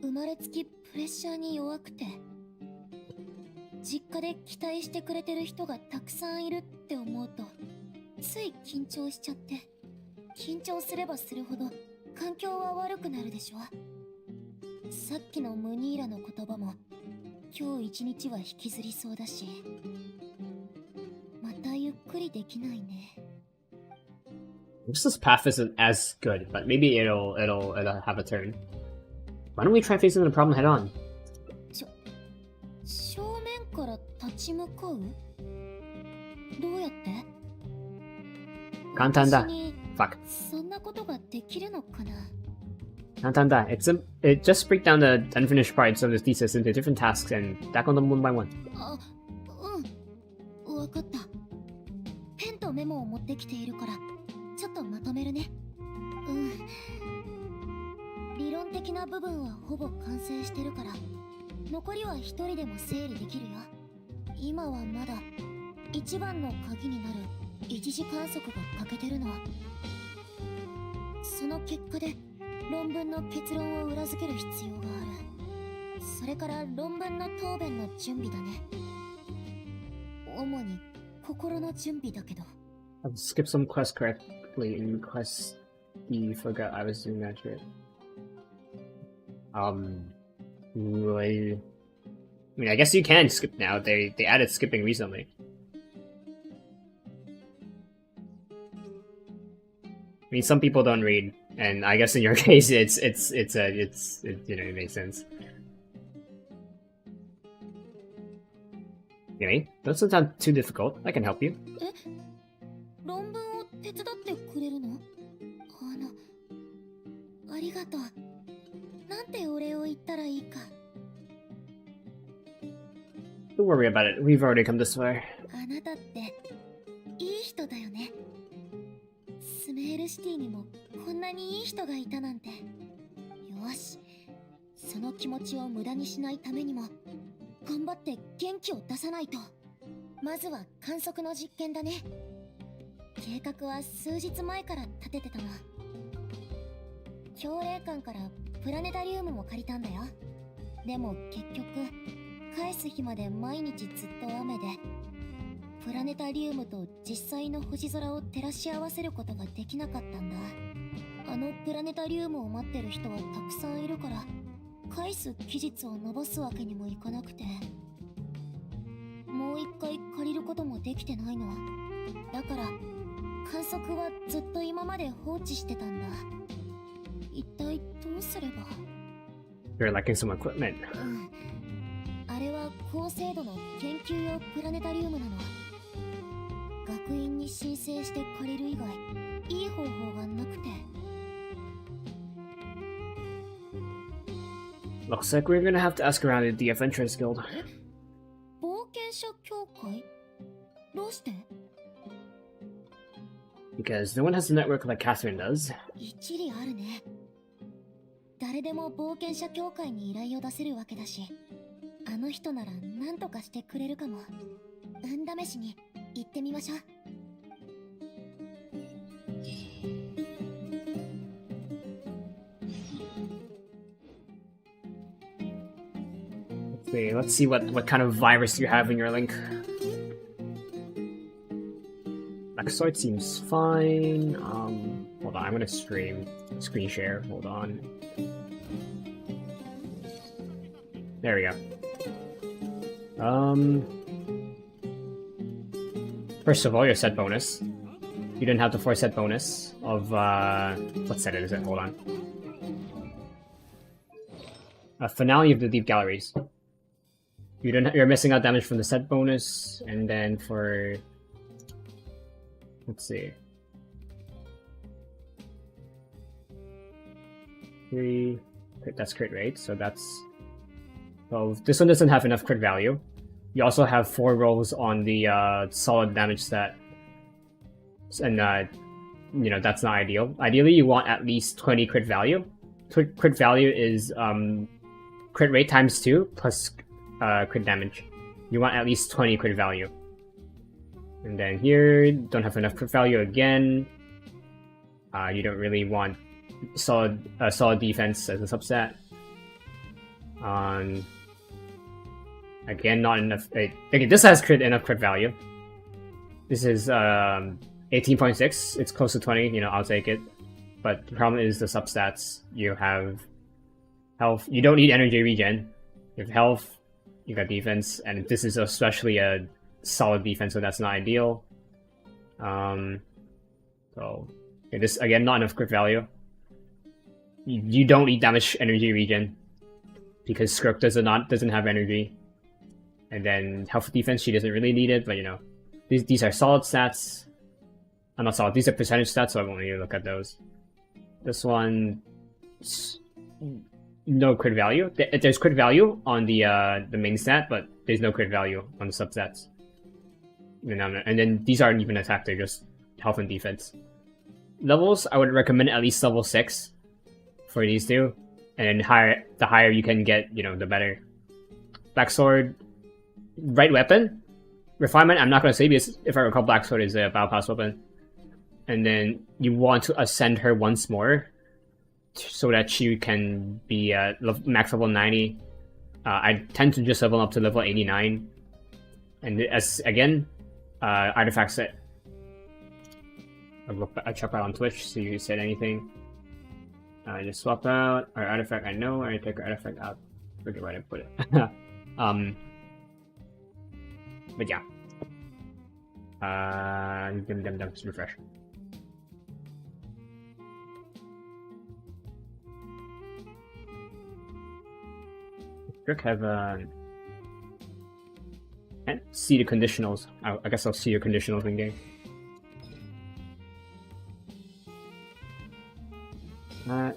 生まれつきプレッシャーに弱くて、実家で期待してくれてる人がたくさんいるって思うと、つい緊張しちゃって、緊張すればするほど環境は悪くなるでしょ。さっきのムニーラの言葉も今日一日は引きずりそうだし、またゆっくりできないね。This path isn't as good, but maybe it'll have a turn. Why don't we try facing the problem head on? 正面から立ち向かう？どうやって？簡単だ。Fuck. そんなことができるのかな？簡単だ。It just break down the unfinished parts of the thesis into different tasks and tackle them one by one. あ、うん。わかった。ペンとメモを持ってきているから、ちょっとまとめるね。うん。理論的な部分はほぼ完成してるから、残りは一人でも整理できるよ。今はまだ一番の鍵になる一次観測が欠けてるの。その結果で論文の結論を裏付ける必要がある。それから論文の答弁の準備だね。主に心の準備だけど。I'll skip some quests correctly in quest E. Forgot I was doing that shit. I mean, I guess you can skip now. They added skipping recently. I mean, some people don't read, and I guess in your case, it you know, it makes sense. Anyway, doesn't sound too difficult. I can help you. 論文を手伝ってくれるの？ありがとう。なんてお礼を言ったらいいか。Don't worry about it. We've already come this far. あなたっていい人だよね。スメールシティにもこんなにいい人がいたなんて。よし、その気持ちを無駄にしないためにも頑張って元気を出さないと。まずは観測の実験だね。計画は数日前から立ててたの。教令館からプラネタリウムも借りたんだよ。でも結局返す日まで毎日ずっと雨で、プラネタリウムと実際の星空を照らし合わせることができなかったんだ。あのプラネタリウムを待ってる人はたくさんいるから、返す期日を延ばすわけにもいかなくて、もう一回借りることもできてないの。だから観測はずっと今まで放置してたんだ。一体どうすれば？ You're lacking some equipment. あれは高精度の研究用プラネタリウムなの。学院に申請して借りる以外いい方法がなくて。Looks like we're gonna have to ask around at the Adventurers Guild. 冒険者協会？どうして？ Because no one has a network like Catherine does. 一理あるね。誰でも冒険者協会に依頼を出せるわけだし、あの人なら何とかしてくれるかも。運試しに行ってみましょう。Let's see what kind of virus you have in your link. Sword seems fine. Hold on, I'm gonna screen share. Hold on. There we go. First of all, your set bonus. You didn't have the 4 set bonus of what set is it? Hold on. Finale of the Deep Galleries. You're missing out damage from the set bonus, and then for Let's see. 3. That's crit rate, so that's... Well, this one doesn't have enough crit value. You also have 4 rolls on the solid damage stat. And, you know, that's not ideal. Ideally, you want at least 20 crit value. Crit value is crit rate times 2 plus crit damage. You want at least 20 crit value. And then here, don't have enough crit value again. You don't really want solid defense as a substat. Again, not enough. Okay, this has enough crit value. This is 18.6. It's close to 20. You know, I'll take it. But the problem is the substats. You have health. You don't need energy regen. You have health. You got defense, and this is especially a solid defense, so that's not ideal. So okay, this again, not enough crit value. You don't need damage energy regen because Skirk doesn't have energy. And then health defense, she doesn't really need it, but you know, these are solid stats. I'm not solid. These are percentage stats, so I won't need to look at those. This one, no crit value. There's crit value on the main stat, but there's no crit value on the substats. And then these aren't even attack; they're just health and defense. Levels, I would recommend at least level 6 for these two, and then the higher you can get, you know, the better. Black Sword, right weapon, refinement. I'm not gonna say because if I recall, Black Sword is a battle pass weapon. And then you want to ascend her once more so that she can be max level 90. I tend to just level up to level 89. And as again, artifacts that I check out on Twitch, so you said anything. I just swap out our artifact. I know I take our artifact out. Forget where I put it. But yeah. Just refresh. Have and see the conditionals. I guess I'll see your conditionals in game. The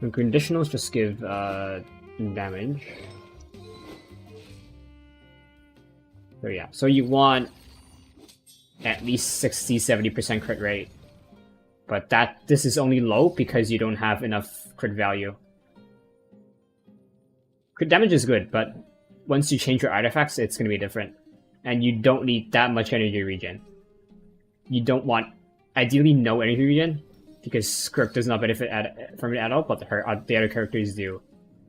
conditionals just give damage. So yeah, so you want at least 60-70% crit rate. But this is only low because you don't have enough crit value. Crit damage is good, but once you change your artifacts, it's going to be different. And you don't need that much energy regen. You don't want, ideally, no energy regen, because Skirk does not benefit from it at all, but the other characters do.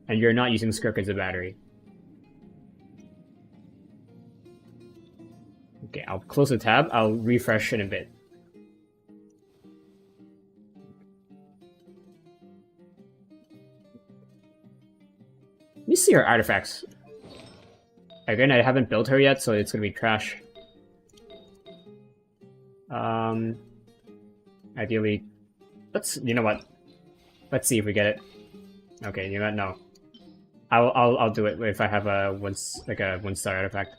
And you're not using Skirk as a battery. Okay, I'll close the tab. I'll refresh in a bit. Let me see her artifacts. Again, I haven't built her yet, so it's gonna be trash. Ideally, you know what? Let's see if we get it. Okay, you know what? No. I'll do it if I have a one-star artifact.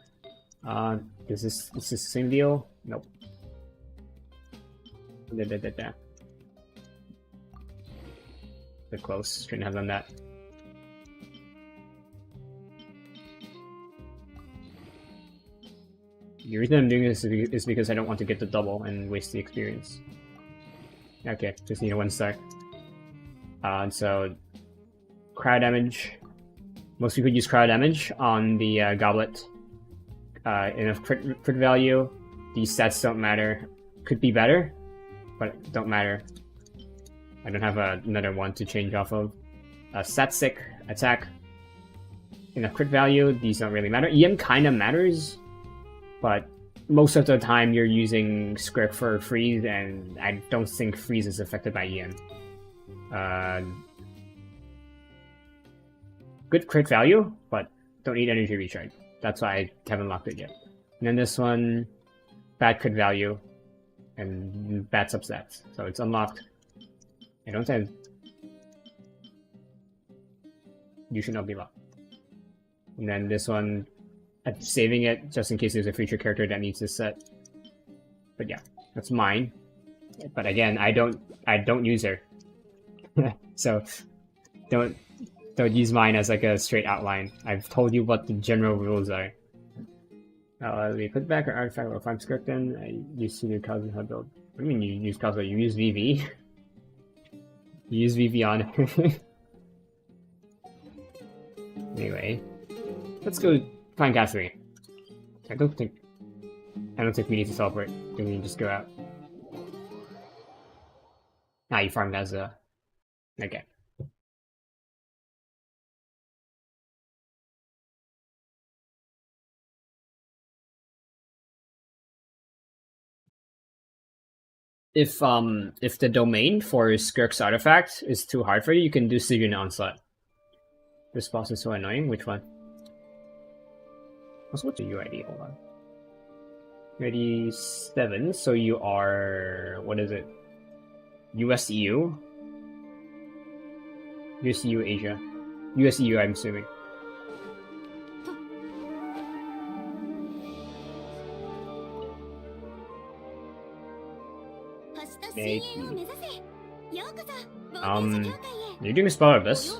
Is this the same deal? Nope. Bit close. Shouldn't have done that. The reason I'm doing this is because I don't want to get the double and waste the experience. Okay, just need a 1-star. So, cryo damage. Most people use cryo damage on the goblet. Enough crit value. These stats don't matter. Could be better, but don't matter. I don't have another one to change off of. Stat stick, attack. Enough crit value. These don't really matter. EM kind of matters. But most of the time you're using Skirk for freeze, and I don't think freeze is affected by EM. Good crit value, but don't need energy recharge. That's why I haven't locked it yet. And then this one, bad crit value, and bad substats. So it's unlocked. I don't have... You should not be locked. And then this one, at saving it just in case there's a future character that needs this set. But yeah, that's mine. But again, I don't use her. So don't use mine as like a straight outline. I've told you what the general rules are. We put back our artifact or farm script in. I use senior Kazu HUD build. What do you mean you use Kazu? You use VV? You use VV on her. Anyway, let's go find Catherine. I don't think we need to teleport. We can just go out. Ah, you farmed as a... Okay. If the domain for Skirk's artifact is too hard for you, you can do Stygian Onslaught. This boss is so annoying. Which one? What's the UID? Hold on. UID 7, so you are... what is it? US EU? US EU Asia. US EU, I'm assuming. Thank you. You're doing a spell of this?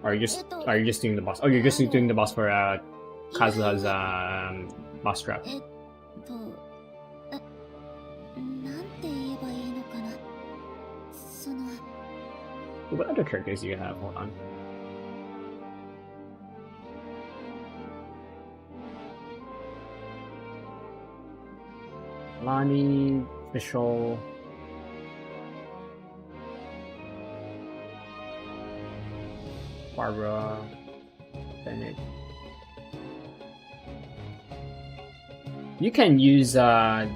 Or are you just doing the boss? Oh, you're just doing the boss for Kazuha's boss trap. What other characters do you have? Hold on. Lani, Official. Barbara, Bennett. You can use Volani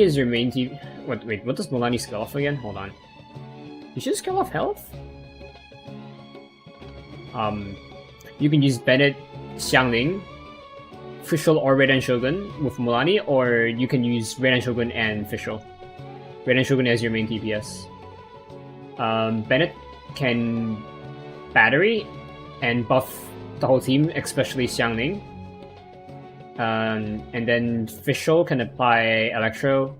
as your main team. Wait, what does Volani skill off again? Hold on. You should skill off health? You can use Bennett, Xiangling, Fischl or Raiden Shogun with Mulani, or you can use Raiden Shogun and Fischl. Raiden Shogun as your main TPS. Bennett can battery and buff the whole team, especially Xiangling. And then Fischl can apply Electro.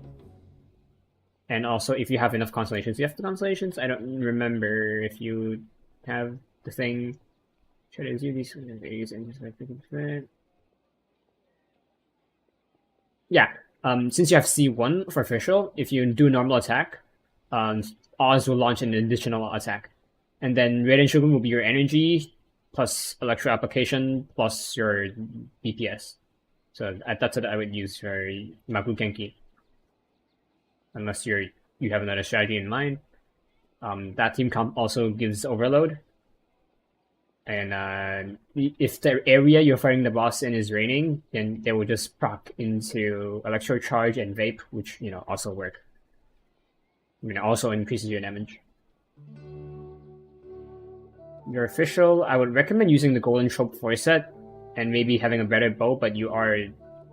And also, if you have enough constellations, you have the constellations. I don't remember if you have the thing. Should I use these? Yeah. Since you have C1 for Fischl, if you do normal attack, Oz will launch an additional attack. And then Raiden Shogun will be your energy plus Electro application plus your DPS. So that's what I would use for Maku Genki. Unless you have another strategy in mind. That team comp also gives overload. And if the area you're fighting the boss in is raining, then they will just proc into Electro Charge and Vape, which also work. Also increases your damage. Your Official, I would recommend using the Golden Trope 4 set and maybe having a better bow, but you are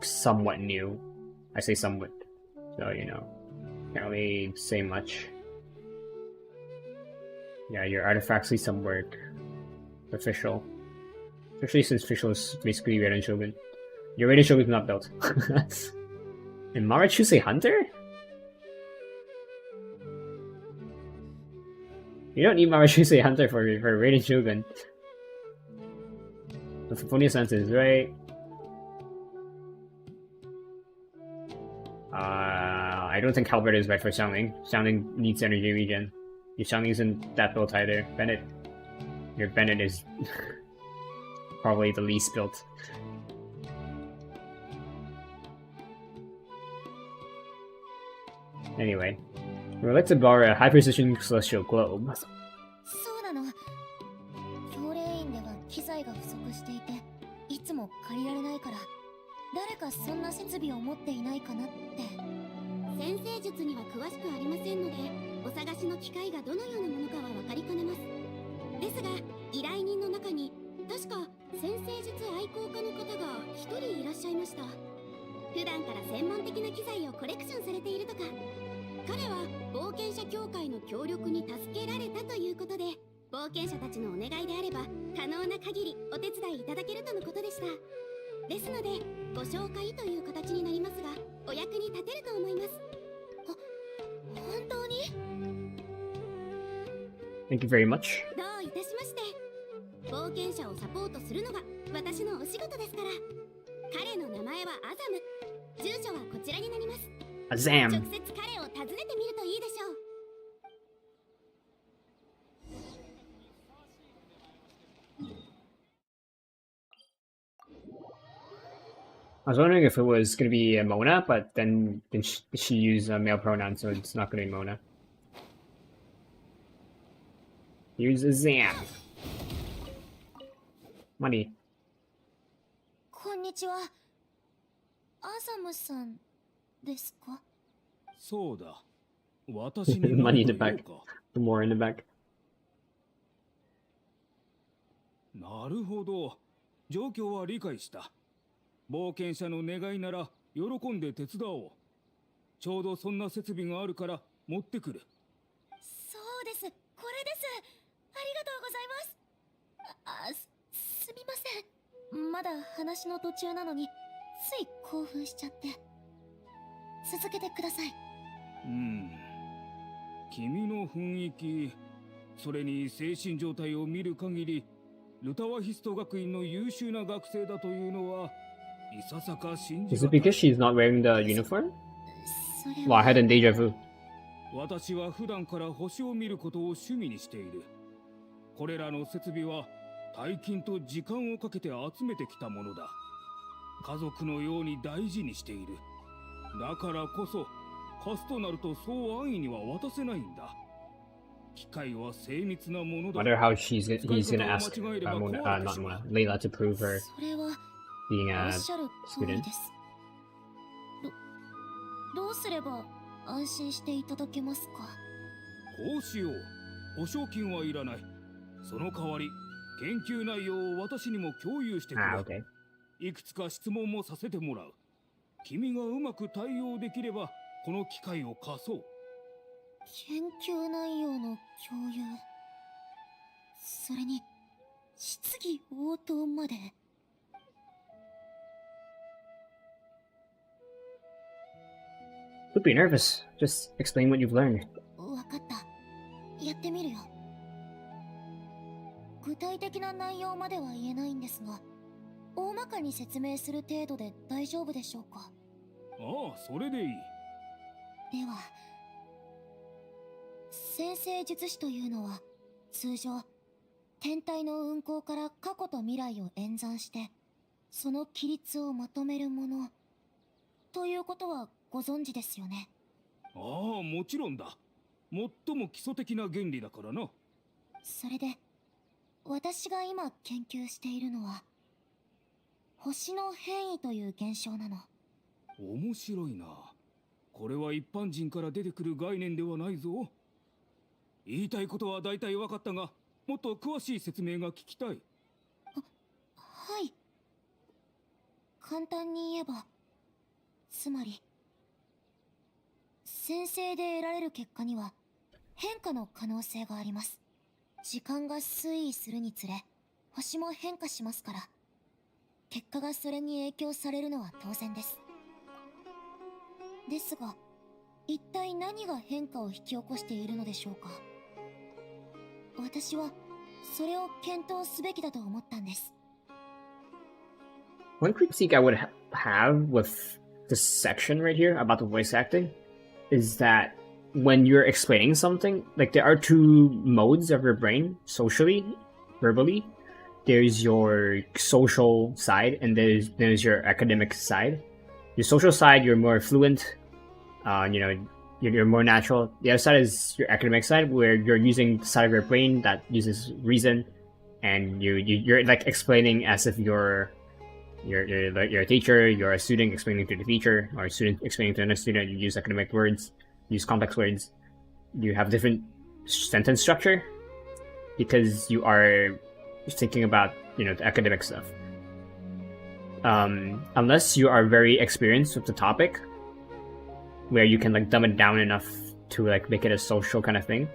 somewhat new. I say somewhat. So, can't really say much. Yeah, your artifacts need some work. Official. Especially since Fischl is basically Raiden Shogun. Your Raiden Shogun is not built. And Marachuse Hunter? You don't need Marachuse Hunter for Raiden Shogun. The Symphonia Sense is right. I don't think Halberd is right for Xiangling. Xiangling needs energy regen. Your Xiangling isn't that built either. Bennett. Your Bennett is probably the least built. Anyway, we'd like to borrow a high precision celestial globe. そうなの。教練院では機材が不足していて、いつも借りられないから、誰かそんな設備を持っていないかなって。先生術には詳しくありませんので、お探しの機械がどのようなものかは分かりかねます。ですが、依頼人の中に確か先生術愛好家の方が一人いらっしゃいました。普段から専門的な機材をコレクションされているとか。彼は冒険者協会の協力に助けられたということで、冒険者たちのお願いであれば可能な限りお手伝いいただけるとのことでした。ですのでご紹介という形になりますが、お役に立てると思います。本当に Thank you very much. どういたしまして。冒険者をサポートするのが私のお仕事ですから。彼の名前はアザム。住所はこちらになります。Azam. 直接彼を訪ねてみるといいでしょう。I was wondering if it was going to be Mona, but then she used a male pronoun, so it's not going to be Mona. Here's Azam. Money. こんにちは。アザムさんですか？そうだ。私に Money in the 何 back. と言おうか。 More in the back. なるほど。状況は理解した。冒険者の願いなら喜んで手伝おう。ちょうどそんな設備があるから持ってくる。そうです。これです。ありがとうございます。すみません。まだ話の途中なのについ興奮しちゃって。続けてください。君の雰囲気、それに精神状態を見る限り、ルタワヒスト学院の優秀な学生だというのはいささか信じ Is が it たい。 because she's not wearing the uniform? それ Well, I は had a deja vu. 私は普段から星を見ることを趣味にしている。これらの設備は大金と時間をかけて集めてきたものだ。家族のように大事にしている。だからこそ貸すとなるとそう安易には渡せないんだ。機械は精密なものだ。 Wonder how he's gonna ask Mona, not Mona, Layla to prove her それは being お a っしゃる通り student. です。どうすれば安心していただけますか？こうしよう。保証金はいらない。その代わり研究内容を私にも共有してくれ。 Ah, okay. いくつか質問もさせてもらう。君がうまく対応できればこの機会を貸そう。研究内容の共有、それに質疑応答まで。Don't be nervous. Just explain what you've learned. わかった。やってみるよ。具体的な内容までは言えないんですが、大まかに説明する程度で大丈夫でしょうか？ああ、それでいい。では、先生術師というのは通常天体の運行から過去と未来を演算してその規律をまとめるものということはご存知ですよね？ああ、もちろんだ。最も基礎的な原理だからな。それで私が今研究しているのは星の変異という現象なの。面白いな。これは一般人から出てくる概念ではないぞ。言いたいことは大体分かったが、もっと詳しい説明が聞きたい。はい。簡単に言えば、つまり先生で得られる結果には変化の可能性があります。時間が推移するにつれ星も変化しますから、結果がそれに影響されるのは当然です。ですが、一体何が変化を引き起こしているのでしょうか？私はそれを検討すべきだと思ったんです。 One critique I would have with this section right here about the voice acting is that when you're explaining something, like there are two modes of your brain socially, verbally. There's your social side and there's your academic side. Your social side, you're more fluent, you're more natural. The other side is your academic side, where you're using the side of your brain that uses reason, and you're like explaining as if you're a teacher, you're a student explaining to the teacher, or a student explaining to another student. You use academic words, use complex words. You have different sentence structure because you are thinking about the academic stuff. Unless you are very experienced with the topic, where you can like dumb it down enough to like make it a social kind of thing,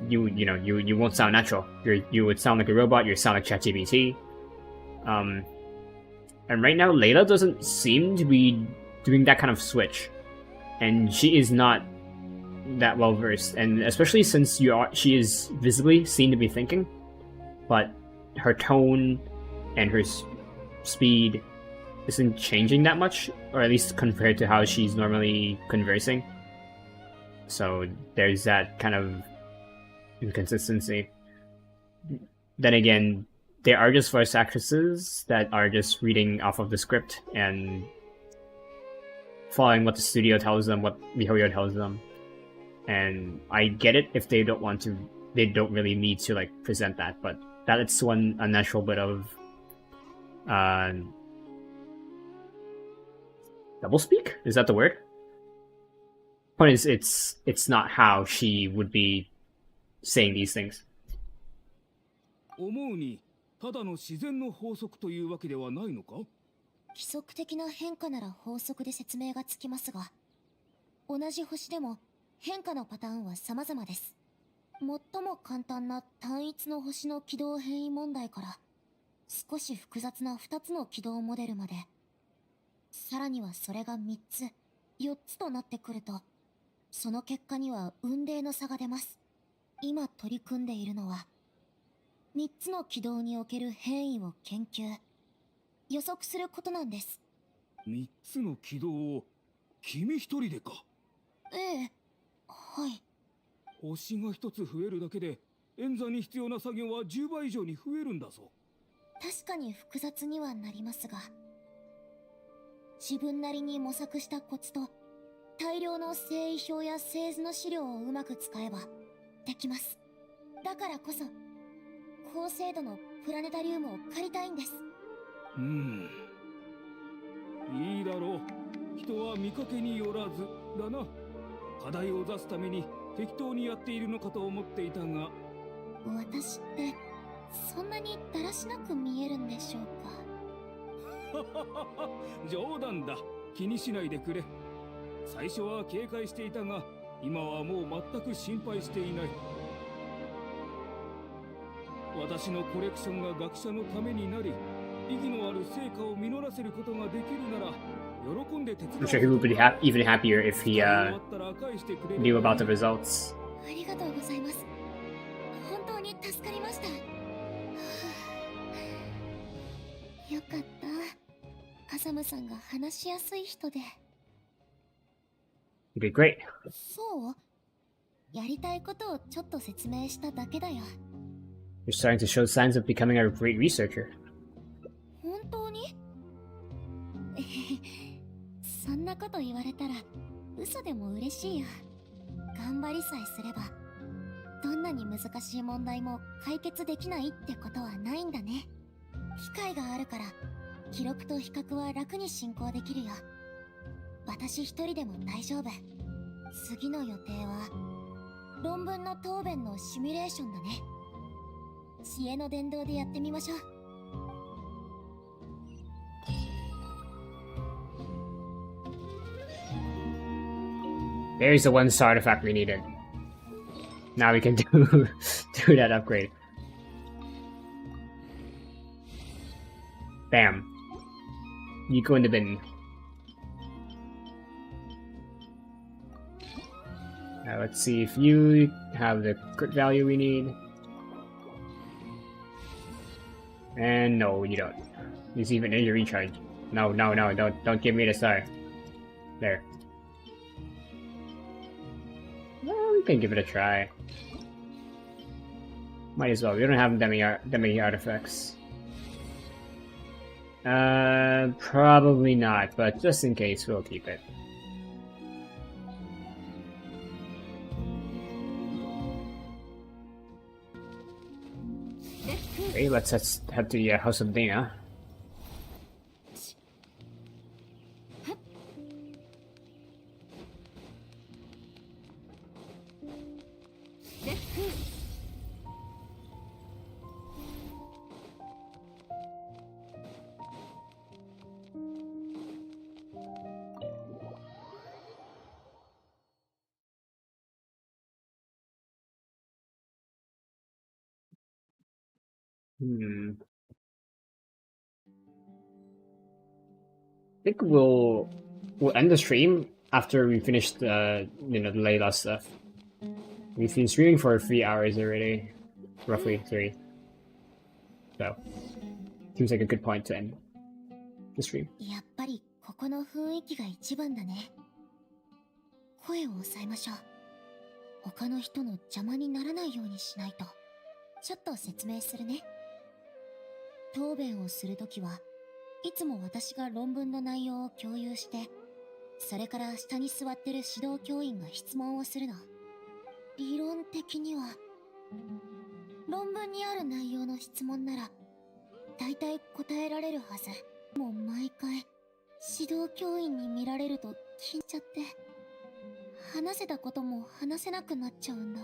you won't sound natural. You would sound like a robot. You sound like ChatGPT. And right now Layla doesn't seem to be doing that kind of switch, and she is not that well versed, and especially since she is visibly seen to be thinking, but her tone and her speed isn't changing that much, or at least compared to how she's normally conversing. So there's that kind of inconsistency. Then again, there are just voice actresses that are just reading off of the script and following what the studio tells them, what miHoYo tells them. And I get it if they don't want to, they don't really need to like present that, but that's one unnatural bit of doublespeak? Is that the word? Point is, it's not how she would be saying these things. 思うにただの自然の法則というわけではないのか？規則的な変化なら法則で説明がつきますが、同じ星でも変化のパターンは様々です。最も簡単な単一の星の軌道変異問題から、少し複雑な2つの軌道モデルまで、さらにはそれが3つ、4つとなってくると、その結果には雲泥の差が出ます。今取り組んでいるのは、3つの軌道における変異を研究、予測することなんです。3つの軌道を君一人でか？ええ、はい。星が1つ増えるだけで演座に必要な作業は10倍以上に増えるんだぞ。確かに複雑にはなりますが、自分なりに模索したコツと大量の星位表や星図の資料をうまく使えばできます。だからこそ高精度のプラネタリウムを借りたいんです。いいだろう。人は見かけによらずだな。課題を出すために適当にやっているのかと思っていたが、私ってそんなにだらしなく見えるんでしょうか？冗談だ。気にしないでくれ。最初は警戒していたが、今はもう全く心配していない。私のコレクションが学者のためになり、意義のある成果を実らせることができるなら、喜んで手伝う。I'm sure he would be even happier if he knew about the results. ありがとうございます。本当に助かりました。よかった。アサムさんが話しやすい人で。You did great. そう？やりたいことをちょっと説明しただけだよ。You're starting to show signs of becoming a great researcher. 本当に？そんなこと言われたら嘘でも嬉しいよ。頑張りさえすればどんなに難しい問題も解決できないってことはないんだね。機会があるから記録と比較は楽に進行できるよ。私一人でも大丈夫。次の予定は論文の答弁のシミュレーションだね。知恵の伝道でやってみましょう。There's the one artifact we needed. Now we can do that upgrade. Bam. You go in the bin. Now let's see if you have the crit value we need. And no, you don't. There's even energy recharge. No, don't give me the star. There. Well, we can give it a try. Might as well. We don't have that many artifacts. Probably not, but just in case, we'll keep it. Okay, let's head to the House of Dana. I think we'll end the stream after we finish the the Layla stuff. We've been streaming for 3 hours already, roughly 3. So seems like a good point to end the stream. やっぱりここの雰囲気が一番だね。声を抑えましょう。他の人の邪魔にならないようにしないと。ちょっと説明するね。答弁をするときはいつも私が論文の内容を共有して、それから下に座ってる指導教員が質問をするの。理論的には論文にある内容の質問なら大体答えられるはず。もう毎回指導教員に見られると緊張しちゃって、話せたことも話せなくなっちゃうんだ。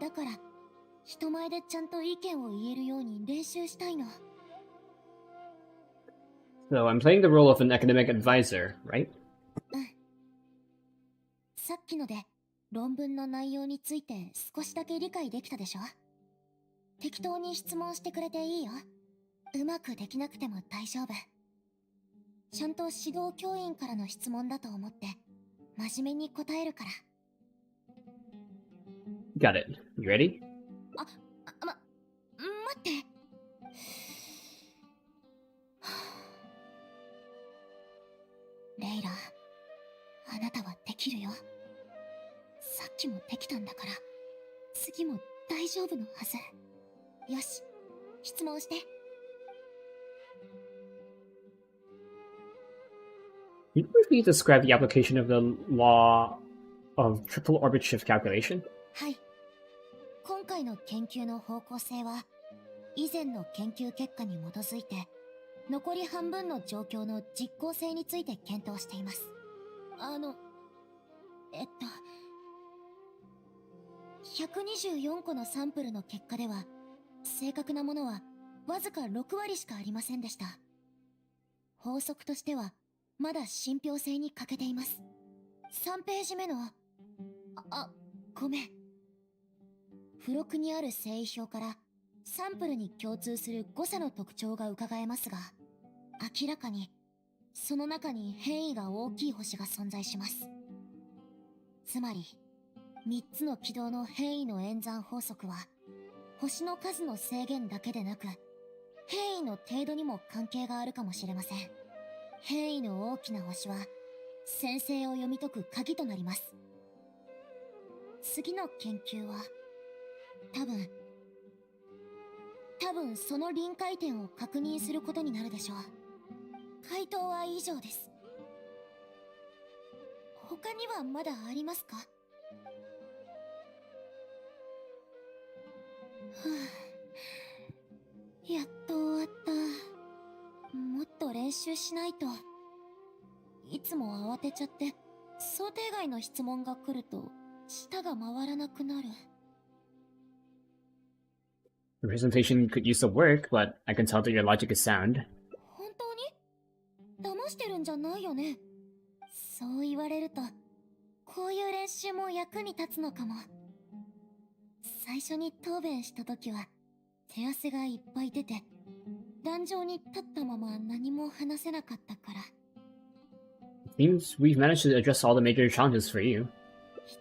だから人前でちゃんと意見を言えるように練習したいの。So I'm playing the role of an academic advisor, right? うん。さっきので論文の内容について少しだけ理解できたでしょ？適当に質問してくれていいよ。うまくできなくても大丈夫。ちゃんと指導教員からの質問だと思って真面目に答えるから。Got it. You ready? 待って。レイラ、あなたはできるよ。さっきもできたんだから、次も大丈夫のはず。よし、質問して。Can you briefly describe the application of the law of triple orbit shift calculation? はい。今回の研究の方向性は、以前の研究結果に基づいて、残り半分の状況の実効性について検討しています。124個のサンプルの結果では、正確なものはわずか6割しかありませんでした。法則としては、まだ信憑性に欠けています。3ページ目の、ごめん。付録にある正位表からサンプルに共通する誤差の特徴が伺えますが、明らかにその中に変異が大きい星が存在します。つまり、3つの軌道の変異の演算法則は、星の数の制限だけでなく、変異の程度にも関係があるかもしれません。変異の大きな星は、先生を読み解く鍵となります。次の研究は、多分その臨界点を確認することになるでしょう。回答は以上です。他にはまだありますか？やっと終わった。もっと練習しないと。いつも慌てちゃって、想定外の質問が来ると、舌が回らなくなる。The presentation could use some work, but I can tell that your logic is sound. 本当に？騙してるんじゃないよね。そう言われると、こういう練習も役に立つのかも。最初に答弁した時は、手汗がいっぱい出て、壇上に立ったまま何も話せなかったから。Seems we've managed to address all the major challenges for you. い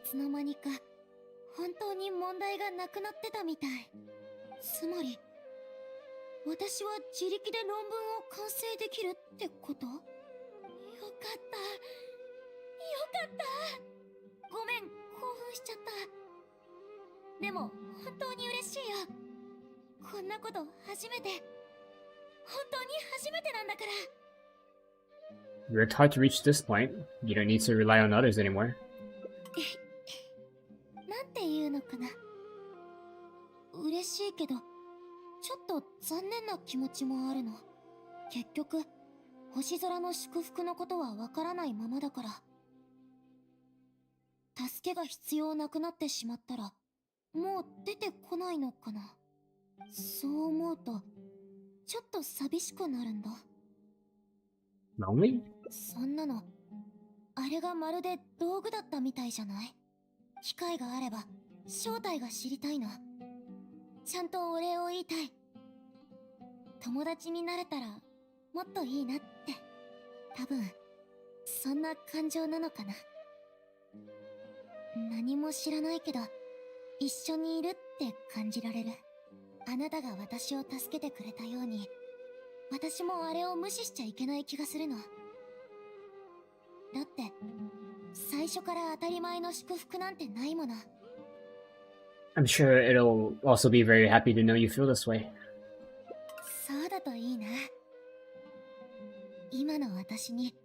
つの間にか、本当に問題がなくなってたみたい。つまり、私は自力で論文を完成できるってこと？よかった。ごめん、興奮しちゃった。でも、本当に嬉しいよ。こんなこと初めて。本当に初めてなんだから。You worked hard to reach this point. You don't need to rely on others anymore. なんていうのかな。嬉しいけど、ちょっと残念な気持ちもあるの。結局、星空の祝福のことはわからないままだから。助けが必要なくなってしまったら、もう出てこないのかな。そう思うと、ちょっと寂しくなるんだ。Lonely? そんなの、あれがまるで道具だったみたいじゃない？機会があれば、正体が知りたいの。ちゃんとお礼を言いたい。友達になれたらもっといいなって。多分そんな感情なのかな。何も知らないけど一緒にいるって感じられる。あなたが私を助けてくれたように、私もあれを無視しちゃいけない気がするの。だって最初から当たり前の祝福なんてないもの。 I'm sure it'll also be very happy to know you feel this way. そうだといいな。今の私に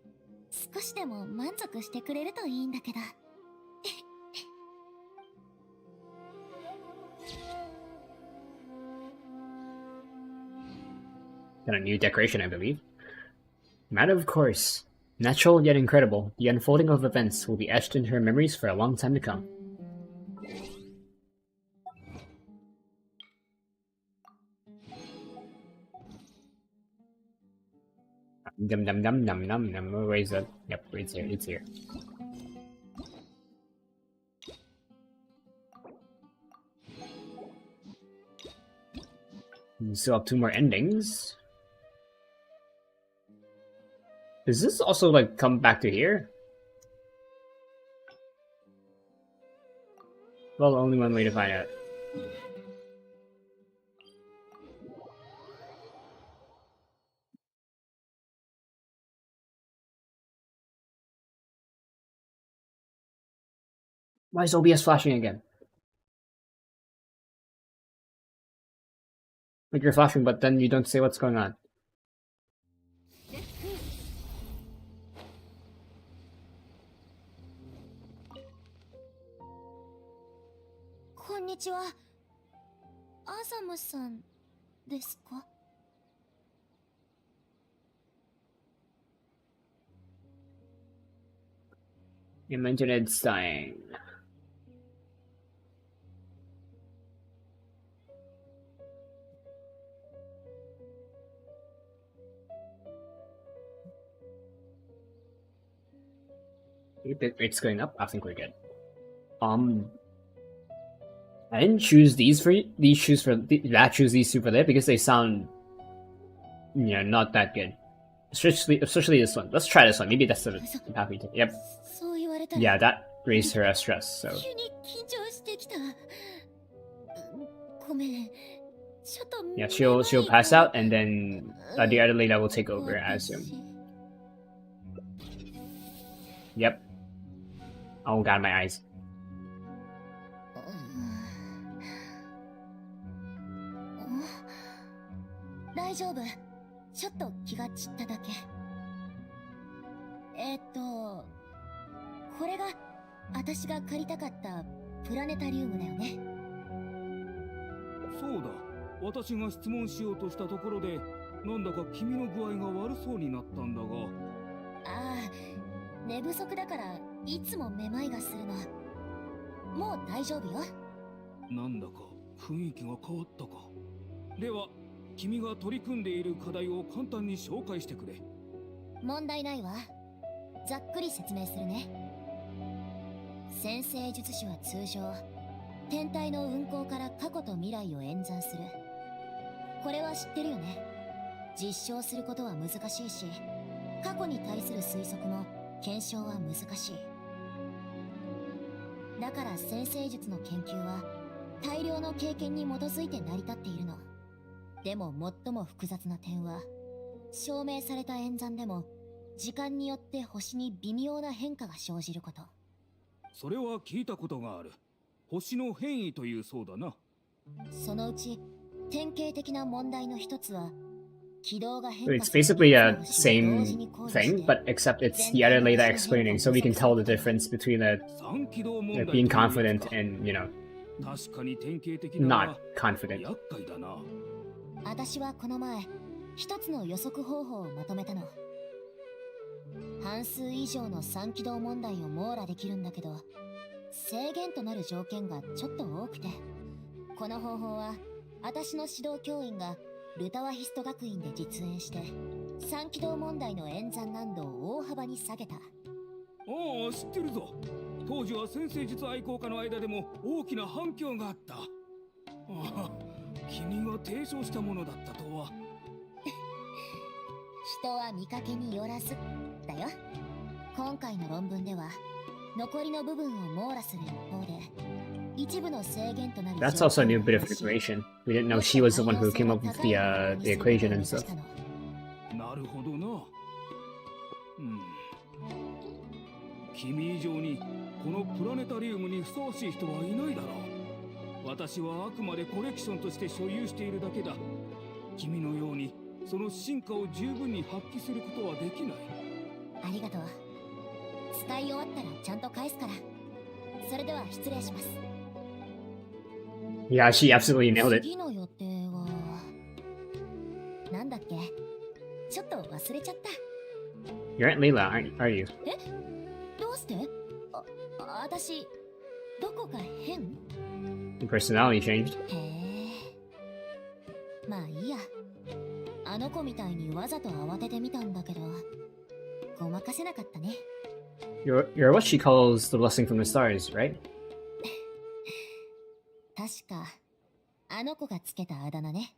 少しでも満足してくれるといいんだけど。Got a new decoration, I believe. Matter of course. Natural yet incredible, the unfolding of events will be etched into her memories for a long time to come. Dum dum dum num num num. Where is that? Yep, it's here. It's here. We still have 2 more endings. Does this also like come back to here? Well, only one way to find out. Why is OBS flashing again? Like you're flashing, but then you don't say what's going on. こんにちは。アザムさんですか？ Your internet's dying. It's going up. I think we're good. I didn't choose these for these shoes for choose these two for there because they sound, not that good. Especially this one. Let's try this one. Maybe that's the path we take. Yep. そう言われたら Yeah, that raised her stress. So 急に緊張してきた。ごめん。ちょっと yeah, she'll pass out and then the other Layla will take over, I assume. Yep. Oh god, my eyes. 大丈夫。ちょっと気が散っただけ。これが私が借りたかったプラネタリウムだよね。そうだ、私が質問しようとしたところでなんだか君の具合が悪そうになったんだが。ああ、寝不足だからいつもめまいがするの。もう大丈夫よ。なんだか雰囲気が変わったか。では君が取り組んでいる課題を簡単に紹介してくれ。問題ないわ。ざっくり説明するね。先生術師は通常天体の運行から過去と未来を演算する。これは知ってるよね。実証することは難しいし、過去に対する推測も検証は難しい。だから先生術の研究は大量の経験に基づいて成り立っているの。でも最も複雑な点は、証明された演算でも時間によって星に微妙な変化が生じること。それは聞いたことがある。星の変異というそうだな。そのうち典型的な問題の一つは、軌道が変 So 化 it's する basically a 同時に same 行為して thing, but except it's the other Layla explaining, so we can tell the difference between三軌道問題 being confident and, 確かに典型的だが not confident. 厄介だな。私はこの前一つの予測方法をまとめたの。半数以上の三軌道問題を網羅できるんだけど、制限となる条件がちょっと多くて、この方法は私の指導教員がルタワヒスト学院で実演して、三軌道問題の演算難度を大幅に下げた。ああ、知ってるぞ。当時は先生術愛好家の間でも大きな反響があった。ああ、君が提唱したものだったとは。人は見かけによらずだよ。今回の論文では残りの部分を網羅する一方で一部の制限となる That's also a new bit of information. We didn't know she was the one who came up with the equation and stuff. なるほどな。君以上にこのプラネタリウムにふさわしい人はいないだろう。私はあくまでコレクションとして所有しているだけだ。君のようにその進化を十分に発揮することはできない。ありがとう。使い終わったらちゃんと返すから。それでは失礼します。 Yeah, she absolutely nailed it. 次の予定はなんだっけ？ちょっと忘れちゃった。 You're Aunt Layla, are you? え？どうして？私どこか変？ Your personality changed. へえ。まあいいや。あの子みたいにわざと慌ててみたんだけど、ごまかせなかったね。You're what she calls the blessing from the stars, right? 確かあの子がつけたあだ名ね。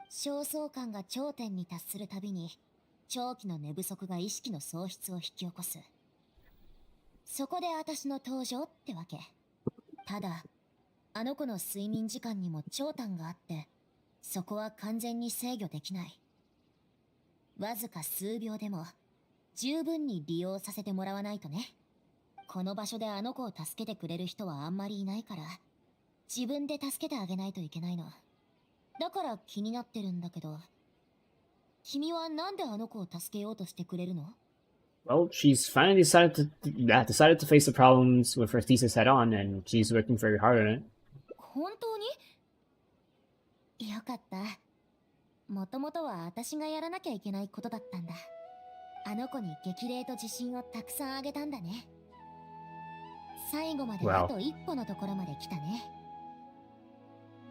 焦燥感が頂点に達するたびに長期の寝不足が意識の喪失を引き起こす。そこで私の登場ってわけ。ただあの子の睡眠時間にも長短があって、そこは完全に制御できない。わずか数秒でも十分に利用させてもらわないとね。この場所であの子を助けてくれる人はあんまりいないから、自分で助けてあげないといけないの。だから気になってるんだけど、君はなんであの子を助けようとしてくれるの？ Well, she's finally decided to face the problems with her thesis head on, and she's working very hard on it. 本当に？よかった。もともとは私がやらなきゃいけないことだったんだ。あの子に激励と自信をたくさんあげたんだね。最後まであと一歩のところまで来たね。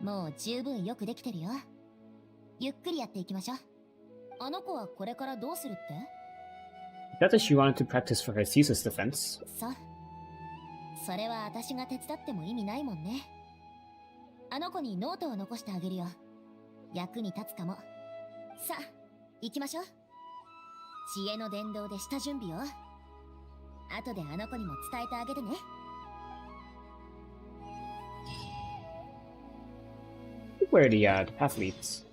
もう十分よくできてるよ。ゆっくりやっていきましょう。あの子はこれからどうするって？ That she wanted to practice for her thesis defense. そう。それは私が手伝っても意味ないもんね。あの子にノートを残してあげるよ。役に立つかも。さあ、行きましょう。知恵の伝道で下準備を。後であの子にも伝えてあげてね。Where the path leads.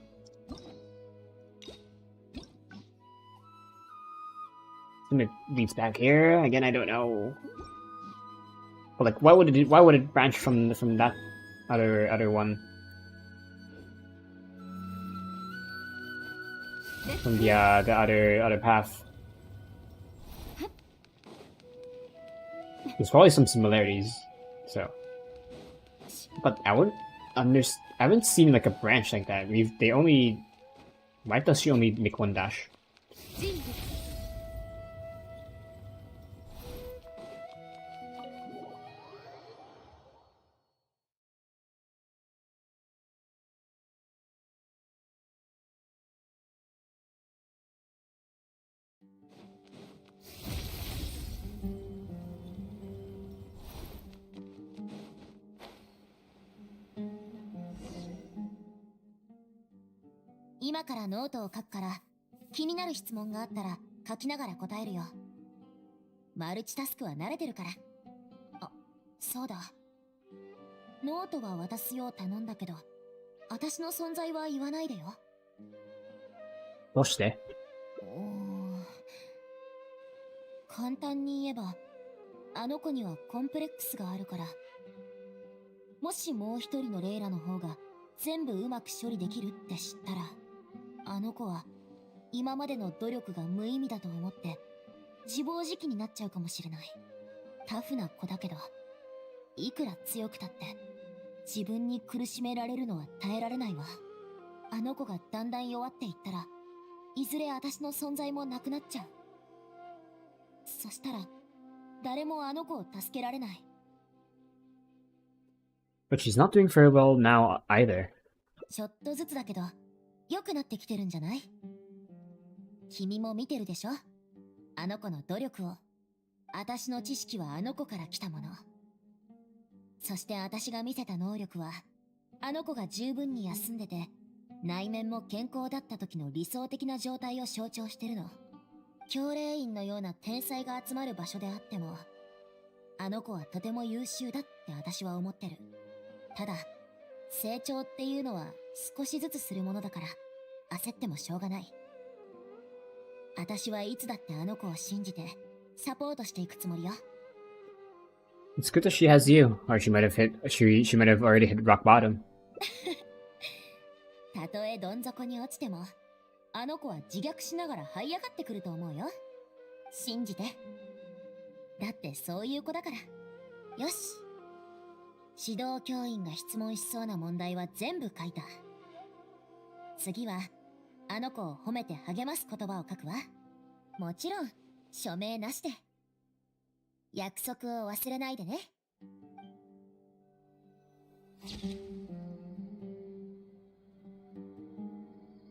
And it leads back here again. I don't know. But like, why would it branch from that other one? From the other path. There's probably some similarities. So, but I haven't seen like a branch like that. Why does she only make one dash? 今からノートを書くから、気になる質問があったら書きながら答えるよ。マルチタスクは慣れてるから。あ、そうだ。ノートは渡すよう頼んだけど、私の存在は言わないでよ。どうして？簡単に言えば、あの子にはコンプレックスがあるから。もしもう一人のレイラの方が全部うまく処理できるって知ったら、あの子は今までの努力が無意味だと思って自暴自棄になっちゃうかもしれない。タフな子だけど、いくら強くたって自分に苦しめられるのは耐えられないわ。あの子がだんだん弱っていったら、いずれ私の存在もなくなっちゃう。そしたら誰もあの子を助けられない。 But she's not doing very well now either. ちょっとずつだけど良くなってきてるんじゃない？君も見てるでしょ、あの子の努力を。私の知識はあの子から来たもの。そして私が見せた能力は、あの子が十分に休んでて内面も健康だった時の理想的な状態を象徴してるの。教霊院のような天才が集まる場所であっても、あの子はとても優秀だって私は思ってる。ただ、成長っていうのは少しずつするものだから、焦ってもしょうがない。私はいつだってあの子を信じて、サポートしていくつもりよ。It's good that she has you, or she might have already hit rock bottom. たとえどん底に落ちても、あの子は自虐しながら這い上がってくると思うよ。信じて。だってそういう子だから。よし。指導教員が質問しそうな問題は全部書いた。次は、あの子を褒めて励ます言葉を書くわ。もちろん、署名なしで。約束を忘れないでね。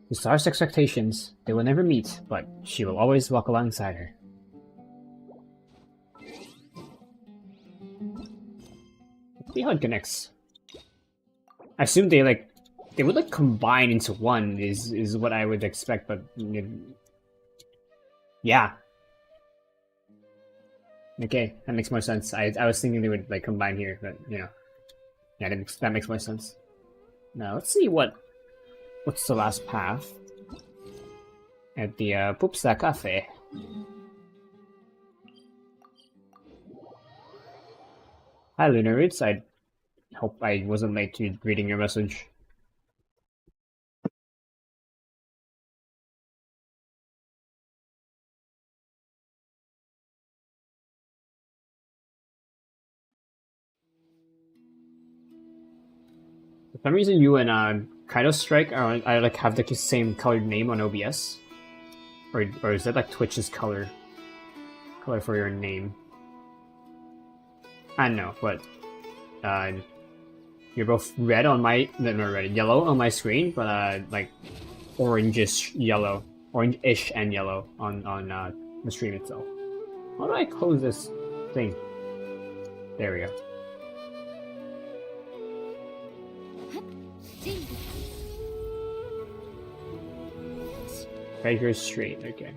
The star's expectations, they will never meet, but she will always walk alongside her. Let's see how it connects. I assume they would combine into one is what I would expect, but yeah. Okay, that makes more sense. I was thinking they would combine here, but yeah, that makes more sense. Now let's see what's the last path at the Pupsa Cafe. Hi Lunar Roots, I hope I wasn't late to reading your message. For some reason, you and Kaido Strike are have the same colored name on OBS, or is that Twitch's color for your name? I don't know, but you're both red on my yellow on my screen, but orangish yellow, orange-ish and yellow on the stream itself. How do I close this thing? There we go. Right here straight, okay.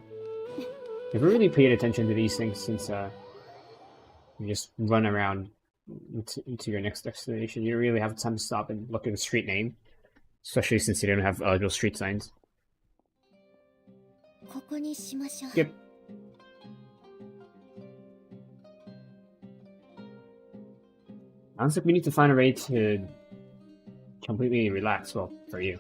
Never really paid attention to these things since you just run around into your next destination. You don't really have time to stop and look at the street name, especially since you don't have eligible street signs. Yep. Sounds like we need to find a way to completely relax. Well, for you.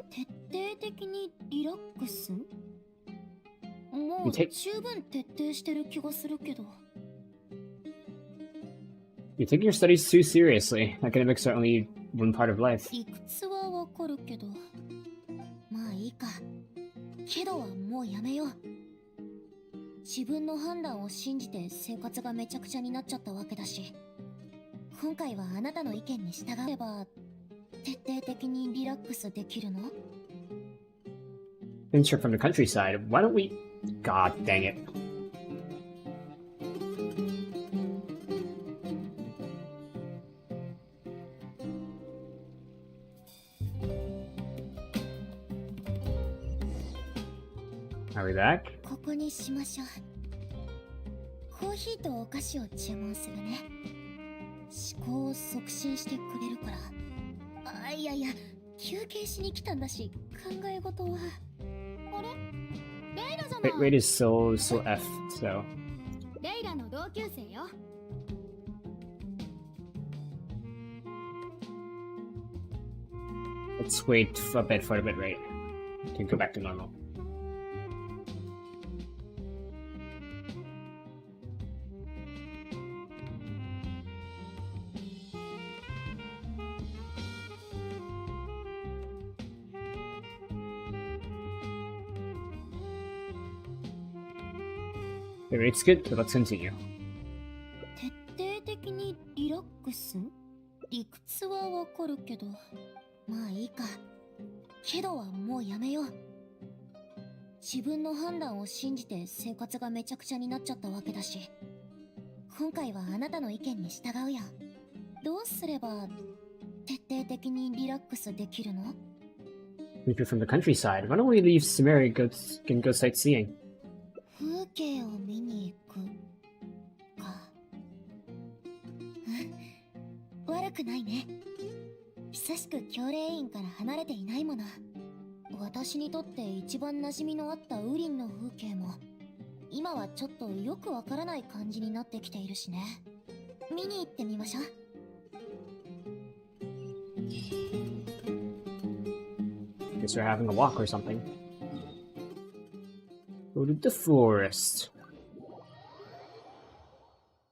You take your studies too seriously. Academics are only one part of life. まあいいか。けどはもうやめよう。自分の判断を信じて生活がめちゃくちゃになっちゃったわけだし、今回はあなたの意見に従えば徹底的にリラックスできるの？ Since you're from the countryside, why don't we... God dang it. Are we back? ここにしましょう。コーヒーとお菓子を注文するね。思考を促進してくれるから。いやいや、休憩しに来たんだし、考え事は。あれ？レイラじゃない。Rate is so F, so. レイラの同級生よ。Let's wait a bit for a bit rate. You can go back to normal. The rate's good, so let's continue. 徹底的にリラックス？理屈はわかるけど。まあいいか。けどはもうやめよう。自分の判断を信じて生活がめちゃくちゃになっちゃったわけだし、今回はあなたの意見に従うよ。どうすれば徹底的にリラックスできるの？ Leave you from the countryside. Why don't we leave Sumeria and go sightseeing? 風景を見に行くか。悪くないね。久しく教令員から離れていないもの。私にとって一番馴染みのあったウリンの風景も今はちょっとよくわからない感じになってきているしね。見に行ってみましょう。Guess we're having a walk or something. Go to the forest.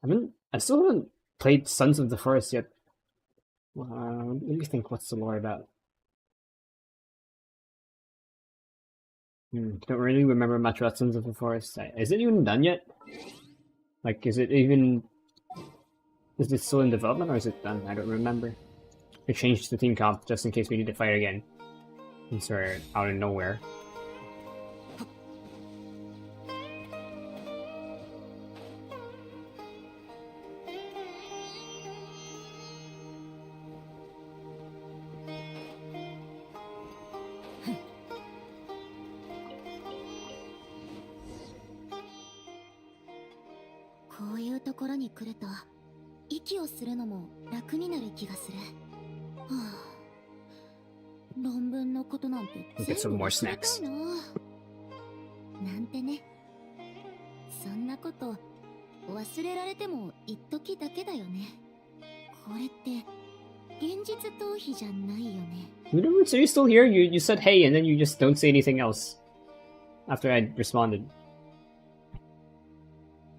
I still haven't played Sons of the Forest yet. Let me think, what's the lore about? Don't really remember much about Sons of the Forest. Is it even done yet? Like, is it still in development or is it done? I don't remember. I changed the team comp just in case we need to fight again. Since we're out of nowhere. We'll get some more snacks. なんてね。そんなこと忘れられても一時だけだよね。これって現実逃避じゃないよね。So you're still here? You said hey and then you just don't say anything else after I responded.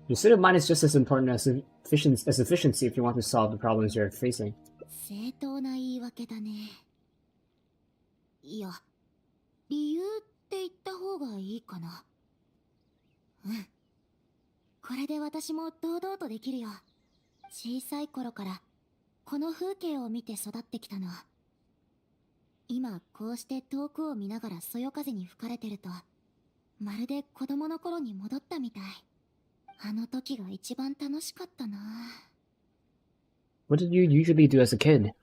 Your state of mind is just as important as efficiency if you want to solve the problems you're facing. 正当な言い訳だね。いや、理由って言った方がいいかな。うん。これで私も堂々とできるよ。小さい頃からこの風景を見て育ってきたの。今こうして遠くを見ながらそよ風に吹かれてると、まるで子供の頃に戻ったみたい。あの時が一番楽しかったな。What did you usually do as a kid?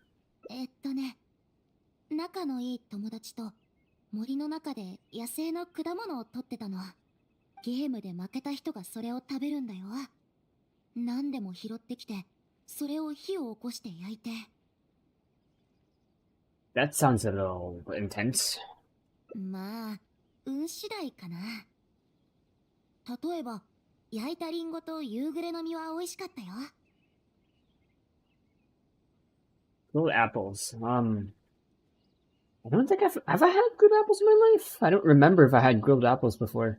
仲のいい友達と森の中で野生の果物を取ってたの。ゲームで負けた人がそれを食べるんだよ。何でも拾ってきて、それを火を起こして焼いて。That sounds a little intense. まあ、運次第かな。例えば、焼いたリンゴと夕暮れの実は美味しかったよ。Grilled apples. I don't think have I had grilled apples in my life? I don't remember if I had grilled apples before.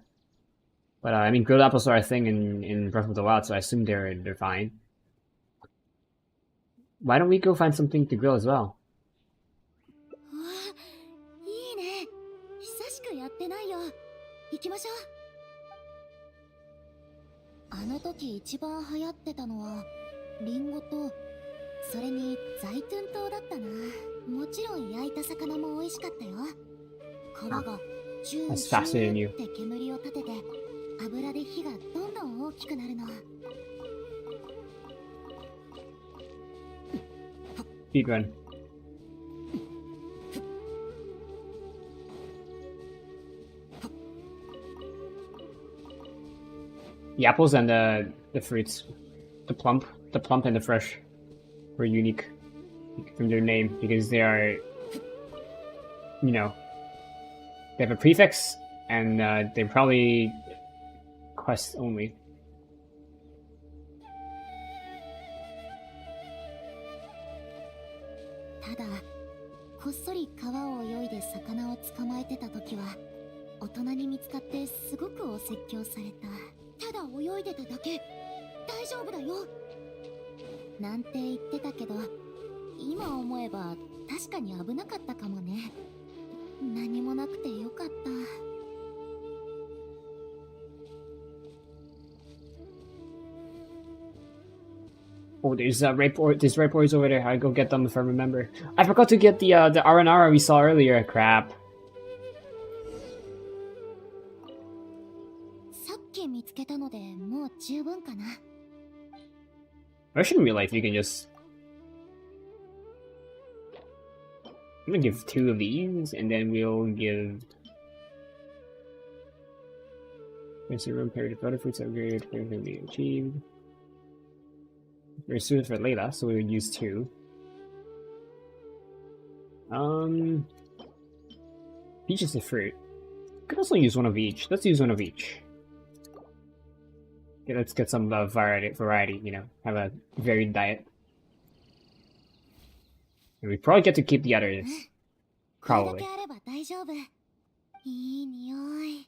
But I mean, grilled apples are a thing in Breath of the Wild, so I assume they're fine. Why don't we go find something to grill as well? いいね。久しくやってないよ。行きましょう。あの時一番流行ってたのはリンゴと、それにザイトゥン島だったな。もちろん焼いた魚も美味しかったよ。皮がジューンシューって煙を立てて、油で火がどんどん大きくなるの。Speed run. The apples and the fruits, the plump and the fresh, were unique from their name because they are, you know, they have a prefix and they're probably quest only. ただ、こっそり川を泳いで魚を捕まえてた時は、大人に見つかってすごくお説教された。ただ泳いでただけ、大丈夫だよ。なんて言ってたけど、今思えば確かに危なかったかもね。何もなくてよかった。Oh, there's ripe orange over there. I'll go get them if I remember. I forgot to get the R&R we saw earlier. Crap. さっき見つけたのでもう十分かな。I wish in real life you can just I'm gonna give 2 of these, and then we'll give. Mr. Room paired with other fruits upgrade, everything be achieved. Very suited for Layla, so we would use 2. Peach is a fruit. Could also use 1 of each. Let's use 1 of each. Okay, let's get some variety, you know, have a varied diet. And we probably get to keep the others. これだ Probably. けあれば大丈夫。いい匂い。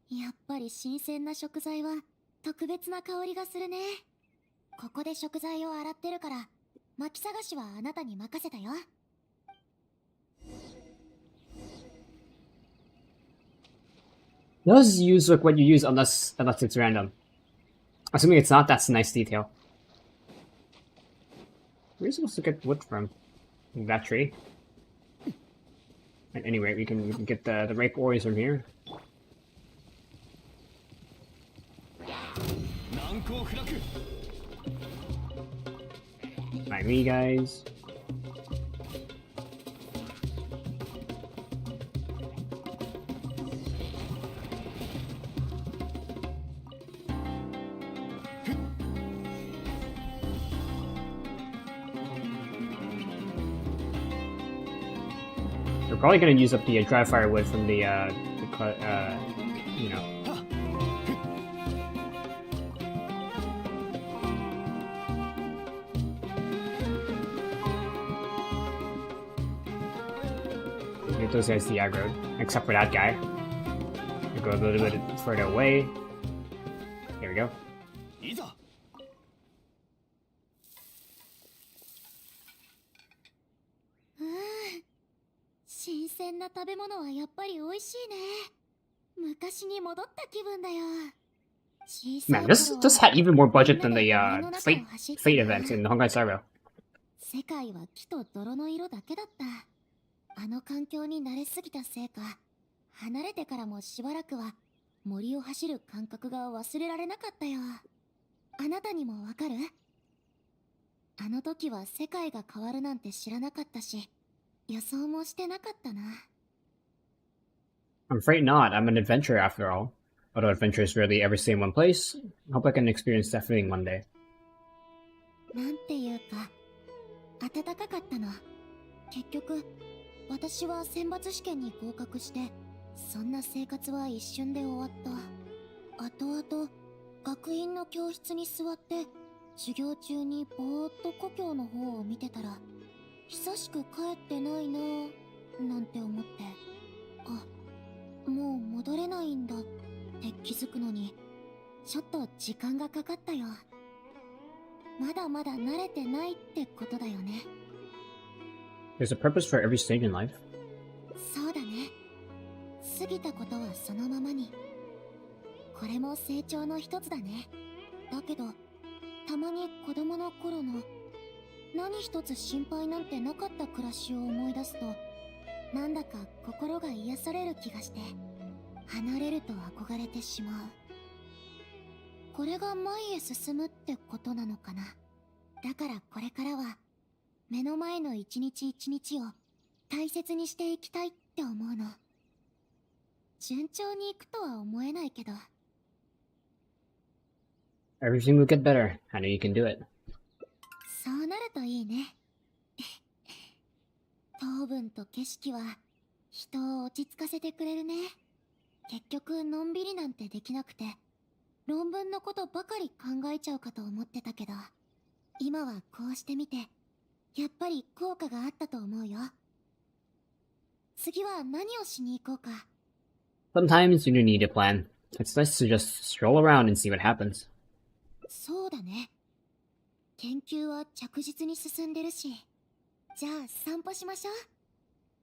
やっぱり新鮮な食材は特別な香りがするね。ここで食材を洗ってるから、巻き探しはあなたに任せたよ。Does use like what you use unless it's random. Assuming it's not, that's a nice detail. Where are you supposed to get wood from? That tree. At any rate, we can get the rape ores from here. Mind me, guys. We're probably gonna use up the dry firewood from the you know. Get those guys the aggro, except for that guy. We'll go a little bit further away. There we go. 新鮮な食べ物はやっぱり美味しいね。昔に戻った気分だよ。 Man, this had even more budget than the fate event in Honkai Star Rail. 世界は木と泥の色だけだった。あの環境に慣れすぎたせいか、離れてからもしばらくは森を走る感覚が忘れられなかったよ。あなたにもわかる？あの時は世界が変わるなんて知らなかったし、予想もしてなかったな。I'm afraid not. I'm an adventurer after all. Although adventurers rarely ever stay in one place, hope I can experience that feeling one day. なんていうか、暖かかったの。結局、私は選抜試験に合格して、そんな生活は一瞬で終わった。後々、学院の教室に座って、授業中にぼーっと故郷の方を見てたら、久しく帰ってないなぁ、なんて思って、あ、もう戻れないんだって気づくのに、ちょっと時間がかかったよ。まだまだ慣れてないってことだよね。There's a purpose for every stage in life. そうだね。過ぎたことはそのままに。これも成長の一つだね。だけど、たまに子供の頃の何一つ心配なんてなかった暮らしを思い出すと、なんだか心が癒される気がして、離れると憧れてしまう。これが前へ進むってことなのかな。だからこれからは、目の前の一日一日を大切にしていきたいって思うの。順調にいくとは思えないけど。Everything will get better. I know you can do it. そうなるといいね。糖分と景色は人を落ち着かせてくれるね。結局のんびりなんてできなくて、論文のことばかり考えちゃうかと思ってたけど、今はこうしてみて、やっぱり効果があったと思うよ。次は何をしに行こうか。Sometimes you do need a plan. It's nice to just stroll around and see what happens. そうだね。研究は着実に進んでるし。じゃあ散歩しましょう。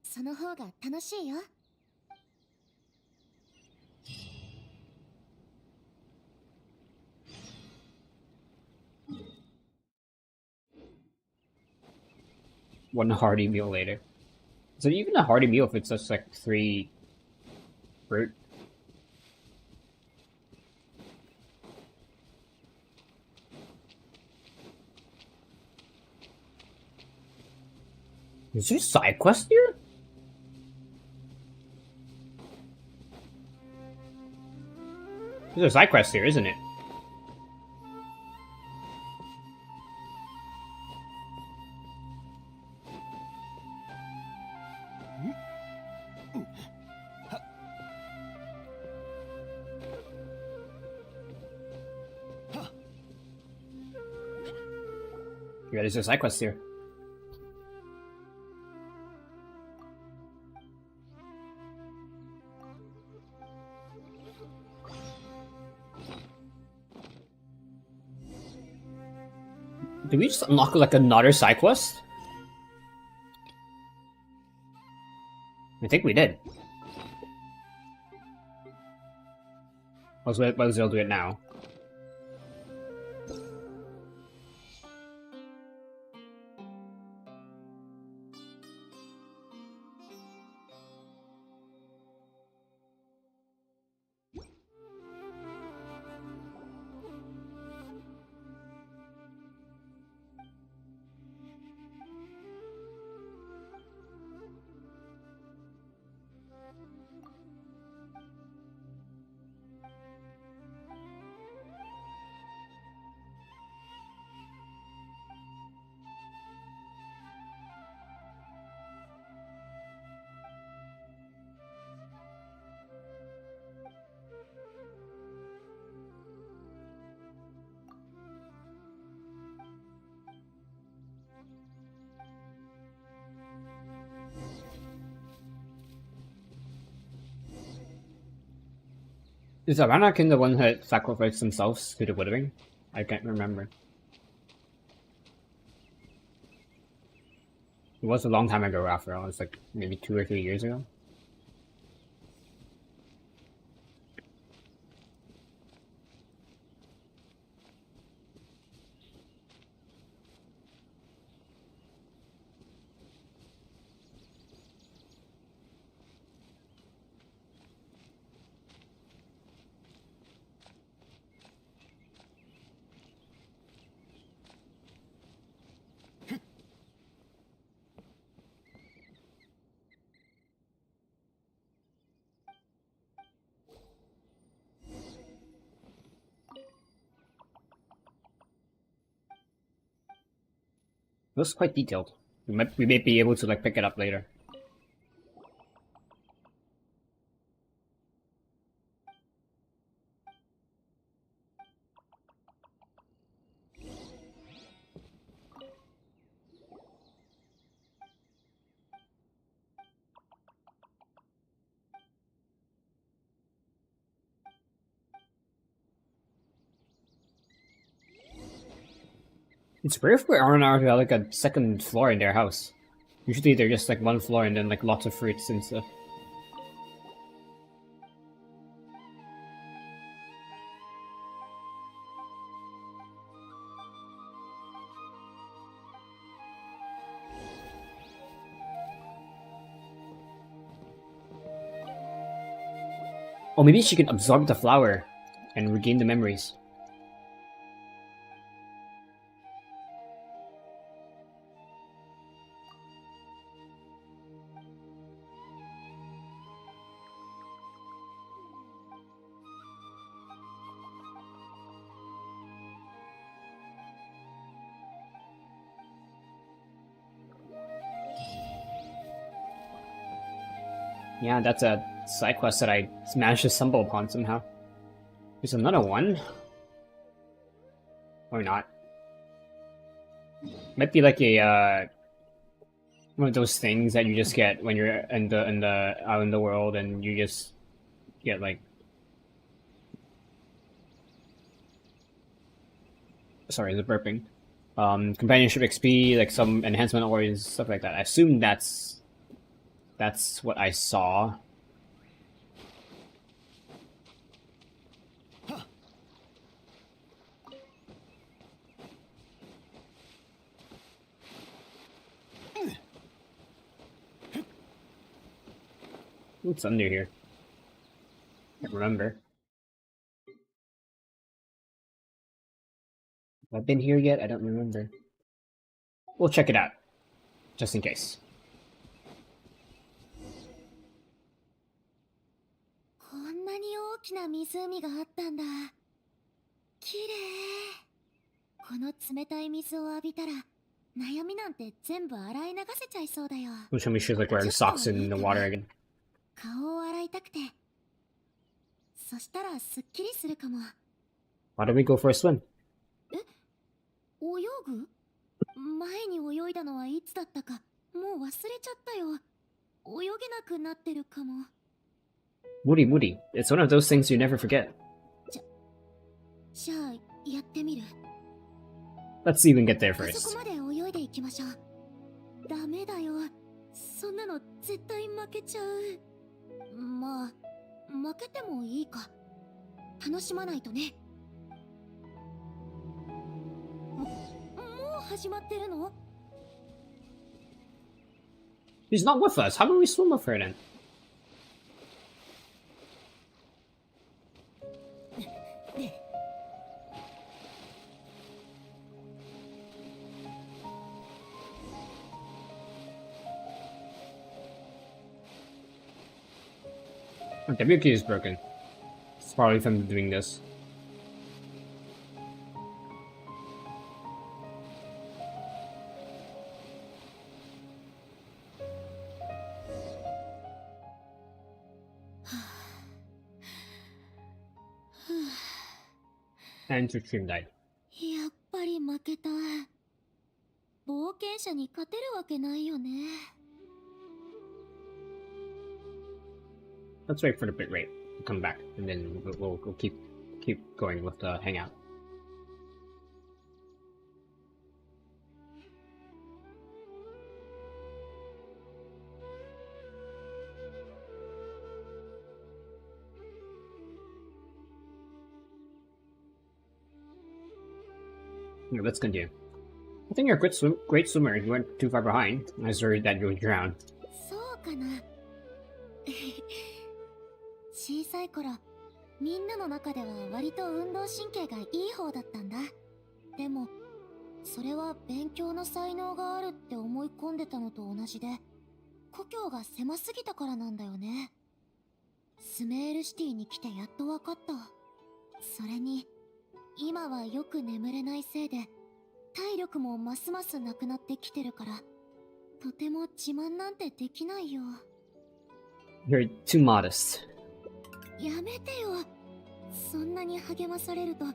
その方が楽しいよ。One hearty meal later. Is it even a hearty meal if it's just like 3 fruit? Is there a side quest here? There's a side quest here, isn't it? Yeah, there's a side quest here. Did we just unlock like another side quest? I think we did. Let's do it now. Is Anakin the one that sacrificed themselves to the withering? I can't remember. It was a long time ago after all. It was like maybe 2 or 3 years ago. It was quite detailed. We may be able to like pick it up later. It's rare for R&R to have like a second floor in their house. Usually they're just like one floor and then like lots of fruits and stuff. Oh, maybe she can absorb the flower and regain the memories. Yeah, that's a side quest that I managed to stumble upon somehow. There's another one. Or not. Might be like a one of those things that you just get when you're out in the world and you just get like sorry, the burping. Companionship XP, like some enhancement ores, stuff like that. I assume that's what I saw. What's under here? Can't remember. Have I been here yet? I don't remember. We'll check it out, just in case. きな湖があったんだ。きれい。この冷たい水を浴びたら悩みなんて全部洗い流せちゃいそうだよ。Don't tell me she's like wearing socks in the water again. 顔を洗いたくて。そしたらすっきりするかも。 Why don't we go for a swim? 泳ぐ？前に泳いだのはいつだったかもう忘れちゃったよ。泳げなくなってるかも。 Woody. It's one of those things you never forget. じゃあやってみる。 Let's see if we can get there あそ first. こまで泳いでいきましょう。ダメだよ。そんなの絶対負けちゃう。まあ負けてもいいか。楽しまないとね。もう始まってるの？ She's not with us. How do we swim with her then? Oh, WQ is broken. It's probably from doing this. And your stream died. やっぱり負けた。冒険者に勝てるわけないよね。 Let's wait for the bitrate to come back, and then we'll keep going with the hangout. Yeah, let's continue. I think you're a great swimmer. You went too far behind. I was worried that you would drown. そうかな。小さい頃、みんなの中では割と運動神経がいい方だったんだ。でも、それは勉強の才能があるって思い込んでたのと同じで、故郷が狭すぎたからなんだよね。スメールシティに来てやっとわかった。それに、今はよく眠れないせいで、体力もますますなくなってきてるから、とても自慢なんてできないよ。You're too modest. やめてよ。そんなに励まされると、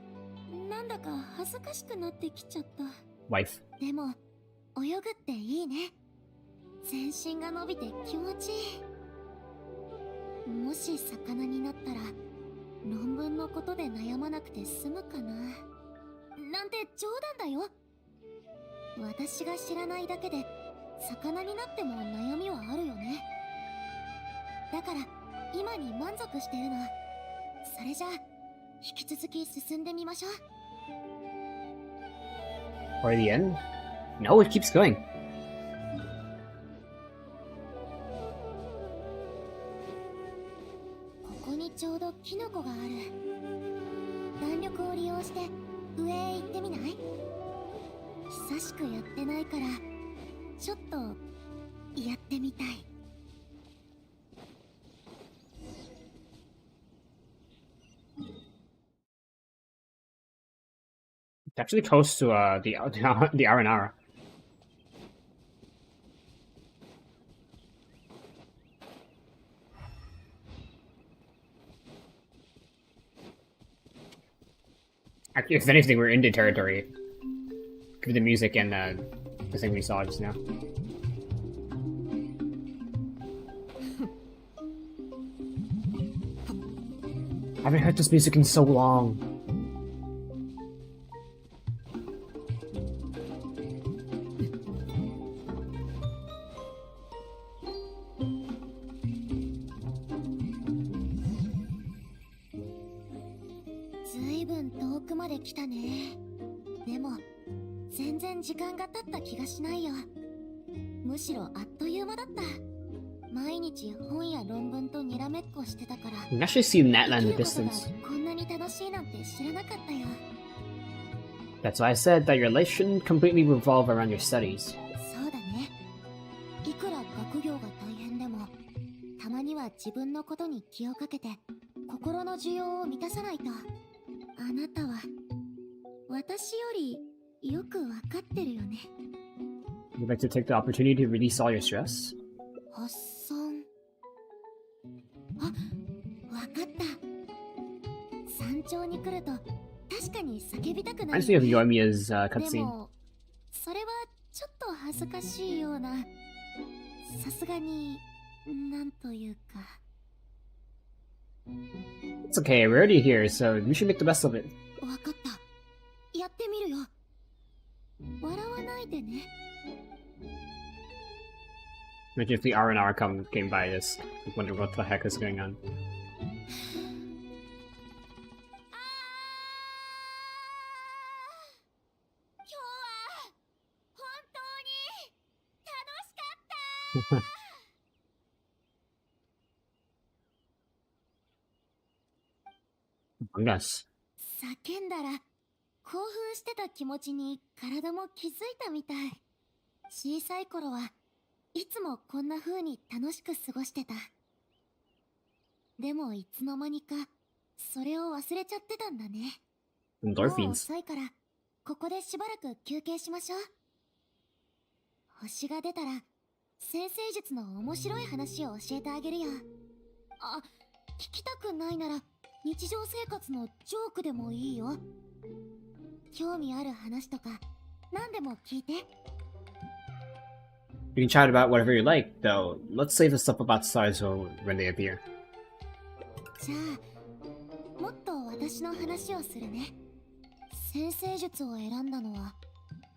なんだか恥ずかしくなってきちゃった。Wife. でも、泳ぐっていいね。全身が伸びて気持ちいい。もし魚になったら、論文のことで悩まなくて済むかな。なんて冗談だよ。私が知らないだけで、魚になっても悩みはあるよね。だから、今に満足してるの。それじゃあ、引き続き進んでみましょう。 Or the end? No, it keeps going. ここにちょうどキノコがある。弾力を利用して上へ行ってみない？久しくやってないからちょっとやってみたい。 It's actually close to the R&R. Actually, if anything, we're in the territory. Give the music and the thing we saw just now. I haven't heard this music in so long. You can actually see Natla in the distance. That's why I said that your life shouldn't completely revolve around your studies. そうだね。いくら学業が大変でも、たまには自分のことに気をかけて、心の需要を満たさないと。あなたは私よりよくわかってるよね。 You'd like to take the opportunity to release all your stress? 発散。あ、わかった。山頂に来ると確かに叫びたくなる Reminds me of よね。 Yoimiya's で cutscene. もそれはちょっと恥ずかしいような。さすがになんというか。 It's okay, we're already here, so we should make the best of it. わかった。やってみるよ。笑わないでね。 Imagine if the R&R came by this. I wonder what the heck is going on. 今日は本当に楽しかった。 Yes. 叫んだら興奮してた気持ちに体も気づいたみたい。小さい頃はいつもこんな風に楽しく過ごしてた。でもいつの間にかそれを忘れちゃってたんだね。もう Endorphins. 遅いからここでしばらく休憩しましょう。星が出たら先生術の面白い話を教えてあげるよ。あ、聞きたくないなら日常生活のジョークでもいいよ。興味ある話とか何でも聞いて。 You can chat about whatever you like, though. Let's save the stuff about stars when they appear. じゃあもっと私の話をするね。先生術を選んだのは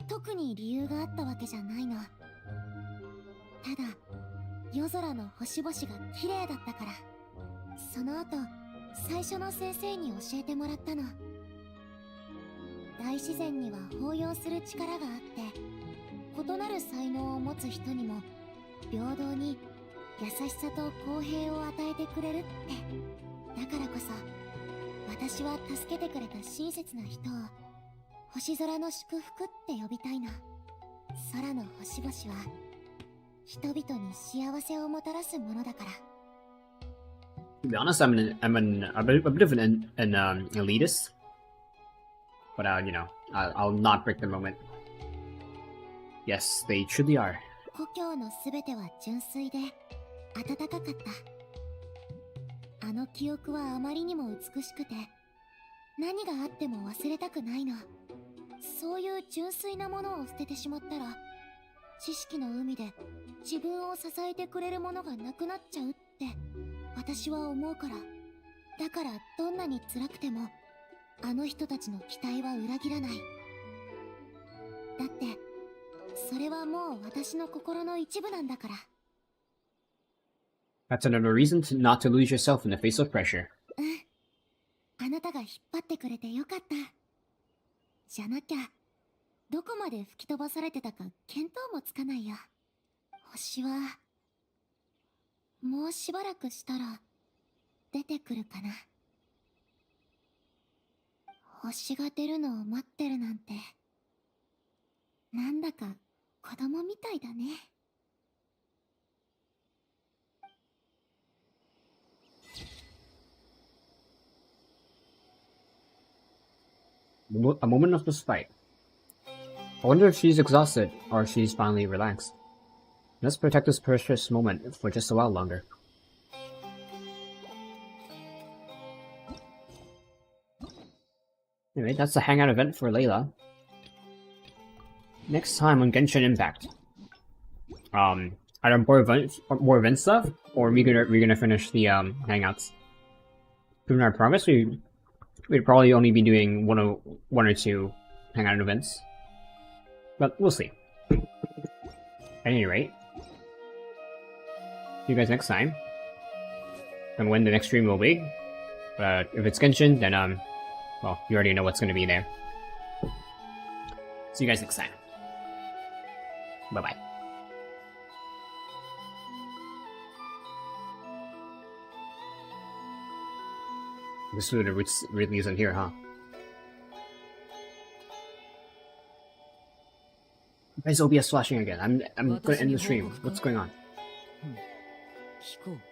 特に理由があったわけじゃないの。ただ夜空の星々が綺麗だったから。その後最初の先生に教えてもらったの。大自然には抱擁する力があって、異なる才能を持つ人にも平等に優しさと公平を与えてくれるって。だからこそ私は助けてくれた親切な人を星空の祝福って呼びたいの。空の星々は人々に幸せをもたらすものだから。 To be honest, a bit of an elitist. But, you know, I'll not break the moment. Yes, they truly are. 故郷のすべては純粋で温かかった。あの記憶はあまりにも美しくて、何があっても忘れたくないの。そういう純粋なものを捨ててしまったら、知識の海で自分を支えてくれるものがなくなっちゃうって私は思うから。だからどんなに辛くてもあの人たちの期待は裏切らない。だってそれはもう私の心の一部なんだから。 That's another reason not to lose yourself in the face of pressure. うん。あなたが引っ張ってくれてよかった。じゃなきゃどこまで吹き飛ばされてたか見当もつかないよ。星はもうしばらくしたら出てくるかな。星が出るのを待ってるなんて、なんだか子供みたいだね。A moment of respite. I wonder if she's exhausted or if she's finally relaxed. Let's protect this precious moment for just a while longer. Anyway, that's the hangout event for Layla. Next time on Genshin Impact. Either more event stuff, or we're gonna finish the hangouts. Given our progress, we'd probably only be doing one or two hangout events, but we'll see. At any rate, see you guys next time, and when the next stream will be. If it's Genshin, then well, you already know what's going to be there. See you guys next time. Bye bye. This food really isn't here, huh? Why is OBS flashing again? I'm gonna end the stream. What's going on? 聞こう。